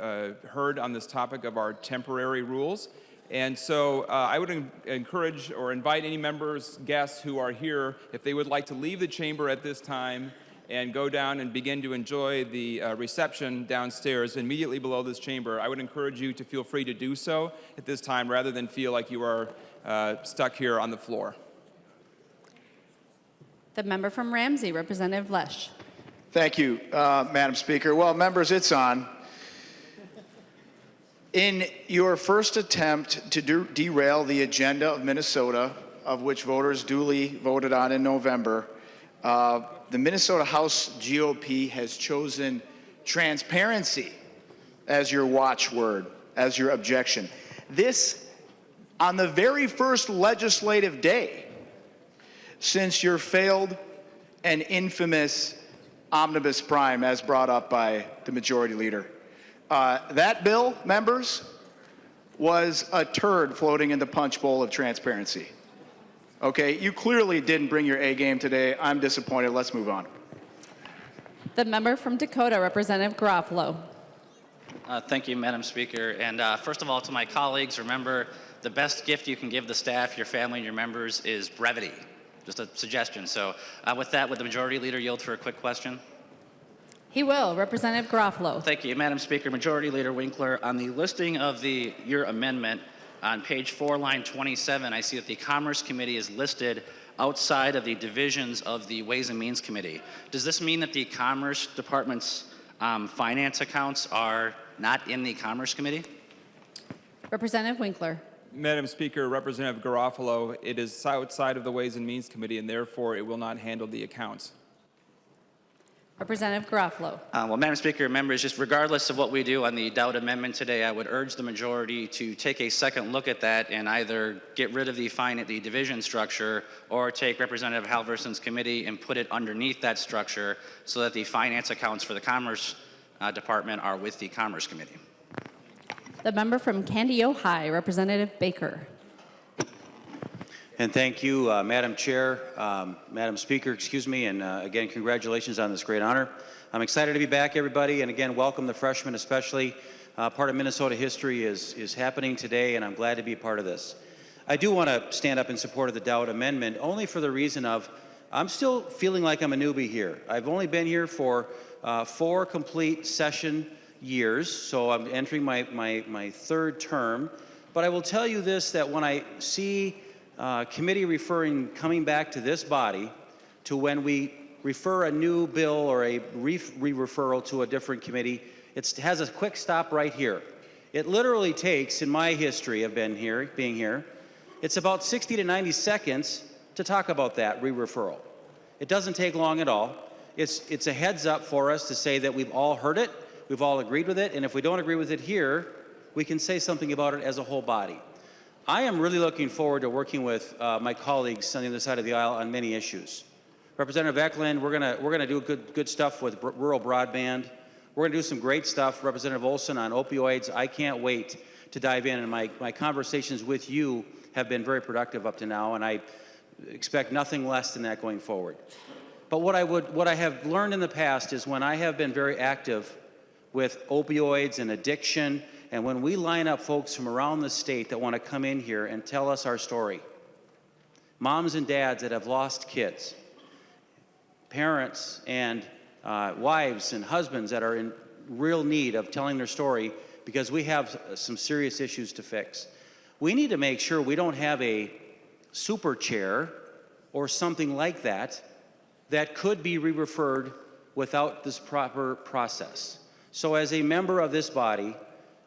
heard on this topic of our temporary rules. And so I would encourage or invite any members, guests who are here, if they would like to leave the chamber at this time and go down and begin to enjoy the reception downstairs immediately below this chamber, I would encourage you to feel free to do so at this time rather than feel like you are stuck here on the floor. The member from Ramsey, Representative Lesh. Thank you, Madam Speaker. Well, members, it's on. In your first attempt to derail the agenda of Minnesota, of which voters duly voted on in November, the Minnesota House GOP has chosen transparency as your watchword, as your objection. This, on the very first legislative day since your failed and infamous omnibus prime, as brought up by the majority leader. That bill, members, was a turd floating in the punch bowl of transparency. Okay, you clearly didn't bring your A game today. I'm disappointed. Let's move on. The member from Dakota, Representative Garofalo. Thank you, Madam Speaker. And first of all, to my colleagues, remember the best gift you can give the staff, your family, and your members is brevity. Just a suggestion. So with that, would the majority leader yield for a quick question? He will. Representative Garofalo. Thank you, Madam Speaker. Majority Leader Winkler, on the listing of your amendment on page 4, line 27, I see that the Commerce Committee is listed outside of the divisions of the Ways and Means Committee. Does this mean that the Commerce Department's finance accounts are not in the Commerce Committee? Representative Winkler. Madam Speaker, Representative Garofalo, it is outside of the Ways and Means Committee, and therefore it will not handle the accounts. Representative Garofalo. Well, Madam Speaker, members, just regardless of what we do on the Doubt Amendment today, I would urge the majority to take a second look at that and either get rid of the division structure or take Representative Halverson's committee and put it underneath that structure so that the finance accounts for the Commerce Department are with the Commerce Committee. The member from Candio High, Representative Baker. And thank you, Madam Chair, Madam Speaker, excuse me, and again, congratulations on this great honor. I'm excited to be back, everybody, and again, welcome the freshmen especially. Part of Minnesota history is happening today, and I'm glad to be a part of this. I do want to stand up in support of the Doubt Amendment, only for the reason of I'm still feeling like I'm a newbie here. I've only been here for 4 complete session years, so I'm entering my third term. But I will tell you this, that when I see committee coming back to this body to when we refer a new bill or a re-referral to a different committee, it has a quick stop right here. It literally takes, in my history of being here, it's about 60 to 90 seconds to talk about that re-referral. It doesn't take long at all. It's a heads up for us to say that we've all heard it, we've all agreed with it, and if we don't agree with it here, we can say something about it as a whole body. I am really looking forward to working with my colleagues on the other side of the aisle on many issues. Representative Eklund, we're gonna do good stuff with rural broadband. We're gonna do some great stuff, Representative Olson, on opioids. I can't wait to dive in, and my conversations with you have been very productive up to now, and I expect nothing less than that going forward. But what I have learned in the past is when I have been very active with opioids and addiction, and when we line up folks from around the state that want to come in here and tell us our story, moms and dads that have lost kids, parents and wives and husbands that are in real need of telling their story because we have some serious issues to fix. We need to make sure we don't have a super chair or something like that that could be re-referred without this proper process. So as a member of this body,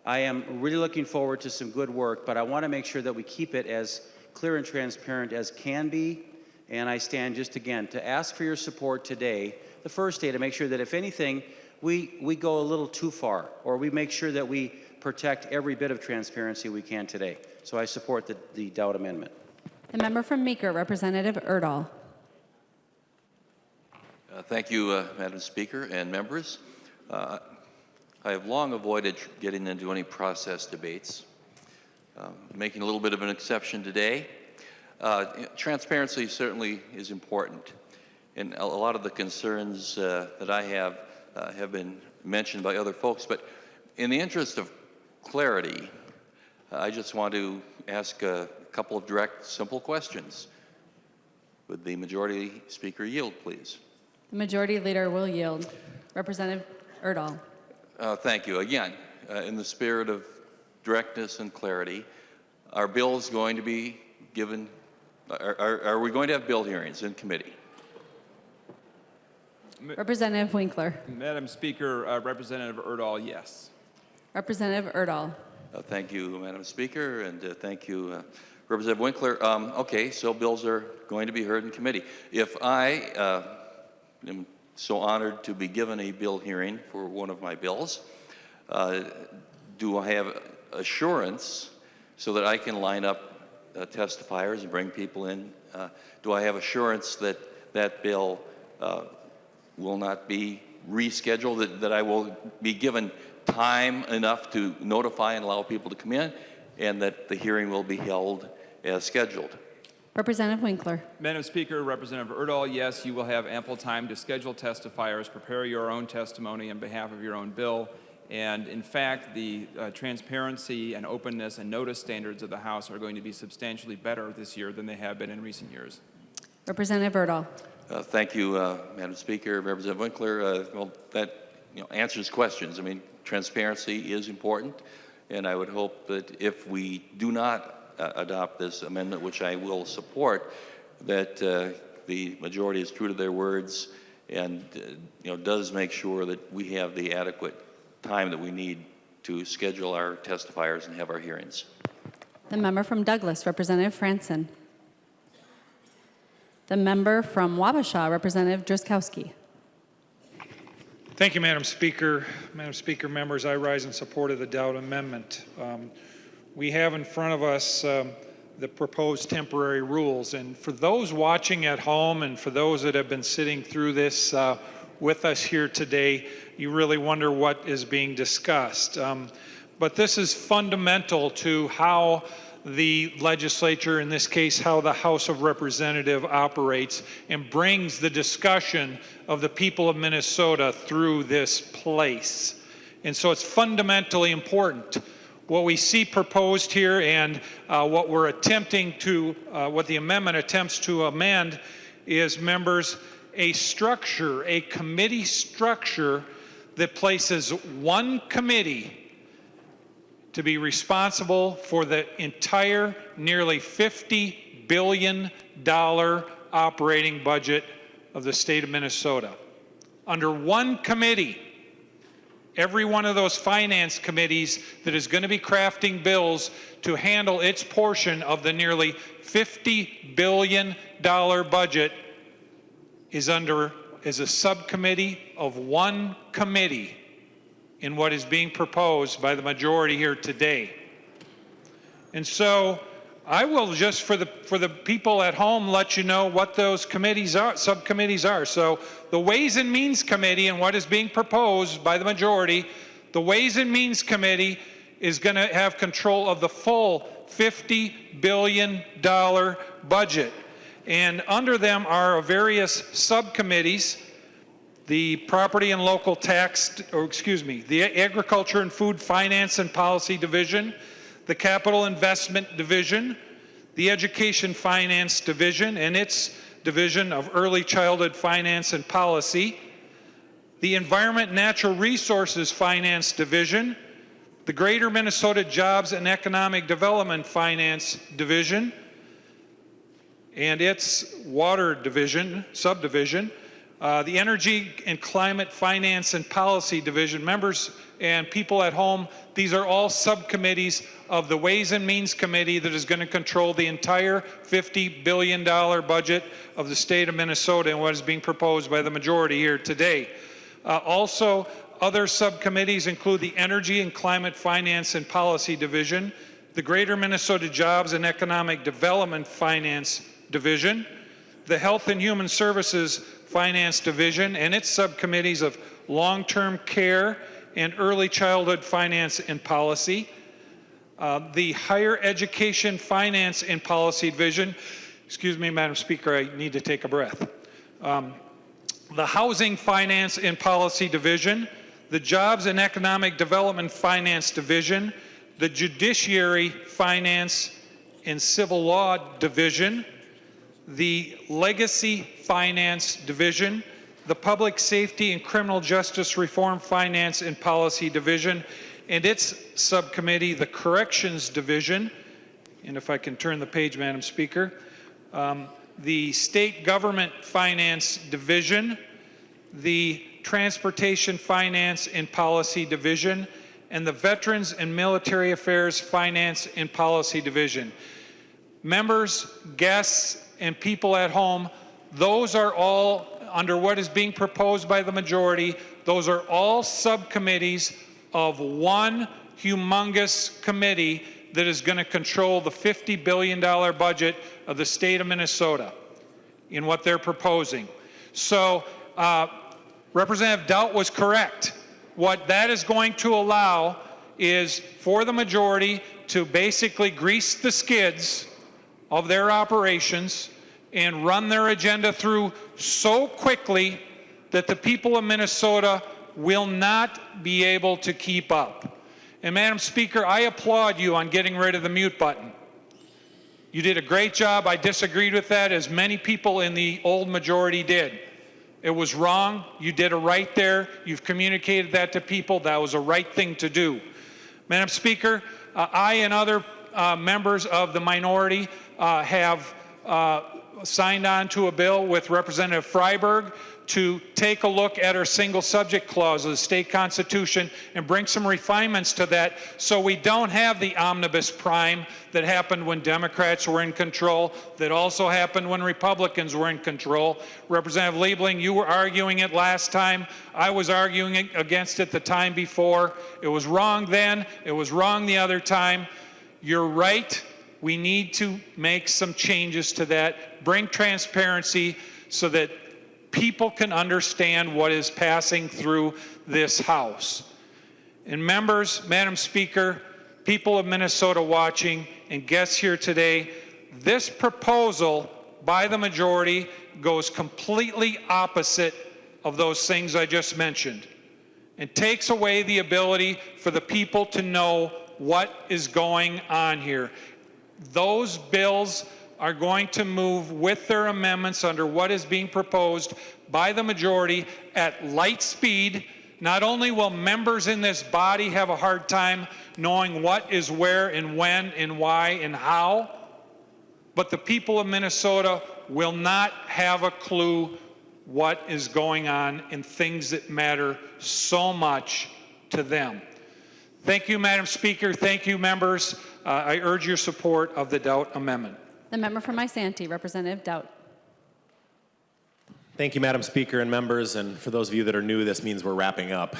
I am really looking forward to some good work, but I want to make sure that we keep it as clear and transparent as can be. And I stand just again to ask for your support today, the first day, to make sure that if anything, we go a little too far, or we make sure that we protect every bit of transparency we can today. So I support the Dowd amendment. The member from Meeker, Representative Erdahl. Thank you, Madam Speaker and members. I have long avoided getting into any process debates. Making a little bit of an exception today. Transparency certainly is important, and a lot of the concerns that I have been mentioned by other folks, but in the interest of clarity, I just want to ask a couple of direct, simple questions. Would the Majority Speaker yield, please? The Majority Leader will yield. Representative Erdahl. Thank you. Again, in the spirit of directness and clarity, are bills going to be given, are we going to have bill hearings in committee? Representative Winkler. Madam Speaker, Representative Erdahl, yes. Representative Erdahl. Thank you, Madam Speaker, and thank you, Representative Winkler. Okay, so bills are going to be heard in committee. If I am so honored to be given a bill hearing for one of my bills, do I have assurance so that I can line up testifiers and bring people in? Do I have assurance that that bill will not be rescheduled, that I will be given time enough to notify and allow people to come in, and that the hearing will be held as scheduled? Representative Winkler. Madam Speaker, Representative Erdahl, yes, you will have ample time to schedule testifiers, prepare your own testimony on behalf of your own bill, and in fact, the transparency and openness and notice standards of the House are going to be substantially better this year than they have been in recent years. Representative Erdahl. Thank you, Madam Speaker. Representative Winkler, well, that answers questions. I mean, transparency is important, and I would hope that if we do not adopt this amendment, which I will support, that the majority is true to their words and does make sure that we have the adequate time that we need to schedule our testifiers and have our hearings. The member from Douglas, Representative Franson. The member from Wabasha, Representative Drzkowski. Thank you, Madam Speaker. Madam Speaker, members, I rise in support of the Dowd amendment. We have in front of us the proposed temporary rules, and for those watching at home and for those that have been sitting through this with us here today, you really wonder what is being discussed. But this is fundamental to how the legislature, in this case, how the House of Representatives operates and brings the discussion of the people of Minnesota through this place. And so it's fundamentally important. What we see proposed here and what we're attempting to, what the amendment attempts to amend is, members, a structure, a committee structure that places one committee to be responsible for the entire nearly $50 billion operating budget of the state of Minnesota. Under one committee, every one of those finance committees that is going to be crafting bills to handle its portion of the nearly $50 billion budget is a subcommittee of one committee in what is being proposed by the majority here today. And so I will just, for the people at home, let you know what those committees are, subcommittees are. So the Ways and Means Committee and what is being proposed by the majority, the Ways and Means Committee is going to have control of the full $50 billion budget. And under them are various subcommittees: the Property and Local Tax, the Agriculture and Food Finance and Policy Division, the Capital Investment Division, the Education Finance Division and its Division of Early Childhood Finance and Policy, the Environment and Natural Resources Finance Division, the Greater Minnesota Jobs and Economic Development Finance Division and its Water Division, subdivision, The Energy and Climate Finance and Policy Division. Members and people at home, these are all subcommittees of the Ways and Means Committee that is going to control the entire $50 billion budget of the state of Minnesota and what is being proposed by the majority here today. Also, other subcommittees include the Energy and Climate Finance and Policy Division, the Greater Minnesota Jobs and Economic Development Finance Division, the Health and Human Services Finance Division and its subcommittees of long-term care and early childhood finance and policy, the Higher Education Finance and Policy Division. Excuse me, Madam Speaker, I need to take a breath. The Housing Finance and Policy Division, the Jobs and Economic Development Finance Division, the Judiciary Finance and Civil Law Division, the Legacy Finance Division, the Public Safety and Criminal Justice Reform Finance and Policy Division, and its subcommittee, the Corrections Division, and if I can turn the page, Madam Speaker, the State Government Finance Division, the Transportation Finance and Policy Division, and the Veterans and Military Affairs Finance and Policy Division. Members, guests, and people at home, those are all, under what is being proposed by the majority, those are all subcommittees of one humongous committee that is going to control the $50 billion budget of the state of Minnesota in what they're proposing. So Representative Doubt was correct. What that is going to allow is for the majority to basically grease the skids of their operations and run their agenda through so quickly that the people of Minnesota will not be able to keep up. And Madam Speaker, I applaud you on getting rid of the mute button. You did a great job. I disagreed with that, as many people in the old majority did. It was wrong. You did it right there. You've communicated that to people. That was a right thing to do. Madam Speaker, I and other members of the minority have signed on to a bill with Representative Freiberg to take a look at our single subject clause of the state constitution and bring some refinements to that so we don't have the omnibus prime that happened when Democrats were in control, that also happened when Republicans were in control. Representative Liebling, you were arguing it last time. I was arguing against it the time before. It was wrong then. It was wrong the other time. You're right. We need to make some changes to that, bring transparency so that people can understand what is passing through this House. And members, Madam Speaker, people of Minnesota watching, and guests here today, this proposal by the majority goes completely opposite of those things I just mentioned and takes away the ability for the people to know what is going on here. Those bills are going to move with their amendments under what is being proposed by the majority at light speed. Not only will members in this body have a hard time knowing what is where and when and why and how, but the people of Minnesota will not have a clue what is going on in things that matter so much to them. Thank you, Madam Speaker. Thank you, members. I urge your support of the Doubt Amendment. The member from Isanti, Representative Doubt. Thank you, Madam Speaker and members. And for those of you that are new, this means we're wrapping up.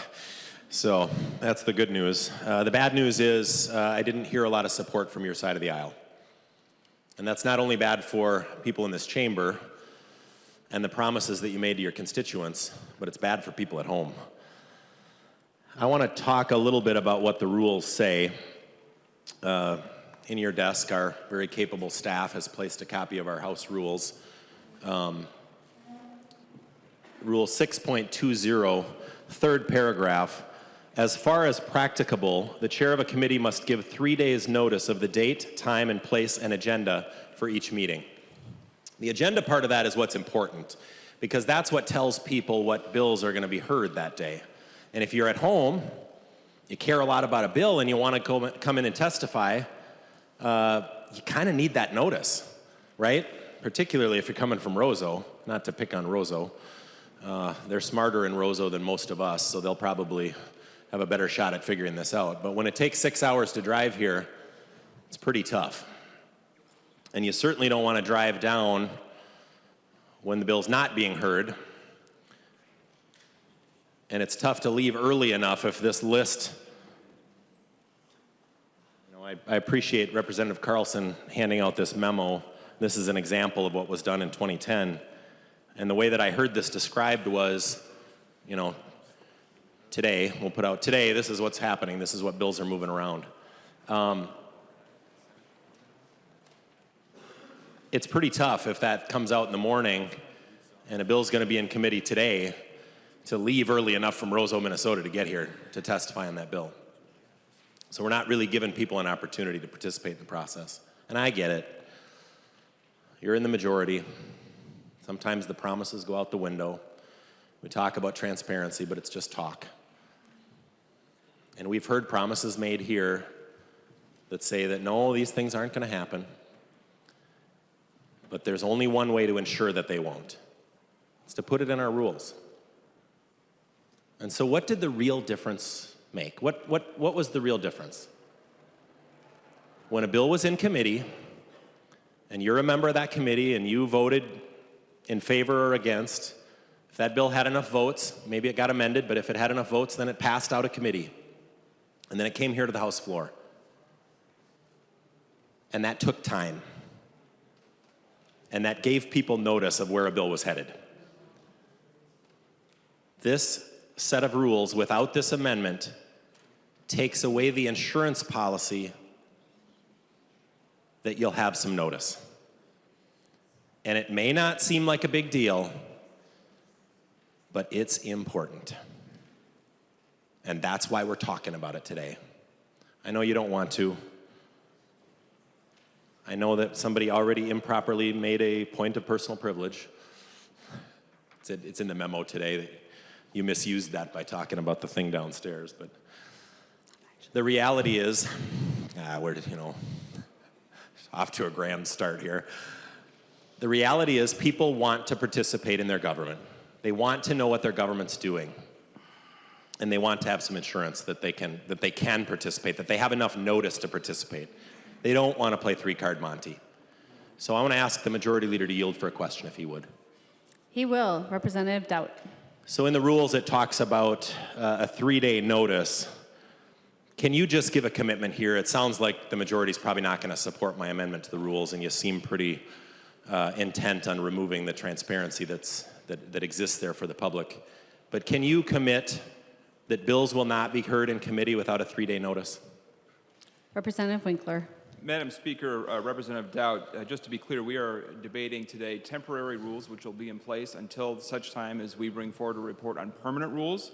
So that's the good news. The bad news is I didn't hear a lot of support from your side of the aisle. And that's not only bad for people in this chamber and the promises that you made to your constituents, but it's bad for people at home. I want to talk a little bit about what the rules say. In your desk, our very capable staff has placed a copy of our House rules. Rule 6.20, third paragraph. As far as practicable, the chair of a committee must give 3 days' notice of the date, time, and place and agenda for each meeting. The agenda part of that is what's important, because that's what tells people what bills are going to be heard that day. And if you're at home, you care a lot about a bill and you want to come in and testify, you kind of need that notice, right? Particularly if you're coming from Roseau, not to pick on Roseau. They're smarter in Roseau than most of us, so they'll probably have a better shot at figuring this out. But when it takes 6 hours to drive here, it's pretty tough. And you certainly don't want to drive down when the bill's not being heard. And it's tough to leave early enough if this list, I appreciate Representative Carlson handing out this memo. This is an example of what was done in 2010. And the way that I heard this described was, today, we'll put out today, this is what's happening, this is what bills are moving around. It's pretty tough if that comes out in the morning and a bill's going to be in committee today to leave early enough from Roseau, Minnesota to get here to testify on that bill. So we're not really giving people an opportunity to participate in the process. And I get it. You're in the majority. Sometimes the promises go out the window. We talk about transparency, but it's just talk. And we've heard promises made here that say that no, these things aren't going to happen. But there's only one way to ensure that they won't. It's to put it in our rules. And so what did the real difference make? What was the real difference? When a bill was in committee, and you're a member of that committee and you voted in favor or against, if that bill had enough votes, maybe it got amended, but if it had enough votes, then it passed out of committee. And then it came here to the House floor. And that took time. And that gave people notice of where a bill was headed. This set of rules, without this amendment, takes away the insurance policy that you'll have some notice. And it may not seem like a big deal, but it's important. And that's why we're talking about it today. I know you don't want to. I know that somebody already improperly made a point of personal privilege. It's in the memo today that you misused that by talking about the thing downstairs. But the reality is, we're off to a grand start here. The reality is people want to participate in their government. They want to know what their government's doing. And they want to have some insurance that they can participate, that they have enough notice to participate. They don't want to play three-card Monte. So I want to ask the majority leader to yield for a question, if he would. He will. Representative Doubt. So in the rules, it talks about a 3-day notice. Can you just give a commitment here? It sounds like the majority is probably not going to support my amendment to the rules, and you seem pretty intent on removing the transparency that exists there for the public. But can you commit that bills will not be heard in committee without a 3-day notice? Representative Winkler. Madam Speaker, Representative Dowd, just to be clear, we are debating today temporary rules which will be in place until such time as we bring forward a report on permanent rules.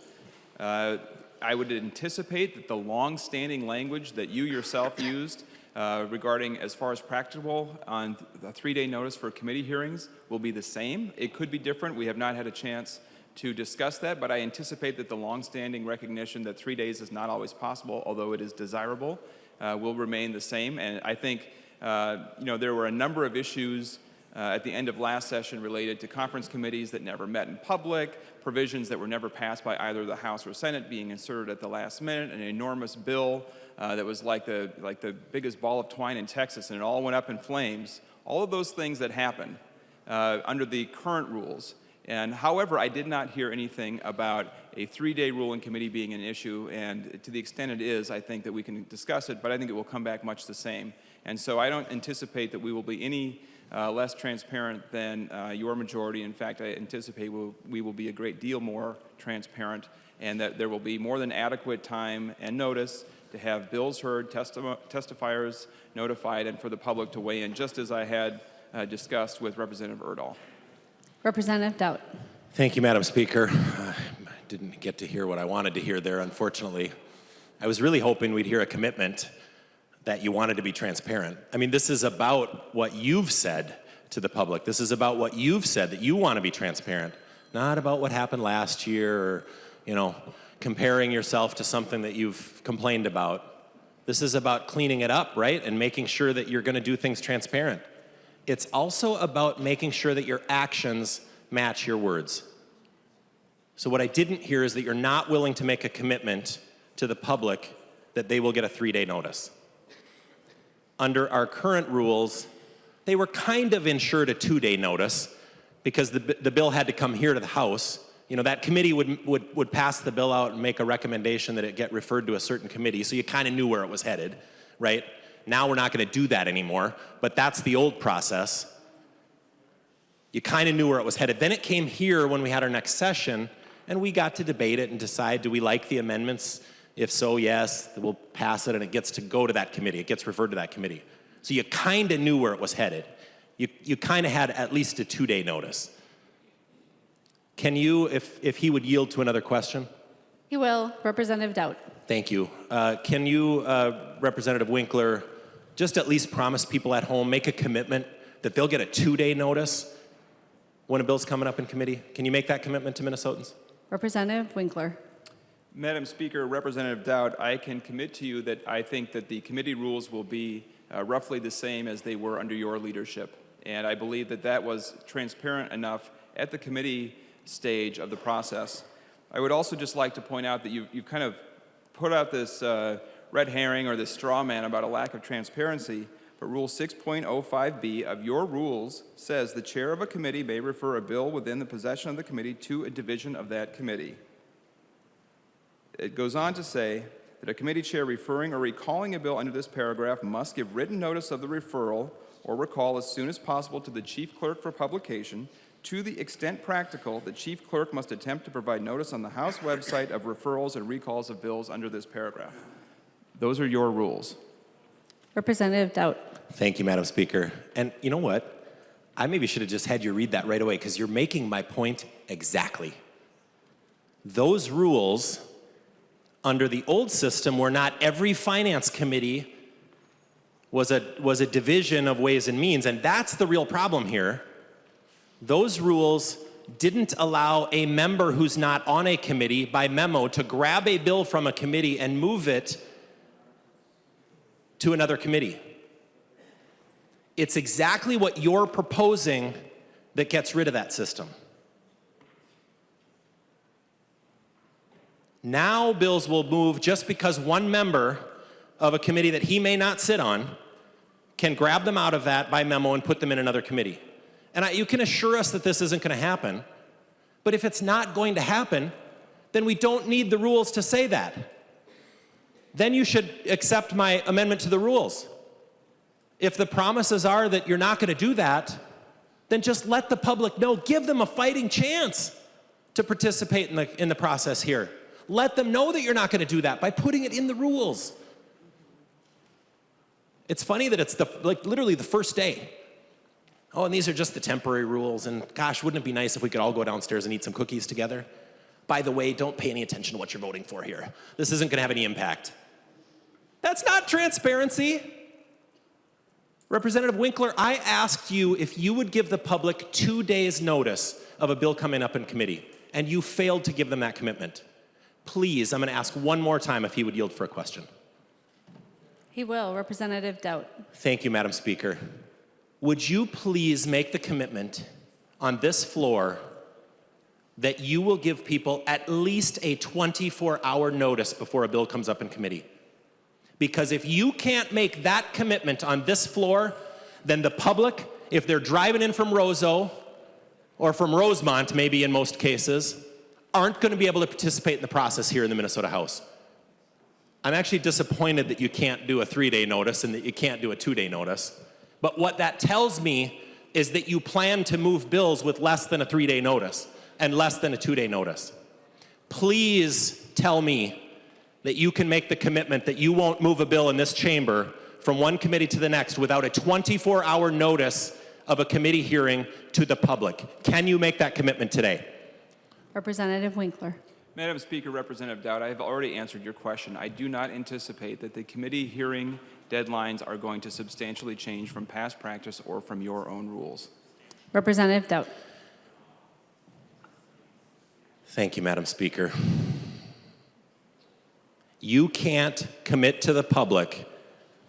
I would anticipate that the long-standing language that you yourself used regarding as far as practicable on the 3-day notice for committee hearings will be the same. It could be different. We have not had a chance to discuss that, but I anticipate that the long-standing recognition that 3 days is not always possible, although it is desirable, will remain the same. And I think, there were a number of issues at the end of last session related to conference committees that never met in public, provisions that were never passed by either the House or Senate being inserted at the last minute, an enormous bill that was like the biggest ball of twine in Texas, and it all went up in flames. All of those things that happened under the current rules. And however, I did not hear anything about a 3-day rule in committee being an issue, and to the extent it is, I think that we can discuss it, but I think it will come back much the same. And so I don't anticipate that we will be any less transparent than your majority. In fact, I anticipate we will be a great deal more transparent, and that there will be more than adequate time and notice to have bills heard, testifiers notified, and for the public to weigh in, just as I had discussed with Representative Erdahl. Representative Doubt. Thank you, Madam Speaker. I didn't get to hear what I wanted to hear there, unfortunately. I was really hoping we'd hear a commitment that you wanted to be transparent. I mean, this is about what you've said to the public. This is about what you've said, that you want to be transparent, not about what happened last year or, comparing yourself to something that you've complained about. This is about cleaning it up, right? And making sure that you're going to do things transparent. It's also about making sure that your actions match your words. So what I didn't hear is that you're not willing to make a commitment to the public that they will get a 3-day notice. Under our current rules, they were kind of ensured a 2-day notice because the bill had to come here to the House. You know, that committee would pass the bill out and make a recommendation that it get referred to a certain committee, so you kind of knew where it was headed, right? Now we're not going to do that anymore, but that's the old process. You kind of knew where it was headed. Then it came here when we had our next session, and we got to debate it and decide, do we like the amendments? If so, yes, we'll pass it, and it gets to go to that committee. It gets referred to that committee. So you kind of knew where it was headed. You kind of had at least a 2-day notice. Can you, if he would yield to another question? He will. Representative Dowd. Thank you. Can you, Representative Winkler, just at least promise people at home, make a commitment that they'll get a 2-day notice when a bill's coming up in committee? Can you make that commitment to Minnesotans? Representative Winkler. Madam Speaker, Representative Dowd, I can commit to you that I think that the committee rules will be roughly the same as they were under your leadership. And I believe that that was transparent enough at the committee stage of the process. I would also just like to point out that you've kind of put out this red herring or this straw man about a lack of transparency, but Rule 6.05B of your rules says the chair of a committee may refer a bill within the possession of the committee to a division of that committee. It goes on to say that a committee chair referring or recalling a bill under this paragraph must give written notice of the referral or recall as soon as possible to the chief clerk for publication. To the extent practical, the chief clerk must attempt to provide notice on the House website of referrals and recalls of bills under this paragraph. Those are your rules. Representative Dowd. Thank you, Madam Speaker. And you know what? I maybe should have just had you read that right away because you're making my point exactly. Those rules under the old system where not every finance committee was a division of Ways and Means, and that's the real problem here. Those rules didn't allow a member who's not on a committee by memo to grab a bill from a committee and move it to another committee. It's exactly what you're proposing that gets rid of that system. Now bills will move just because one member of a committee that he may not sit on can grab them out of that by memo and put them in another committee. And you can assure us that this isn't going to happen, but if it's not going to happen, then we don't need the rules to say that. Then you should accept my amendment to the rules. If the promises are that you're not going to do that, then just let the public know. Give them a fighting chance to participate in the process here. Let them know that you're not going to do that by putting it in the rules. It's funny that it's literally the first day. Oh, and these are just the temporary rules, and gosh, wouldn't it be nice if we could all go downstairs and eat some cookies together? By the way, don't pay any attention to what you're voting for here. This isn't going to have any impact. That's not transparency. Representative Winkler, I asked you if you would give the public 2 days' notice of a bill coming up in committee, and you failed to give them that commitment. Please, I'm going to ask one more time if he would yield for a question. He will. Representative Dowd. Thank you, Madam Speaker. Would you please make the commitment on this floor that you will give people at least a 24-hour notice before a bill comes up in committee? Because if you can't make that commitment on this floor, then the public, if they're driving in from Roseau or from Rosemont, maybe in most cases, aren't going to be able to participate in the process here in the Minnesota House. I'm actually disappointed that you can't do a 3-day notice and that you can't do a 2-day notice. But what that tells me is that you plan to move bills with less than a 3-day notice and less than a 2-day notice. Please tell me that you can make the commitment that you won't move a bill in this chamber from one committee to the next without a 24-hour notice of a committee hearing to the public. Can you make that commitment today? Representative Winkler. Madam Speaker, Representative Dowd, I have already answered your question. I do not anticipate that the committee hearing deadlines are going to substantially change from past practice or from your own rules. Representative Dowd. Thank you, Madam Speaker. You can't commit to the public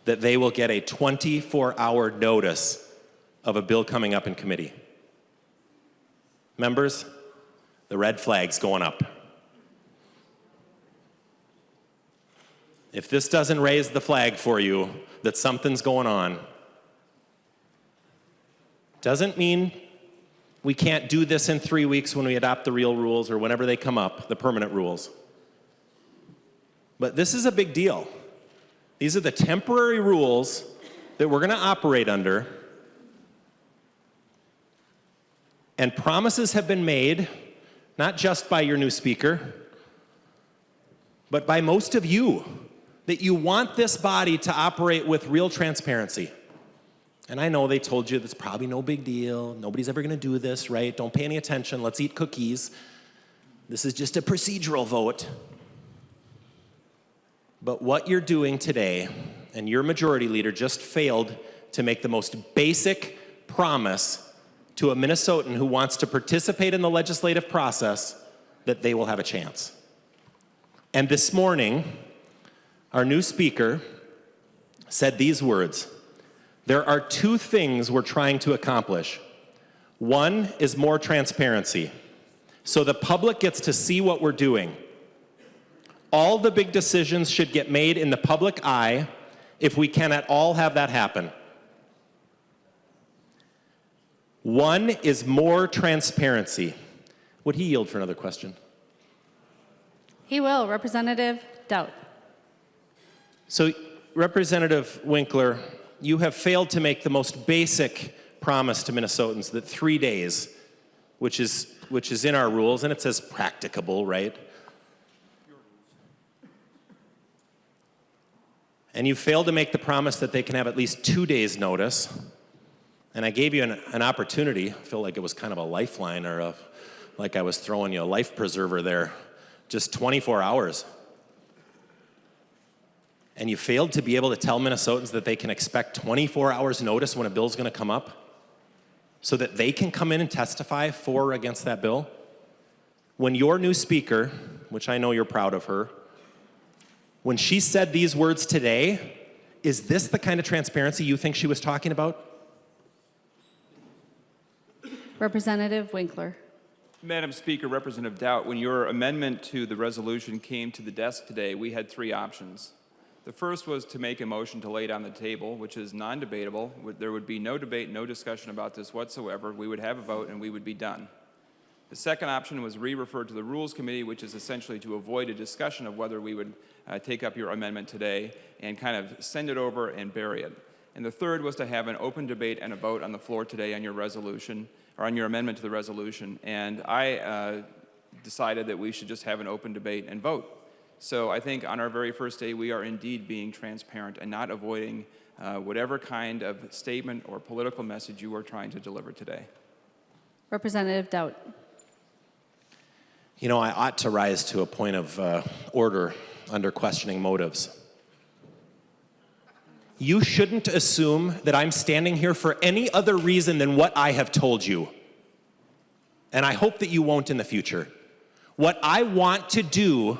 that they will get a 24-hour notice of a bill coming up in committee. Members, The red flag's going up. If this doesn't raise the flag for you that something's going on, doesn't mean we can't do this in 3 weeks when we adopt the real rules or whenever they come up, the permanent rules. But this is a big deal. These are the temporary rules that we're going to operate under. And promises have been made, not just by your new speaker, but by most of you, that you want this body to operate with real transparency. And I know they told you that's probably no big deal. Nobody's ever going to do this, right? Don't pay any attention. Let's eat cookies. This is just a procedural vote. But what you're doing today, and your majority leader just failed to make the most basic promise to a Minnesotan who wants to participate in the legislative process that they will have a chance. And this morning, our new speaker said these words: there are two things we're trying to accomplish. One is more transparency, so the public gets to see what we're doing. All the big decisions should get made in the public eye if we can at all have that happen. One is more transparency. Would he yield for another question? He will. Representative Doubt. So, Representative Winkler, you have failed to make the most basic promise to Minnesotans that 3 days, which is in our rules, and it says practicable, right? And you failed to make the promise that they can have at least 2 days' notice. And I gave you an opportunity. I feel like it was kind of a lifeline, or like I was throwing you a life preserver there. Just 24 hours. And you failed to be able to tell Minnesotans that they can expect 24 hours notice when a bill's going to come up so that they can come in and testify for or against that bill. When your new speaker, which I know you're proud of her, when she said these words today, is this the kind of transparency you think she was talking about? Representative Winkler. Madam Speaker, Representative Doubt, when your amendment to the resolution came to the desk today, we had three options. The first was to make a motion to lay it on the table, which is non-debatable. There would be no debate, no discussion about this whatsoever. We would have a vote and we would be done. The second option was re-referred to the Rules Committee, which is essentially to avoid a discussion of whether we would take up your amendment today and kind of send it over and bury it. And the third was to have an open debate and a vote on the floor today on your resolution, or on your amendment to the resolution. And I decided that we should just have an open debate and vote. So I think on our very first day, we are indeed being transparent and not avoiding whatever kind of statement or political message you are trying to deliver today. Representative Doubt. You know, I ought to rise to a point of order under questioning motives. You shouldn't assume that I'm standing here for any other reason than what I have told you. And I hope that you won't in the future. What I want to do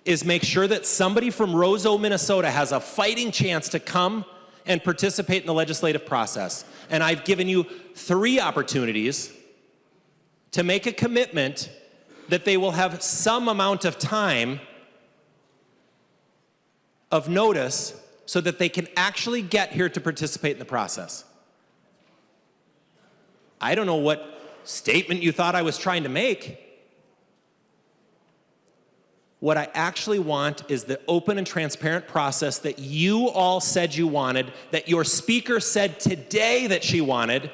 is make sure that somebody from Roseau, Minnesota has a fighting chance to come and participate in the legislative process. And I've given you 3 opportunities to make a commitment that they will have some amount of time of notice so that they can actually get here to participate in the process. I don't know what statement you thought I was trying to make. What I actually want is the open and transparent process that you all said you wanted, that your speaker said today that she wanted.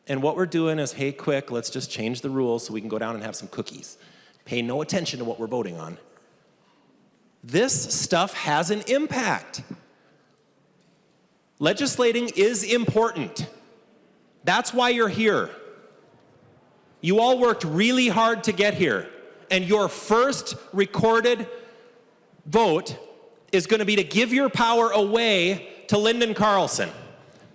And what we're doing is, hey, quick, let's just change the rules so we can go down and have some cookies. Pay no attention to what we're voting on. This stuff has an impact. Legislating is important. That's why you're here. You all worked really hard to get here. And your first recorded vote is going to be to give your power away to Lyndon Carlson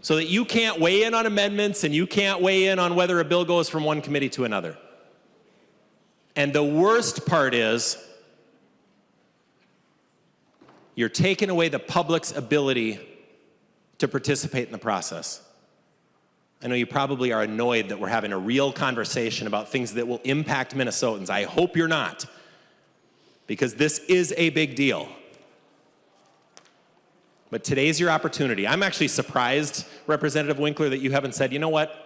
so that you can't weigh in on amendments and you can't weigh in on whether a bill goes from one committee to another. And the worst part is you're taking away the public's ability to participate in the process. I know you probably are annoyed that we're having a real conversation about things that will impact Minnesotans. I hope you're not, because this is a big deal. But today's your opportunity. I'm actually surprised, Representative Winkler, that you haven't said, you know what?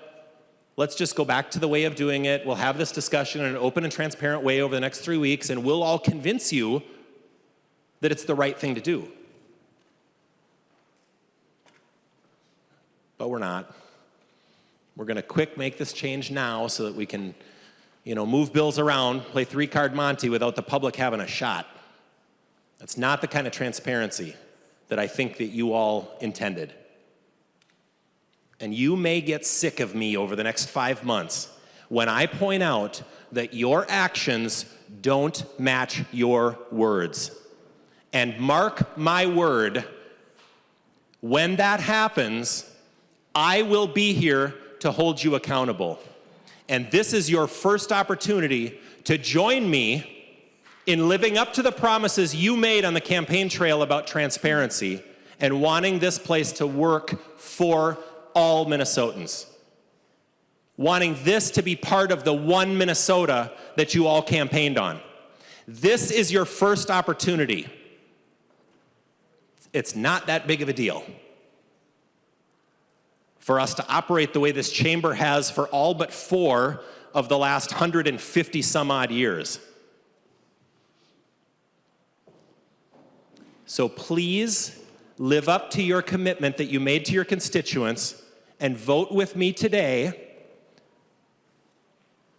Let's just go back to the way of doing it. We'll have this discussion in an open and transparent way over the next 3 weeks, and we'll all convince you that it's the right thing to do. But we're not. We're going to quick make this change now so that we can, move bills around, play three-card Monte without the public having a shot. That's not the kind of transparency that I think that you all intended. And you may get sick of me over the next 5 months when I point out that your actions don't match your words. And mark my word, when that happens, I will be here to hold you accountable. And this is your first opportunity to join me in living up to the promises you made on the campaign trail about transparency and wanting this place to work for all Minnesotans. Wanting this to be part of the one Minnesota that you all campaigned on. This is your first opportunity. It's not that big of a deal for us to operate the way this chamber has for all but 4 of the last 150 some odd years. So please live up to your commitment that you made to your constituents and vote with me today.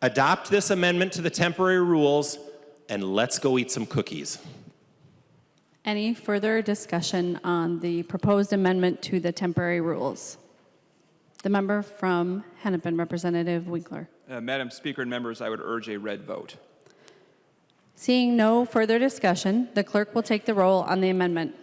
Adopt this amendment to the temporary rules, and let's go eat some cookies. Any further discussion on the proposed amendment to the temporary rules? The member from Hennepin, Representative Winkler. Madam Speaker and members, I would urge a red vote. Seeing no further discussion, the clerk will take the roll on the amendment.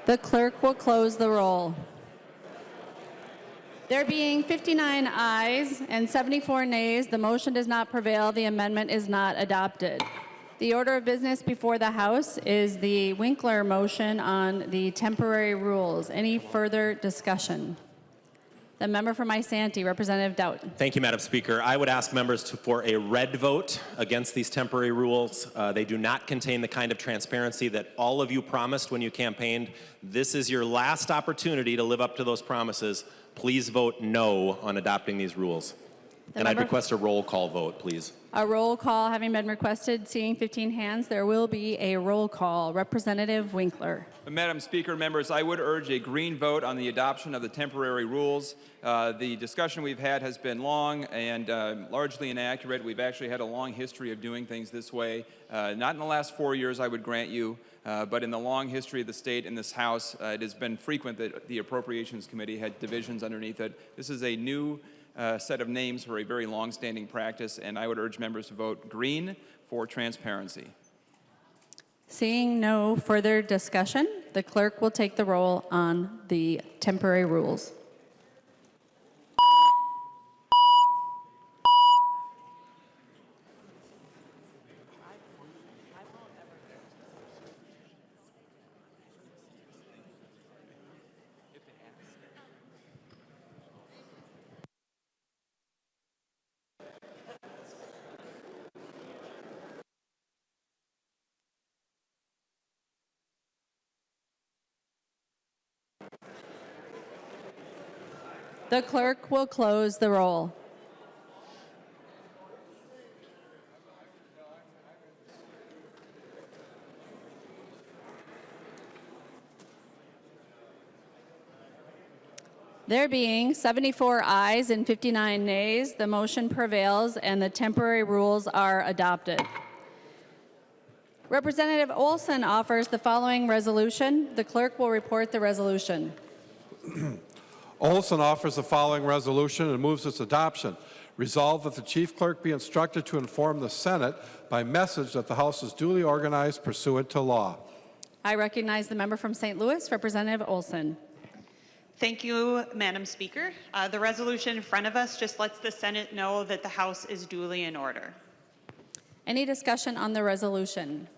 The clerk will close the roll. There being 59 ayes and 74 nays, the motion does not prevail. The amendment is not adopted. The order of business before the House is the Winkler motion on the temporary rules. Any further discussion? The member from Isanti, Representative Doughton. Thank you, Madam Speaker. I would ask members for a red vote against these temporary rules. They do not contain the kind of transparency that all of you promised when you campaigned. This is your last opportunity to live up to those promises. Please vote no on adopting these rules. And I'd request a roll call vote, please. A roll call having been requested, seeing 15 hands, there will be a roll call. Representative Winkler. Madam Speaker, members, I would urge a green vote on the adoption of the temporary rules. The discussion we've had has been long and largely inaccurate. We've actually had a long history of doing things this way. Not in the last 4 years, I would grant you, but in the long history of the state and this House, it has been frequent that the Appropriations Committee had divisions underneath it. This is a new set of names for a very long-standing practice, and I would urge members to vote green for transparency. Seeing no further discussion, the clerk will take the roll on the temporary rules. The clerk will close the roll. There being 74 ayes and 59 nays, the motion prevails and the temporary rules are adopted. Representative Olson offers the following resolution. The clerk will report the resolution. Olson offers the following resolution and moves its adoption. Resolved that the chief clerk be instructed to inform the Senate by message that the House is duly organized pursuant to law. I recognize the member from St. Louis, Representative Olson. Thank you, Madam Speaker. The resolution in front of us just lets the Senate know that the House is duly in order. Any discussion on the resolution?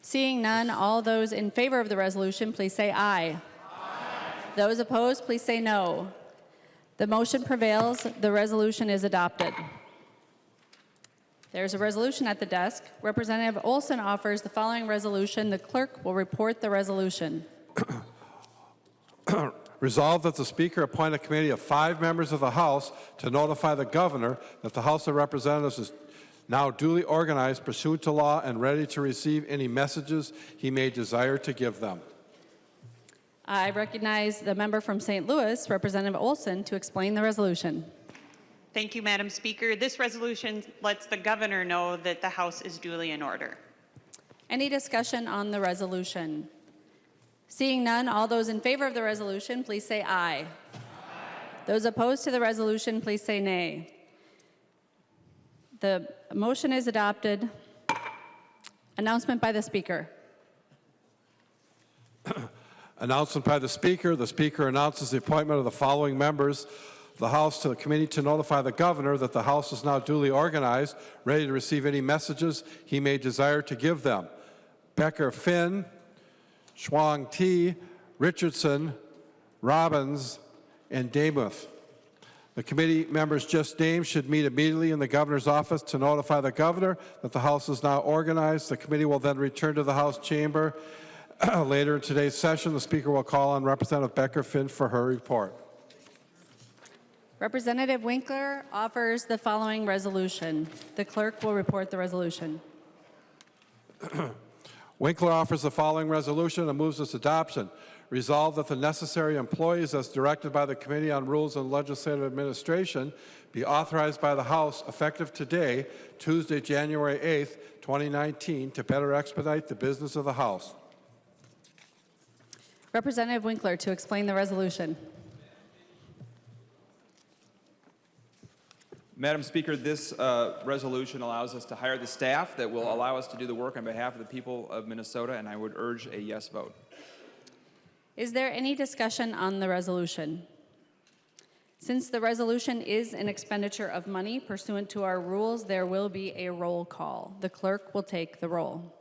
Seeing none, all those in favor of the resolution, please say aye. Aye. Those opposed, please say no. The motion prevails. The resolution is adopted. There's a resolution at the desk. Representative Olson offers the following resolution. The clerk will report the resolution. Resolved that the Speaker appoint a committee of 5 members of the House to notify the Governor that the House of Representatives is now duly organized pursuant to law and ready to receive any messages he may desire to give them. I recognize the member from St. Louis, Representative Olson, to explain the resolution. Thank you, Madam Speaker. This resolution lets the Governor know that the House is duly in order. Any discussion on the resolution? Seeing none, all those in favor of the resolution, please say aye. Aye. Those opposed to the resolution, please say nay. The motion is adopted. Announcement by the Speaker. Announcement by the Speaker. The Speaker announces the appointment of the following members of the House to the committee to notify the Governor that the House is now duly organized, ready to receive any messages he may desire to give them. Becker Finn, Schwang T., Richardson, Robbins, and Damuth. The committee members just named should meet immediately in the Governor's office to notify the Governor that the House is now organized. The committee will then return to the House chamber. Later in today's session, the Speaker will call on Representative Becker Finn for her report. Representative Winkler offers the following resolution. The clerk will report the resolution. Winkler offers the following resolution and moves its adoption. Resolved that the necessary employees as directed by the Committee on Rules and Legislative Administration be authorized by the House effective today, Tuesday, January 8th, 2019, to better expedite the business of the House. Representative Winkler to explain the resolution. Madam Speaker, this resolution allows us to hire the staff that will allow us to do the work on behalf of the people of Minnesota, and I would urge a yes vote. Is there any discussion on the resolution? Since the resolution is an expenditure of money pursuant to our rules, there will be a roll call. The clerk will take the roll.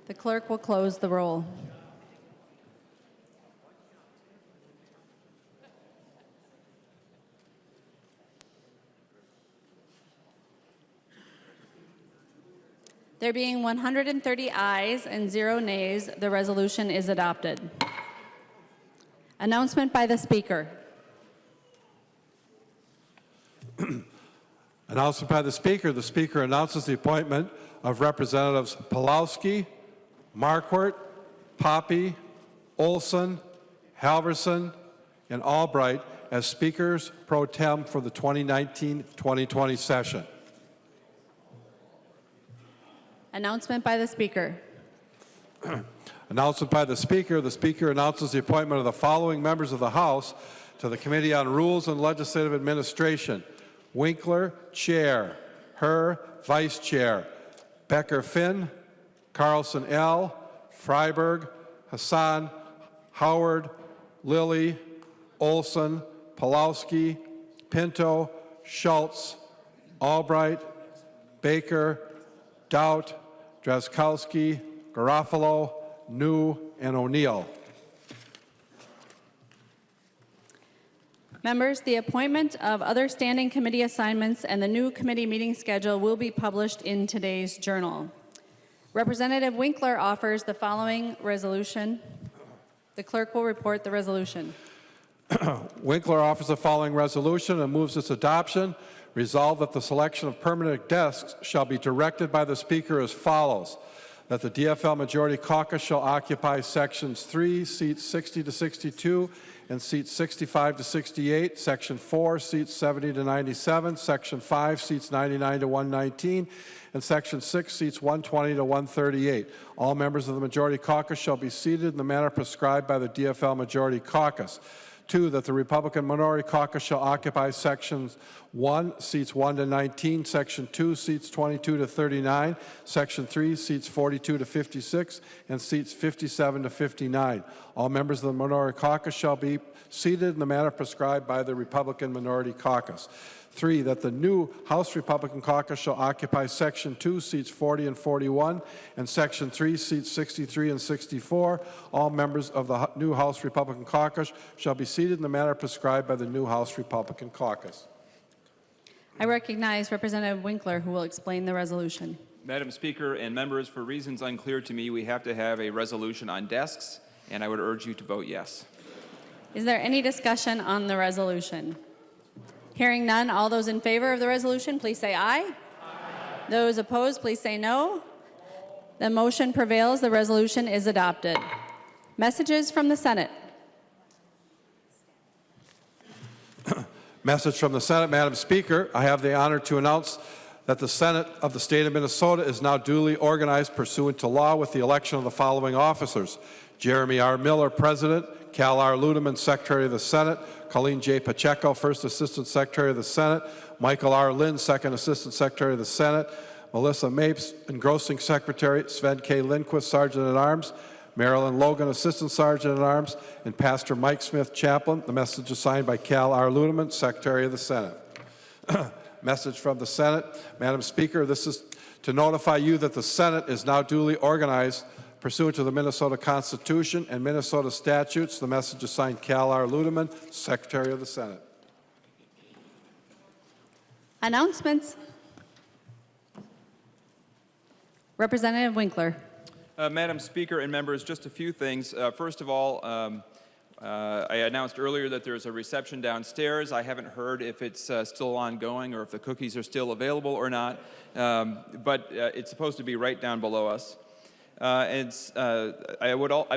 The clerk will close the roll. There being 130 ayes and 0 nays, the resolution is adopted. Announcement by the Speaker. Announcement by the Speaker. The Speaker announces the appointment of Representatives Pawlowski, Marquardt, Poppy, Olson, Halverson, and Albright as Speakers pro tem for the 2019-2020 session. Announcement by the Speaker. Announcement by the Speaker. The Speaker announces the appointment of the following members of the House to the Committee on Rules and Legislative Administration. Winkler, Chair. Herr, Vice Chair. Becker Finn, Carlson L., Freiberg, Hassan, Howard, Lilly, Olson, Pawlowski, Pinto, Schultz, Albright, Baker, Doubt, Drazkowski, Garofalo, New, and O'Neill. Members, the appointment of other standing committee assignments and the new committee meeting schedule will be published in today's journal. Representative Winkler offers the following resolution. The clerk will report the resolution. Winkler offers the following resolution and moves its adoption. Resolved that the selection of permanent desks shall be directed by the Speaker as follows. That the DFL Majority Caucus shall occupy Sections 3, seats 60 to 62, and seats 65 to 68, Section 4, seats 70 to 97, Section 5, seats 99 to 119, and Section 6, seats 120 to 138. All members of the Majority Caucus shall be seated in the manner prescribed by the DFL Majority Caucus. 2, that the Republican Minority Caucus shall occupy Sections 1, seats 1 to 19, Section 2, seats 22 to 39, Section 3, seats 42 to 56, and seats 57 to 59. All members of the Minority Caucus shall be seated in the manner prescribed by the Republican Minority Caucus. 3, that the new House Republican Caucus shall occupy Section 2, seats 40 and 41, and Section 3, seats 63 and 64. All members of the new House Republican Caucus shall be seated in the manner prescribed by the new House Republican Caucus. I recognize Representative Winkler, who will explain the resolution. Madam Speaker and members, for reasons unclear to me, we have to have a resolution on desks, and I would urge you to vote yes. Is there any discussion on the resolution? Hearing none, all those in favor of the resolution, please say aye. Aye. Those opposed, please say no. The motion prevails. The resolution is adopted. Messages from the Senate. Message from the Senate. Madam Speaker, I have the honor to announce that the Senate of the State of Minnesota is now duly organized pursuant to law with the election of the following officers. Jeremy R. Miller, President. Cal R. Ludeman, Secretary of the Senate. Colleen J. Pacheco, First Assistant Secretary of the Senate. Michael R. Lynn, Second Assistant Secretary of the Senate. Melissa Mapes, Engrossing Secretary. Sven K. Lindquist, Sergeant at Arms. Marilyn Logan, Assistant Sergeant at Arms. And Pastor Mike Smith, Chaplain. The message is signed by Cal R. Ludeman, Secretary of the Senate. Message from the Senate. Madam Speaker, this is to notify you that the Senate is now duly organized pursuant to the Minnesota Constitution and Minnesota statutes. The message is signed Cal R. Ludeman, Secretary of the Senate. Announcements. Representative Winkler. Madam Speaker and members, just a few things. First of all, I announced earlier that there's a reception downstairs. I haven't heard if it's still ongoing or if the cookies are still available or not, but it's supposed to be right down below us. I've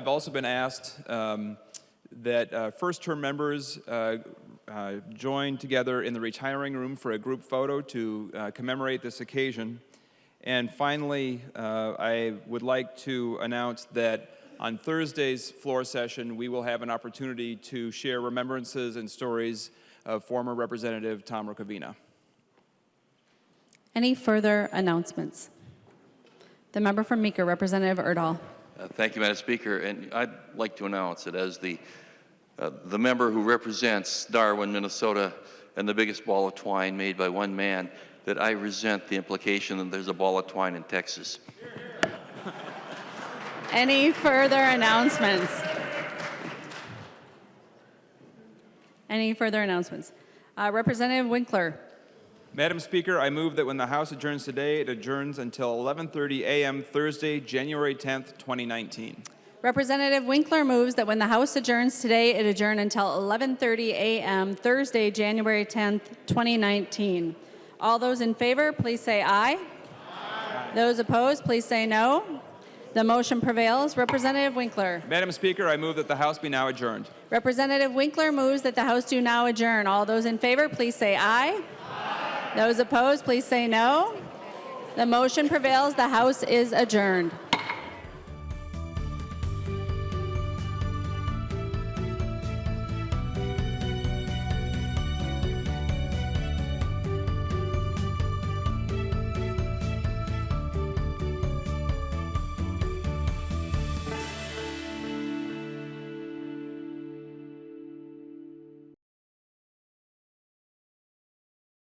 also been asked that first-term members join together in the retiring room for a group photo to commemorate this occasion. And finally, I would like to announce that on Thursday's floor session, we will have an opportunity to share remembrances and stories of former Representative Tom Rukavina. Any further announcements? The member from Meeker, Representative Erdahl. Thank you, Madam Speaker. And I'd like to announce that as the member who represents Darwin, Minnesota, and the biggest ball of twine made by one man, that I resent the implication that there's a ball of twine in Texas. Any further announcements? Any further announcements? Representative Winkler. Madam Speaker, I move that when the House adjourns today, it adjourns until 11:30 a.m. Thursday, January 10th, 2019. Representative Winkler moves that when the House adjourns today, it adjourn until 11:30 a.m. Thursday, January 10th, 2019. All those in favor, please say aye. Aye. Those opposed, please say no. The motion prevails. Representative Winkler. Madam Speaker, I move that the House be now adjourned. Representative Winkler moves that the House do now adjourn. All those in favor, please say aye. Aye. Those opposed, please say no. The motion prevails. The House is adjourned.